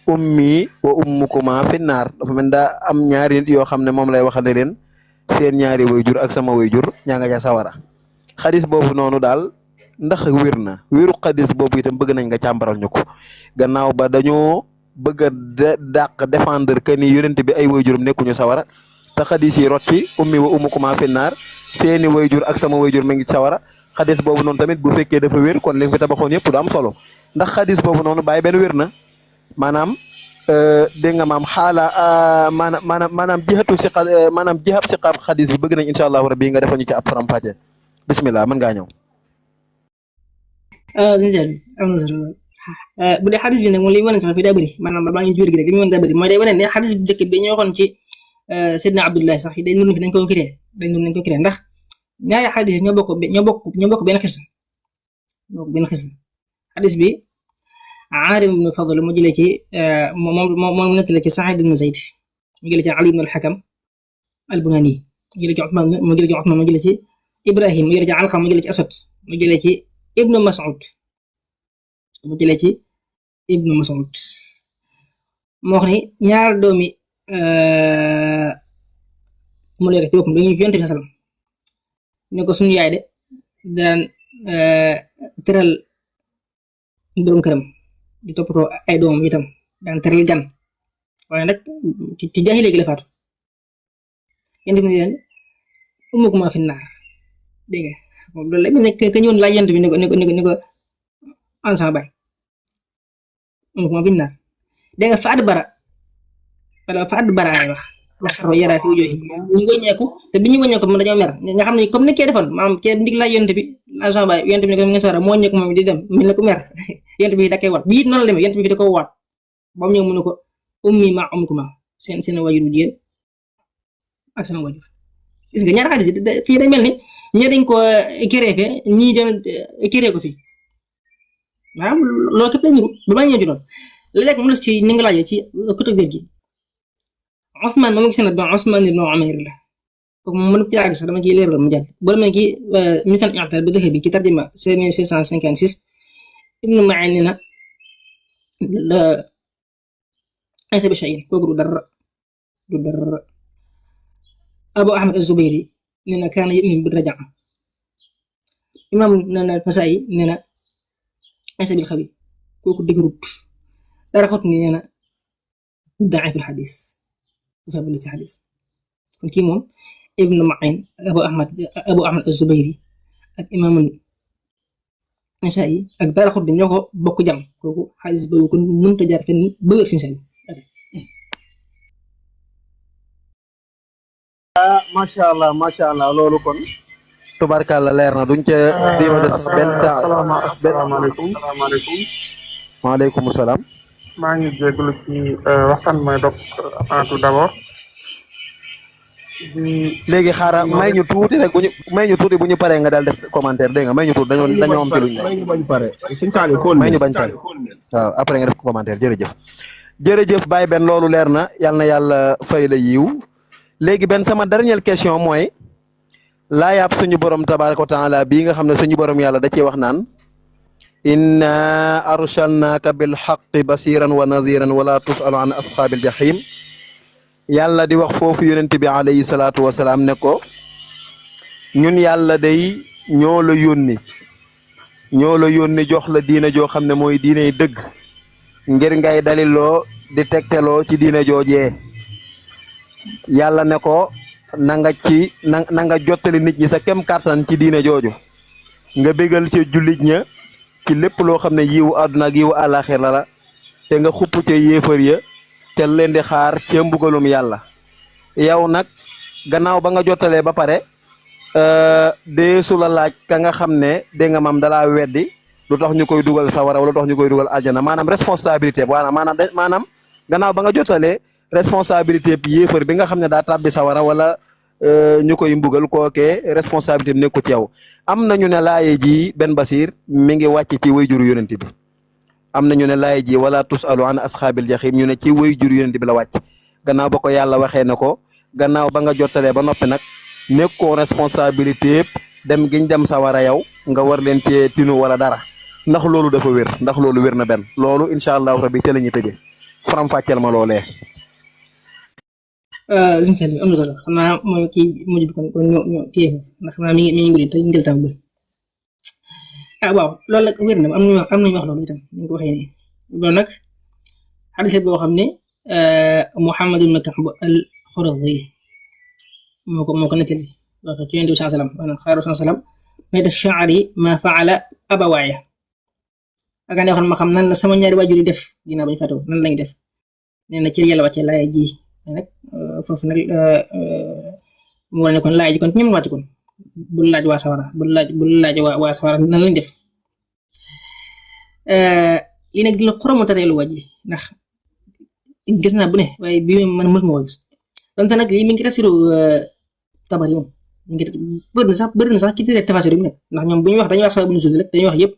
ummi wa ummukuma fi naar dafa mel daa am ñaari nit yoo xam ne moom lay waxale leen seen ñaari wayjur ak sama wayjur ñaa nga ca sawara xadis boobu noonu daal ndax wér na wéru xadis boobu itam bëgg nañ nga càmbaral ñu ko gannaaw ba dañoo bëgg a dàq défendre que ni yonent bi ay wayjuram nekkuñu sawara te xadis yi rot ci ummi wa ummukuma fi naar seeni wayjur ak sama wayjur ma ngi sawara xadis boobu noonu tamit bu fekkee dafa wér kon li fi tabaxoon yëpp du am solo ndax xadis boobu noonu Baye Ben wér na maanaam dégg nga maam xaala maanaam jihatu siqa maanaam jihab siqaab xadis bi bëgg nañ incha allahu rabbi nga defal ñu ci ab faram-fàcce bismillah mën ngaa ñëw. am na solo bu dee xadis bi nag moom li mu wane sax fii daa bëri maanaam baa ngi jur gi rek li mu wane daa bëri mooy day wane ne xadis bu njëkk bi ñu waxoon ci Seydina Abdullahi sax day nuru nañ ko créé ndax ñaari xadis ñoo bokk benn xis xadis bi Aarim ibn Fadl mu jëlee ci moom nettali ci Saïd ibn Zayd mu jëlee ci Ali ibn al-Hakam al-Bunani mu jëlee ci Uthman mu jëlee ci Ibrahim mu jëlee ci Alqama mu jëlee ci Aswad mu jëlee ci Ibnu Mas'ud mu jëlee ci Ibnu Mas'ud moo wax ni ñaar doomi mu lekk ci boppam dañuy Yonent bi sallam ne ko suñu yaay de daan teral borom këram di toppatoo ay doomam itam daan teral gan waaye nag ci jaahiliya léegi la faatu Yonent bi ne leen ummukuma fi naar dégg nga moom loolu la nekk ka ñëwoon laaj Yonent bi ne ko an sama baay ummukuma fi naar dégg nga fa adbara ay wax xaro yaraa fi jooy ñu wëññeeku te bi ñu wëññeeku moom dañoo mer nga xam ne comme ni kee defoon maanaam kee ndig laaj Yonent bi an sama baay Yonent bi ne ko nga sawara moo wëññeeku moom di dem mel na ko mer Yonent bi da koy waat bii noonu la demee Yonent bi fi da ko waat ba mu ñëw mu ne ko ummi ma ummukuma seen wajur bu jigéen ak sama wajur gis nga ñaari xadis fii day mel ni ñii dañ ko créé fee ñii dem créé ko fii maanaam loolu képp la ñu ba ma ñëw ci loolu léeg-léeg mu des ci ni nga laajee ci côté wér gi Ousmane moom gis na ba Ousmane ibn Umayr la kooku moom mën na sax dama ciy leeral mu jàll boo demee ki misal i'tar ba dëkk bi ci tarjuma 5656 Ibnu Ma'in nee na la aysa bi shay'in kooku du dara Abu Ahmad az-Zubayri nee na kaana yu'minu bir raj'a imam Nasaa'i nee na Isa bil xawi kooku dëgërut dara xot ni nee na daif al xadis dafa bëri ci xadis kon kii moom Ibnu Ma'in Abu Ahmad az-Zubayri ak imaamu Nasaa'i ak dara xot bi ñoo ko bokk jam kooku xadis boobu kon mënut a jaar fenn ba wér si macha allah loolu kon tubarkàlla leer na duñ ca diima def benn temps. asalaamaaleykum. waaleykum salaam. maa ngi jégalu ci waxtaan mooy dog tout d'abord. léegi xaaral may ñu tuuti rek bu ñu paree nga daal def commentaire dégg nga may ñu tuuti dañoo am ci luñ may ñu bañ pare sëñ Saliou may ñu bañ pare waaw après nga def ko commentaire jërëjëf Baye Ben loolu leer na yàlla fay la yiw léegi benn sama dernière question mooy laayaab suñu borom tabaaraka wa taala bii nga xam ne suñu borom yàlla da cee wax naan inna arsalnaaka bil haqqi basiran wa nadiran wala tusalu an asxaabil jahim yàlla di wax foofu yonent bi alayhi salaatu wasalaam ne ko ñun yàlla day ñoo la yónni jox la diina joo xam ne mooy diiney dëgg ngir ngay daliloo di tegteloo ci diina joojee yàlla ne ko na nga jottali nit ñi sa kem kàttan ci diine jooju nga bégal ci jullit ña ci lépp loo xam ne yiwu àdduna ak yiwu àllaaxira la te nga xupp ca yéefar ya te leen di xaar ca mbugalum yàlla yow nag gannaaw ba nga jottalee ba pare deesu la laaj ka nga xam ne dégg nga maam dalaa weddi lu tax ñu koy dugal sawara wala lu tax ñu koy dugal aljana maanaam responsabilité maanaam gannaaw ba nga jottalee responsabilité bi yéefar bi nga xam ne daa tàbbi sawara wala ñu koy mbugal kookee responsabilité bi nekku ci yow am nañu ne laaye ji Ben Basir mi ngi wàcc ci wayjuru yonent bi am nañu ne laaye ji wala tusalu an asxaabil jaxim ñu ne ci wayjuru yonent bi la wàcc gannaaw ba ko yàlla waxee ne ko gannaaw ba nga jottalee ba noppi nag nekkoo responsabilité yëpp dem giñ dem sawara yow nga war leen cee tinu wala dara ndax loolu dafa wér ndax loolu wér na benn loolu incha allahu rabbi te la ñuy tëjee faram fàcceel ma loolee. sëñ Saliou am na solo xam naa mooy kii mujj bi kon ñoo kii foofu ndax xam naa mi ngi guddi te njël tam bëri waaw loolu nag wér na am nañu wax loolu itam ni nga ko waxee nii loolu nag xadis boo xam ne Muhammad ibn Ka'b al-Khurazi moo ko nettali wax ci Yonent bi sallallahu alayhi wasallam maanaam xaaru sallallahu alayhi wasallam may def sha'ri ma fa'ala abawaaya ak ne waxoon ma xam nan la sama ñaari waajur yi def ginnaaw bañ faatoo nan lañ def nee na ci yàlla wàcce laaya ji nag foofu nag mu wane kon laaj kon ñoom wàcc kon bul laaj waa sawara bul laaj waa sawara nan lañ def lii nag la xoromotareelu waji ndax gis naa bu ne waaye bii man mosuma ko gis donte nag lii mi ngi tafsiru Tabari moom mi ngi bëri na sax ci téere tafsir bi nekk ndax ñoom bu ñuy wax dañuy wax sababu nuzul rek dañuy wax yëpp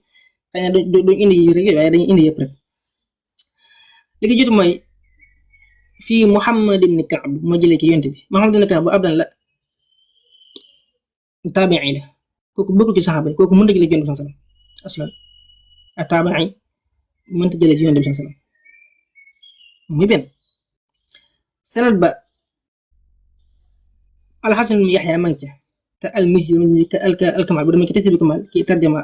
xëy na duñ indi yi rek waaye dañuy indi yëpp rek li ko jot mooy fii Muhammad ibn Ka'b moo jëlee ci yonent bi Muhammad ibn Ka'b abdan la taabi'i la kooku bokkul ci saxaaba yi kooku mënut a jëlee ci yonent bi sallam aslan ak taabi'i mënut a jëlee ci yonent bi sallam muy benn sanad ba al-Hasan ibn Yahya ma ngi ca te al-Mizzi al-Kamal bu demee ci Tahzib al-Kamal ci tarjama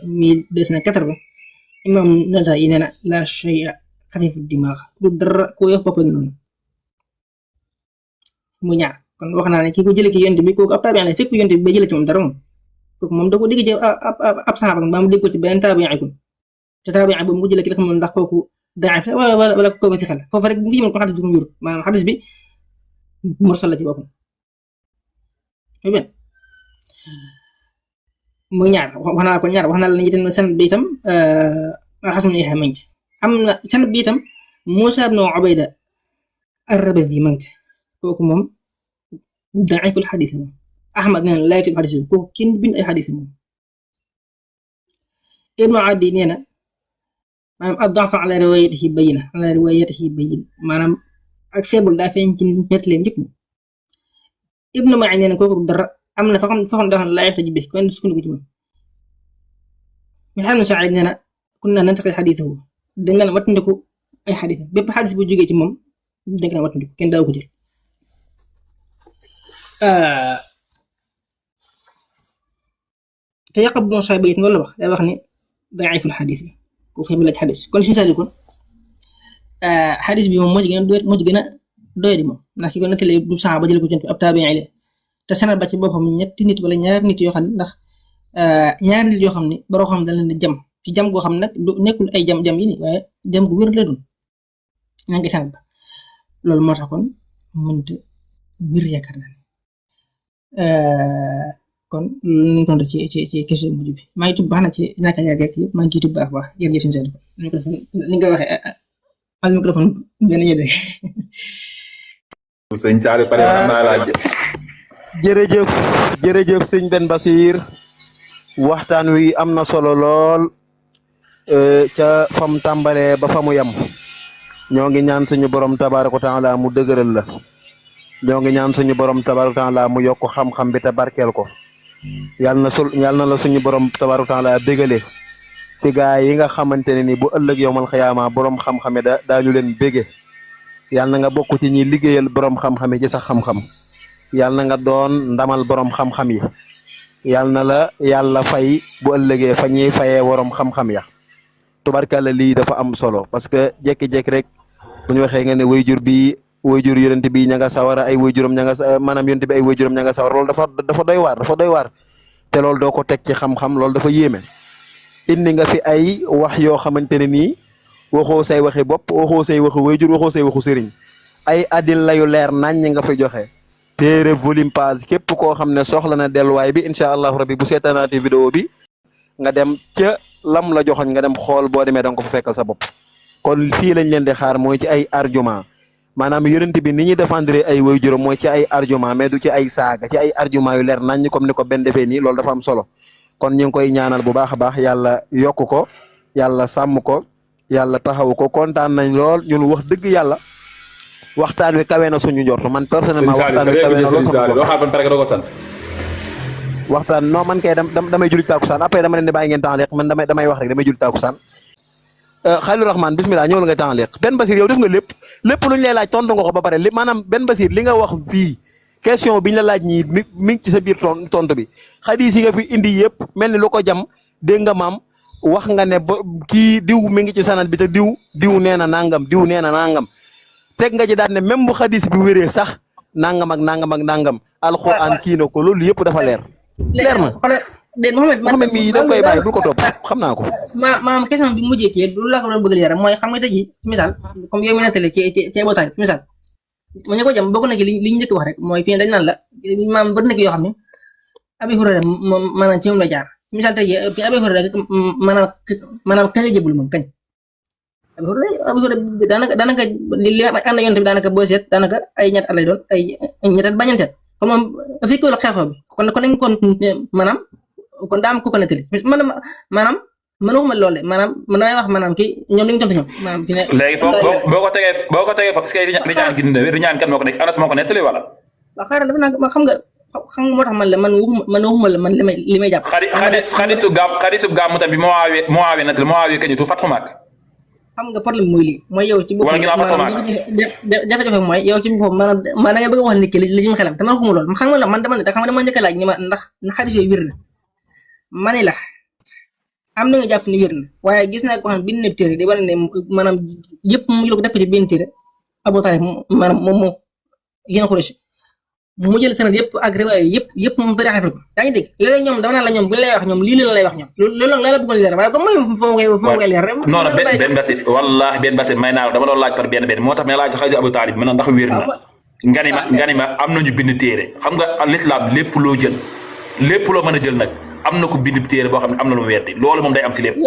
1280 imam Nasa'i nee na la shay'a xafiifu dimaag du dara koo yox bopp ngi noonu mu ñaar kon wax naa ne kii ko jëlee ci yonent bi kooku ab taabi'in la fekk yonent bi ba jëlee ci moom dara moom da ko dégg ci ab saxaaba ba mu dégg ko ci benn taabi'in kon te taabi'in boobu mu ko jëlee ki la xam ndax kooku daif la wala kooku ci xel foofu rek bu fi ko xadis bi mu jur maanaam xadis bi mursal la ci boppam muy ñaar wax naa ko ñaar wax naa la ne itam san bi itam alxasan ibn Yahya mangi am na sanad bi itam Muusaa ibn Ubayda ar-Rabadi ma ngi kooku moom daiful xadis moom Ahmad nee na laaytul xadis bi kooku kenn bind ay xadis moom Ibnu Adi nee na maanaam ad-da'fu ala riwaayatihi bayyin maanaam ak faible daa feeñ ci nettaleem yëpp moom Ibnu Ma'in nee na kooku dara am na fa xam daa xam laa yaxtaju bihi kon sukkandiku ci moom Yahyaa ibn Sa'iid nee na kunna nantaqi xadiisahu dañ naan wattandiku ay xadis bépp xadis bu jógee ci moom dañ ko naan wattandiku kenn daaw ko jël te Yaqub ibn Shayba it loolu la wax day wax ni daiful xadis bi ku feebar laaj xadis kon Sëriñ Saliou kon xadis bi moom moo ci gën a doy di moom ndax ki ko nettali du saxaaba jël ko ci ab taabiin la te sanad ba ci boppam ñetti nit wala ñaari nit yoo xam ne ndax ñaari nit yoo xam ne baroo xam dañ leen di jam ci jam goo xam ne nag du nekkul ay jam yi ni waaye jam gu wér la doon ña ngi sanad ba loolu moo tax kon mënta wér yaakaar naa ne kon loolu lañ tontu ci question bu mujj bi maa ngi tudd baax na ci ñàkk a yàgg ak yëpp maa ngi ciy tudd baax jërëjëf Sëriñ Saliou ni nga waxee al microphone benn yéen sëñ Saliou pare xam naa laaj jërëjëf sëñ Ben Basir waxtaan wi am na solo lool ca fam tàmbalee ba fa mu yem ñoo ngi ñaan suñu borom tabaaraka taala mu dëgëral la ñoo ngi ñaan suñu borom tabaaraka taala mu yokk xam-xam bi te barkeel ko yàlla na la suñu borom tabaaraka taala bégale ci gaa yi nga xamante ne ni bu ëllëg yowmal xiyaama borom xam-xame daañu leen bége yàlla na nga bokk ci ñi liggéeyal borom xam-xame ci sax xam-xam yàlla na nga doon ndamal borom xam-xam yi yàlla na la yàlla fay bu ëllëgee fa ñuy fayee borom xam-xam ya tubarkalla lii dafa am solo parce que jékki-jékki rek bu ñu waxee nga ne wayjur yonent bi ña nga sawara ay wayjuram ña nga maanaam yonent bi ay wayjuram ña nga sawara loolu dafa doy waar te loolu doo ko teg ci xam-xam loolu dafa yéeme indi nga fi ay wax yoo xamante ne nii waxoo say waxi bopp waxoo say waxu wayjur waxoo say waxu sëriñ ay addil layu leer nañ ñi nga fay joxe téere volume page képp koo xam ne soxla na delluwaay bi incha allahu rabbi bu seetaanaatee vidéo bi nga dem ca lam la joxoñ nga dem xool boo demee danga ko fa fekkal sa bopp kon fii lañ leen di xaar mooy ci ay argument maanaam yonent bi ni ñuy défendre ay waajuram mooy ci ay argument mais du ci ay saaga ci ay argument yu leer nañ comme ni ko benn defee nii loolu dafa am solo kon ñu ngi koy ñaanal bu baax a baax yàlla yokk ko yàlla sàmm ko yàlla taxaw ko kontaan nañ lool ñun wax dëgg yàlla waxtaan wi kawe na suñu njort man personnellement waxtaan wi kawe na lool waxtaan non man kay damay julli tàkkusaan après dama leen di bàyyi ngeen temps man damay wax rek damay julli tàkkusaan Khalilou Rahman bismillah ñëw la nga temps Ben Basir yow def nga lépp lu ñu lay laaj tontu nga ko ba pare maanaam Ben Basir li nga wax fii question bi ñu la laaj ñii mi ngi ci sa biir tontu bi xadis yi nga fi indi yëpp mel ni lu ko jam dégg nga maam wax nga ne ba kii diw mi ngi ci sanad bi te diw nee na nangam diw nee na nangam teg nga ci daal ne même bu xadis bi wéree sax nangam ak nangam alxuraan kii na ko loolu yëpp dafa leer na. déet Mouhamed mii da koy bàyyi bul ko topp xam naa ko. maanaam question bi mujjee kii du la ko doon bëgg a leeral mooy xam nga tey jii misaal comme yow mi nettali ci Abu Taalib misaal ma ñu ko jëm bokk na ci li ñu njëkk wax rek mooy fii dañ naan la maanaam bëri na ki yoo xam ne Abi Hurayra moom maanaam ci moom la jaar misaal tey jii Abi Hurayra maanaam kañ la jébbalu moom kañ Abi Hurayra daanaka li ànd yonent bi daanaka boo seet daanaka ay ñett at lay doon ay ñettat ba ñeenteel comme moom fekkee la xeexoo bi kon nañ kon maanaam kon daa am ku ko nettali maanaam man waxuma loolu de maanaam man damay wax maanaam kii ñoom li ñu tontu ñoom maanaam fi ne léegi foofu boo ko tegee foofu est-ce que riñaan kan moo ko nekk Anas moo ko nettali wala waaw xaaral dafa naa xam nga moo tax man la man waxuma la man li may jàpp xadisu gàmmu tam bi Muawiya nettali Muawiya kañitu Fathu Makka xam nga problème mooy lii mooy yow ci boppam jafe-jafe mooy yow ci boppam maanaam da nga bëgg a wax nit ki li jëm xelam te man waxuma loolu xam nga la man dama njëkk a laaj ni ma ndax xadis yooyu wér na ma ne la am na nga jàpp ni wér na waaye gis naa ko xam bind na téere di wane ne maanaam yëpp mu jël ko def ko ci benn téere Abu Taalib maanaam moom moo yéen a Quraysh mu jël sanad yëpp ak riwaaya yëpp moom tari xafal ko yaa ngi dégg léeg-léeg ñoom dama naan la ñoom bu ñu lay wax ñoom lii la lay wax ñoom loolu nag la bëggoon leer waaye comme mooy foo koy leer rek non benn basit wallahi benn basit may naa dama doon laaj par benn moo tax may laaj xadisu Abu Taalib mën na ndax wér na nga ni ma am nañu bind téere xam nga l'islam lépp loo jël lépp loo mën a jël nag am na ko bind téere boo xam ne am na lu mu weddi loolu moom day am ci lépp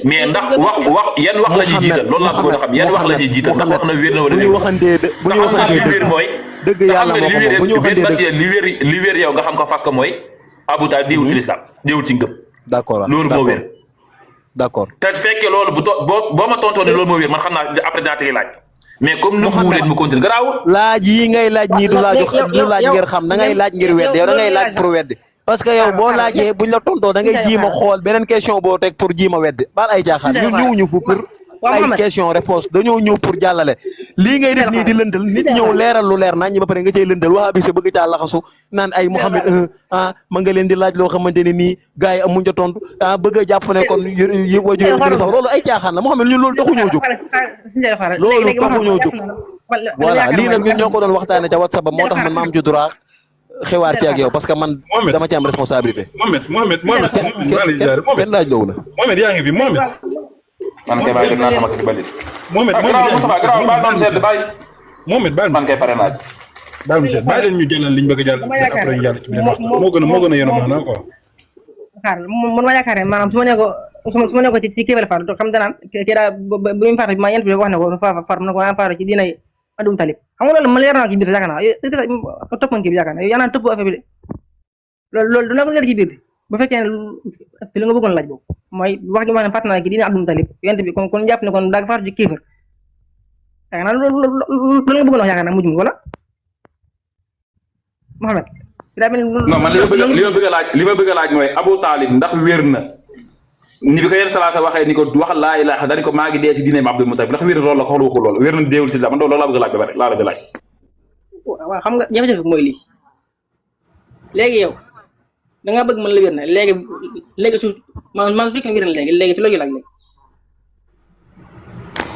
mais ndax wax yan wax la ñuy jiital loolu laa bëggoon a xam yan wax la ñuy jiital ndax wax na wér na wala bu ñu waxantee li wér mooy dëgg yàlla moo ko bu ñu waxantee li wér yow nga xam ko fas ko mooy Abu Taalib déewul ci l'islam déewul ci ngëm d'accord loolu moo wér d'accord te fekkee loolu boo ma tontoon ne loolu moo wér man xam naa après dinaa tegi laaj mais comme nu mu leen mu continue garaawul laaj yi ngay laaj ñii du laaj ngir xam da ngay laaj ngir weddi yow da ngay laaj pour weddi parce que yow boo laajee buñ la tontoo da ngay jiima xool beneen question boo teg pour jiima weddi baal ay jaaxaan ñun ñëwuñu fu pour waaw ay Mouhamed question réponse dañoo ñëw pour jàllale lii ngay def nii di lëndal nit ñëw leeral lu leer nañ ñi ba pare nga cay lëndal waa bi sa bëgg caa laxasu naan ay Mouhamed ma nga leen di laaj loo xamante ne nii gars yi amuñ ca tontu bëgg a jàpp ne kon waju sax loolu ay caaxaan la Mouhamed ñun loolu taxuñoo jóg loolu taxuñoo jóg voilà lii nag ñun ñoo ko doon waxtaane ca WhatsApp ba moo tax man ma am ci droit xiwaar ci ak yow parce que man dama ci am responsabilité Mohamed maa lay ziar benn laaj loolu la Mohamed yaa ngi fi Mohamed man kay bàyyi naa sama kër balit Mohamed garaaw Moustapha garaaw baal man seet bàyyi Mohamed bàyyi man kay pare naaj bàyyi mu seet bàyyi leen ñu jëlal liñ bëgg a jàll après ñu jàll ci beneen wax moo gën a yéen a maanaa quoi xaar man ma yaakaar ne maanaam su ma ne ko ci Kébémer Fatou xam danaan kii daa bu ñu faatu ma yent bi wax ne ko far mu ne ko faatu ci diinay Abdul Talib xam nga loolu ma leer naa ci biir sax yaakaar naa topp man kii bi yaakaar naa yaa naan topp affaire bi de loolu du la ko leer ci biir bi bu fekkee ne fi la nga bëggoon laaj boobu mooy wax gi ma ne fàtt naa ki diine Abdul Talib yent bi kon jàpp ne kon daa faatu ci kéefër yaakaar naa loolu nga bëggoon wax yaakaar naa mujj mi wala Mohamed non man li ma bëgg a laaj mooy Abu Talib ndax wér na ni bi ko yenn salaasa waxee ni ko wax laa ilaaha dañ ko maa ngi dee si diine Abdul Mutalib ndax wér na loolu la ko wax waxul loolu wér na deewul si la man loolu laa bëgg a laaj ba pare laa la bëgg a laaj waaw xam nga jafe-jafe bi mooy lii léegi yow da ngaa bëgg mën la wér na léegi su man su fekkee wér na léegi fi la ñu laaj léegi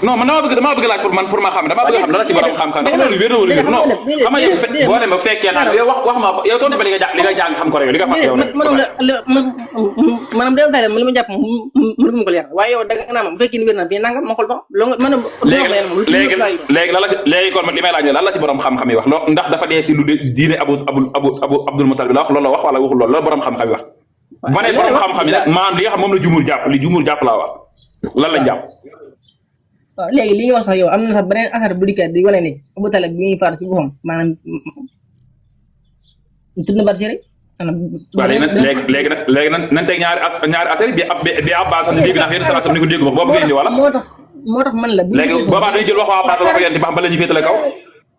non man damaa bëgg laaj pour ma xam dama bëgg a xam dara ci borom xam-xam ndax loolu wér na wala wér non xam nga yow boo demee ba fekkee naa yow wax ma yow tontu ba li nga jàng xam ko rek li nga fas yow rek maanaam day fay li ma jàpp mënu ma ko leer waaye yow da nga naa ma bu fekkee ni wér na fii nangam ma xool ba léegi kon li may laaj lan la ci borom xam-xam yi wax loolu ndax dafa dee si lu diine Abdul Mutalib la wax loolu la wax wala waxul loolu borom xam-xam yi wax ba ne borom xam-xam yi nag maanaam li nga xam moom la jumur jàpp li jumur jàpp laa wax lan lañ jàpp waaw léegi li nga wax sax yow am na sax beneen affaire bu dikkaat di wane ni Abu Talib bi ñuy faatu ci boppam maanaam tudd na Bachir rek. waaw léegi nag nañ teg ñaari affaire bi Abbas sax dégg naa fi yenn ni ko dégg boobu nga indi wala. moo tax man la. léegi boobaa dañuy jël wax waa Abbas wax ko yéen ba xam ba la ñuy féetale kaw.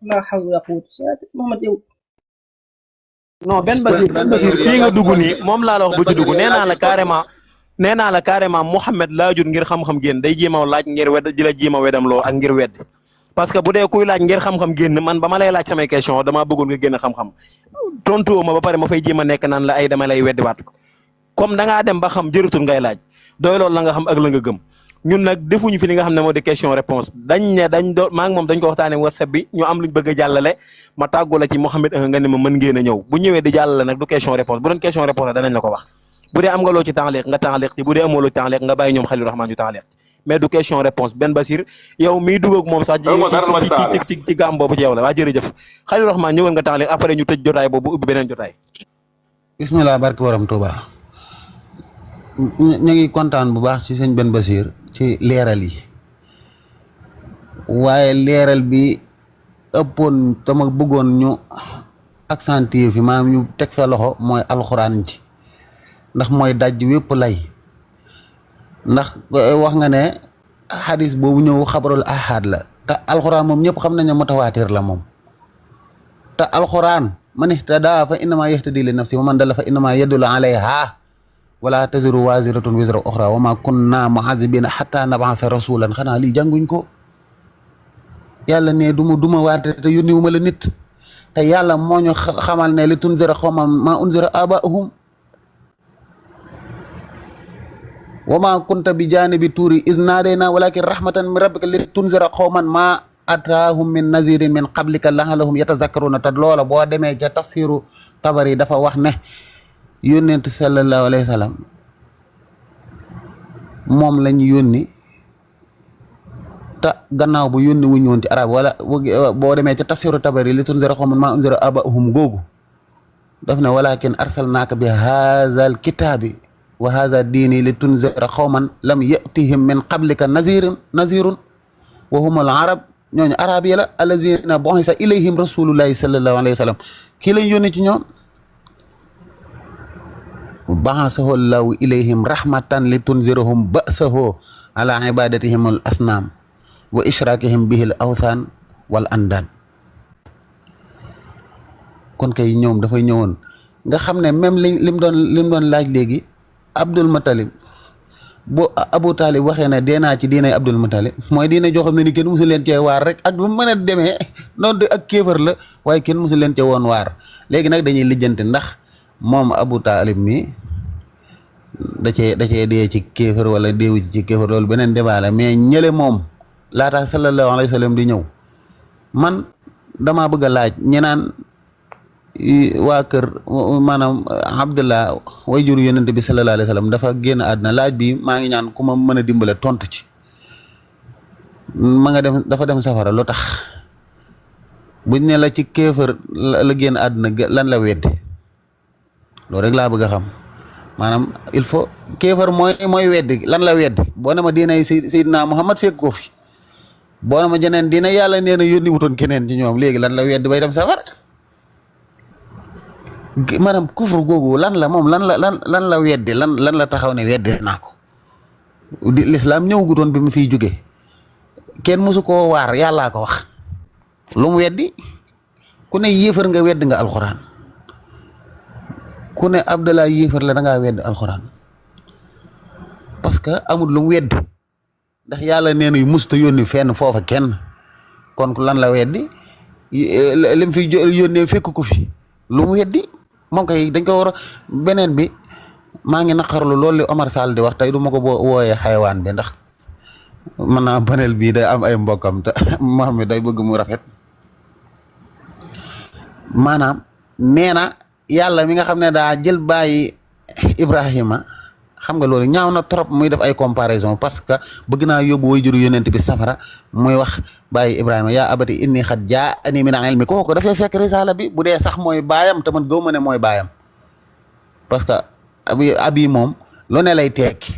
la hawla quwwata Muhammad yow. non benn Basir fii nga dugg nii moom laa la wax bu ci dugg nee naa la carrément Mouhamed laajut ngir xam-xam génn day jéem a laaj ngir wedd di la jéem a wedam loo ak ngir wedd parce que bu dee kuy laaj ngir xam-xam génn man ba ma lay laaj samay question damaa bëggoon nga génn xam-xam tontuwoo ma ba pare ma fay jéem a nekk naan la ay dama lay weddiwaat comme da ngaa dem ba xam jërutul ngay laaj doy loolu la nga xam ak la nga gëm ñun nag defuñu fi li nga xam ne moo di question réponse dañ maa ngi moom dañ ko waxtaanee WhatsApp bi ñu am luñ bëgg a jàllale ma tàggu la ci Mouhamed nga ne ma mën ngeen a ñëw bu ñëwee di jàllale nag du question réponse bu doon question réponse danañ la ko wax bu dee am nga loo ci taaliq nga taaliq ci bu dee amoo loo ci taaliq nga bàyyi ñoom Khalil Rahman ñu taaliq mais du question réponse benn Basir yow miy dugg ak moom sax ci gaam boobu ci yow la waa jërëjëf Khalil Rahman ñëwal nga taaliq après ñu tëj jotaay boobu ubbi beneen jotaay. bismillah barki waram Touba ñu ngi kontaan bu baax ci sëñ benn Basir ci leeral yi waaye leeral bi ëppoon tama bëggoon ñu accentuer fi maanaam ñu teg fa loxo mooy alxuraan ji ndax mooy daj wépp lay ndax wax nga ne xadis boobu ñëw xabarul ahad la te alxuraan moom ñëpp xam nañ ne mutawaatir la moom te alxuraan man ihtadaa fa innama yahtadi li nafsi wa man dalla fa innama yadullu alayha wala taziru waziratun wizra uxra wa ma kunna muazibina hatta nab'asa rasulan xanaa lii jànguñ ko yàlla ne duma waate te yónniwu ma la nit te yàlla moo ñu xamal ne li tunzira qawman ma unzira abaahum wa ma kunta bi janibi tuuri iz naadayna walakin rahmatan min rabbika li tunzira qawman ma ataahum min nazirin min qablika la'allahum yatazakkaruna te loola boo demee ca tafsiru Tabari dafa wax ne yónnent sallallahu alayhi wa sallam moom lañ yónni te gannaaw bu yónni wuñ woon ci arab wala boo demee ca tafsiru Tabari li tunzira qawman ma unzira abaahum googu daf ne walakin arsalnaaka bi haazal kitaabi wa haza diini li tunzira qawman lam yatihim min qablika nazirun wa humul arab ñooñu arab yi la allazina bu'isa ilayhim rasulullahi sallallahu alayhi wa sallam kii lañ yónni ci ñoom ba'asahu llahu ilayhim rahmatan li tunzirahum ba'sahu ala ibadatihim al asnam wa ishrakihim bihi al awthan wal andad kon kay ñoom dafay ñëwoon nga xam ne même lim doon laaj léegi Abdul Mutalib bu Abu Talib waxee ne dee naa ci diinay Abdul Mutalib mooy diina joo xam ne ni kenn musu leen cee waar rek ak lu mën a demee noonu de ak kéefar la waaye kenn musu leen cee woon waar léegi nag dañuy lijjanti ndax moom Abu Talib mi da cee dee ci kéefar wala deewu ci kéefar loolu beneen débat la mais ñële moom laata sallallahu alayhi wa sallam di ñëw man damaa bëgg a laaj ñi naan waa kër maanaam Abdullah way juru yonente bi sallallahu alayhi wa sallam dafa génn àddina laaj bi maa ngi ñaan ku ma mën a dimbale tontu ci ma nga dem dafa dem safara lu tax buñ ne la ci kéefar la génn àddina lan la weddi loolu rek laa bëgg a xam maanaam il faut kéefar mooy weddi lan la weddi boo ne ma diinay Seydina Muhammad fekk ko fi boo ne ma jeneen diina yàlla nee na yónni wutoon keneen ci ñoom léegi lan la weddi bay dem safara maanaam kufru googu lan la moom lan la weddi lan la taxaw ne weddi naa ko l'islam ñëwagutoon bi mu fiy jóge kenn mësu koo waar yàllaa ko wax lu mu weddi ku ne yéefar nga weddi nga alxuraan ku ne Abdallah yéefar la da ngaa weddi alxuraan parce que amul lu mu weddi ndax yàlla nee na musta yónni fenn foofa kenn kon lan la weddi lim fi yónnee fekk ko fi lu mu weddi moom kay dañ ko war a beneen bi maa ngi naqarlu loolu li Omar Sall di wax tey du ma ko wooyee xaywaan bi ndax mën naa panel bii day am ay mbokkam te Mohamed day bëgg mu rafet maanaam nee na yàlla mi nga xam ne daa jël bàyyi Ibrahima xam nga loolu ñaaw na trop muy def ay comparaison parce que bëgg naa yóbbu way juru yonent bi safara muy wax bàyyi Ibrahima yaa abati inni xad jaani min ilmi kooku dafay fekk risaala bi bu dee sax mooy baayam te man gëw ma ne mooy baayam parce que abi moom lu ne lay tekki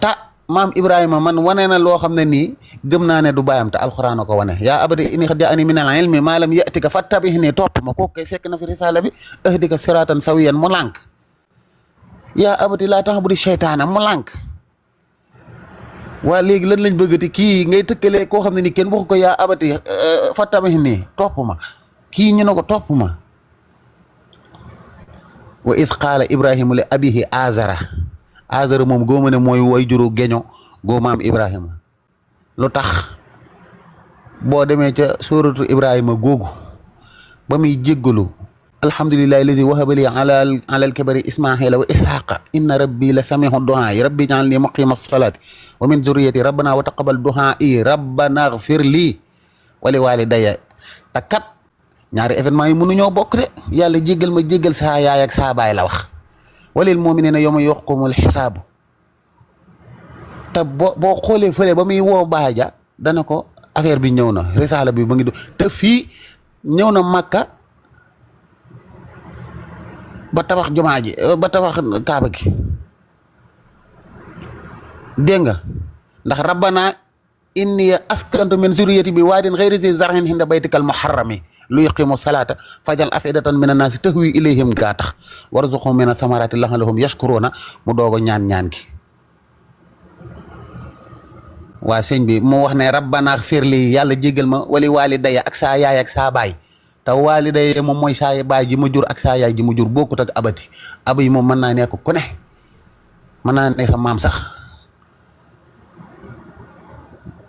ta maam Ibrahima man wane na loo xam ne nii gëm naa ne du baayam te alxuraan a ko wane yaa abati inni xad jaani min ilmi maa lam yatika fattabihni topp ma kooku kay fekk na fi risaala bi ahdika siratan sawiyan mu lànk yaa abati laa tax bu di seytaana mu lànk waa léegi lan lañ bëggati kii ngay tëkkalee koo xam ne ni kenn waxu ko yaa abati fattamih nii topp ma kii ñu ne ko topp ma wa is qaala ibrahimu li abihi azara moom góoma ne mooy way juru geño goo maam Ibrahima lu tax boo demee ca suuratu Ibrahima googu ba muy jéggalu alhamdulillahi lazi wahaba li ala alkibari ismaila wa ishaqa inna rabbi la samihu du'aa'i rabbi ij'alni muqima salati wa min zurriyati rabbana wa taqabbal du'aa'i rabbana ighfir li wa li walidayya te kat ñaari événement yi mënuñoo bokk de yàlla jéggal ma jéggal saa yaay ak saa baay la wax walil mu'minina yawma yaqumul xisaabu te boo xoolee fële ba muy woo baaja dana ko affaire bi ñëw na risaala bi ba ngi du te fii ñëw na Makka ba tabax jumaa ji ba tabax kaaba gi dégg nga ndax rabbana inni askantu min zurriyati bi waadin ghayri zi zar'in inda baytikal muharrami lu yuqimu salata fajal afidatan mina naasi tahwi ilayhim gaa tax warzuqhum mina samarati la'allahum yashkuruna mu doog a ñaan gi waa sëñ bi mu wax ne rabbana firli yàlla jéggal ma wali walidayya ak saa yaay ak saa baay te waaliday moom mooy saa baay ji ma jur ak saa yaay ji ma jur bokkut ak abati abi moom mën naa nekk ku ne mën naa nekk sa maam sax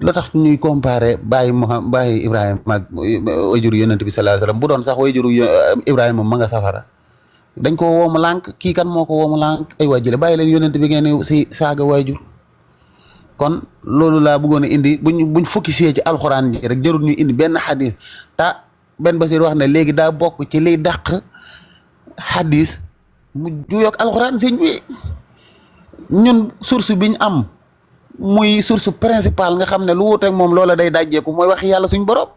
la tax ñuy comparer bàyyi Ibrahima ak wayjuru yonent bi sallallahu alayhi wasallam bu doon sax wayjuru Ibrahima ma nga safara dañ ko woomu lànk kii kan moo ko woomu lànk ay waajile bàyyi leen yonent bi ngeen si saaga waajur kon loolu laa bëggoon a indi buñ focusé ci alxuraan ji rek jarul ñu indi benn xadis ta benn basir wax ne léegi daa bokk ci liy dàq xadis mu juyoog alxuraan sëñ bi ñun source biñ am muy source principale nga xam ne lu wuuteeg moom loola day dajjeeku mooy wax yàlla suñ borom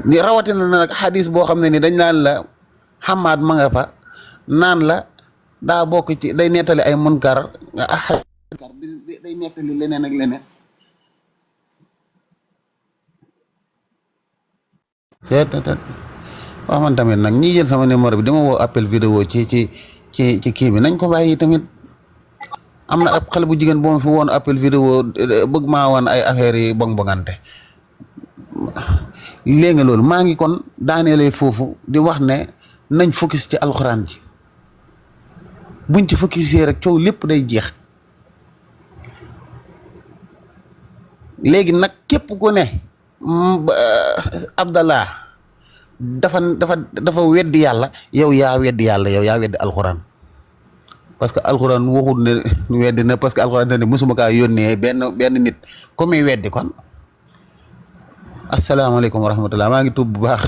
di rawatina nag xadis boo xam ne ni dañ naan la xamaat ma nga fa naan la daa bokk ci day nettali ay munkar day nettali leneen ak leneen waaw man tamit nag ñi jël sama numéro bi dama woo appel vidéo ci kii bi nañ ko bàyyi tamit am na ab xale bu jigéen boo ma fi woon appel vidéo bëgg maa woon ay affaires yi bong-bongante léegi loolu maa ngi kon daaneele foofu di wax ne nañ focus ci alxuraan ji buñ ci focusé rek coow lépp day jeex. léegi nag képp ku ne Abdallah dafa weddi yàlla yow yaa weddi yàlla yow yaa weddi alxuraan parce que alxuraan waxul ne weddi na parce que alxuraan ne mosuma kaa yónnee benn nit ku muy weddi kon asalaamaaleykum wa rahmatullah maa ngi tuub bu baax.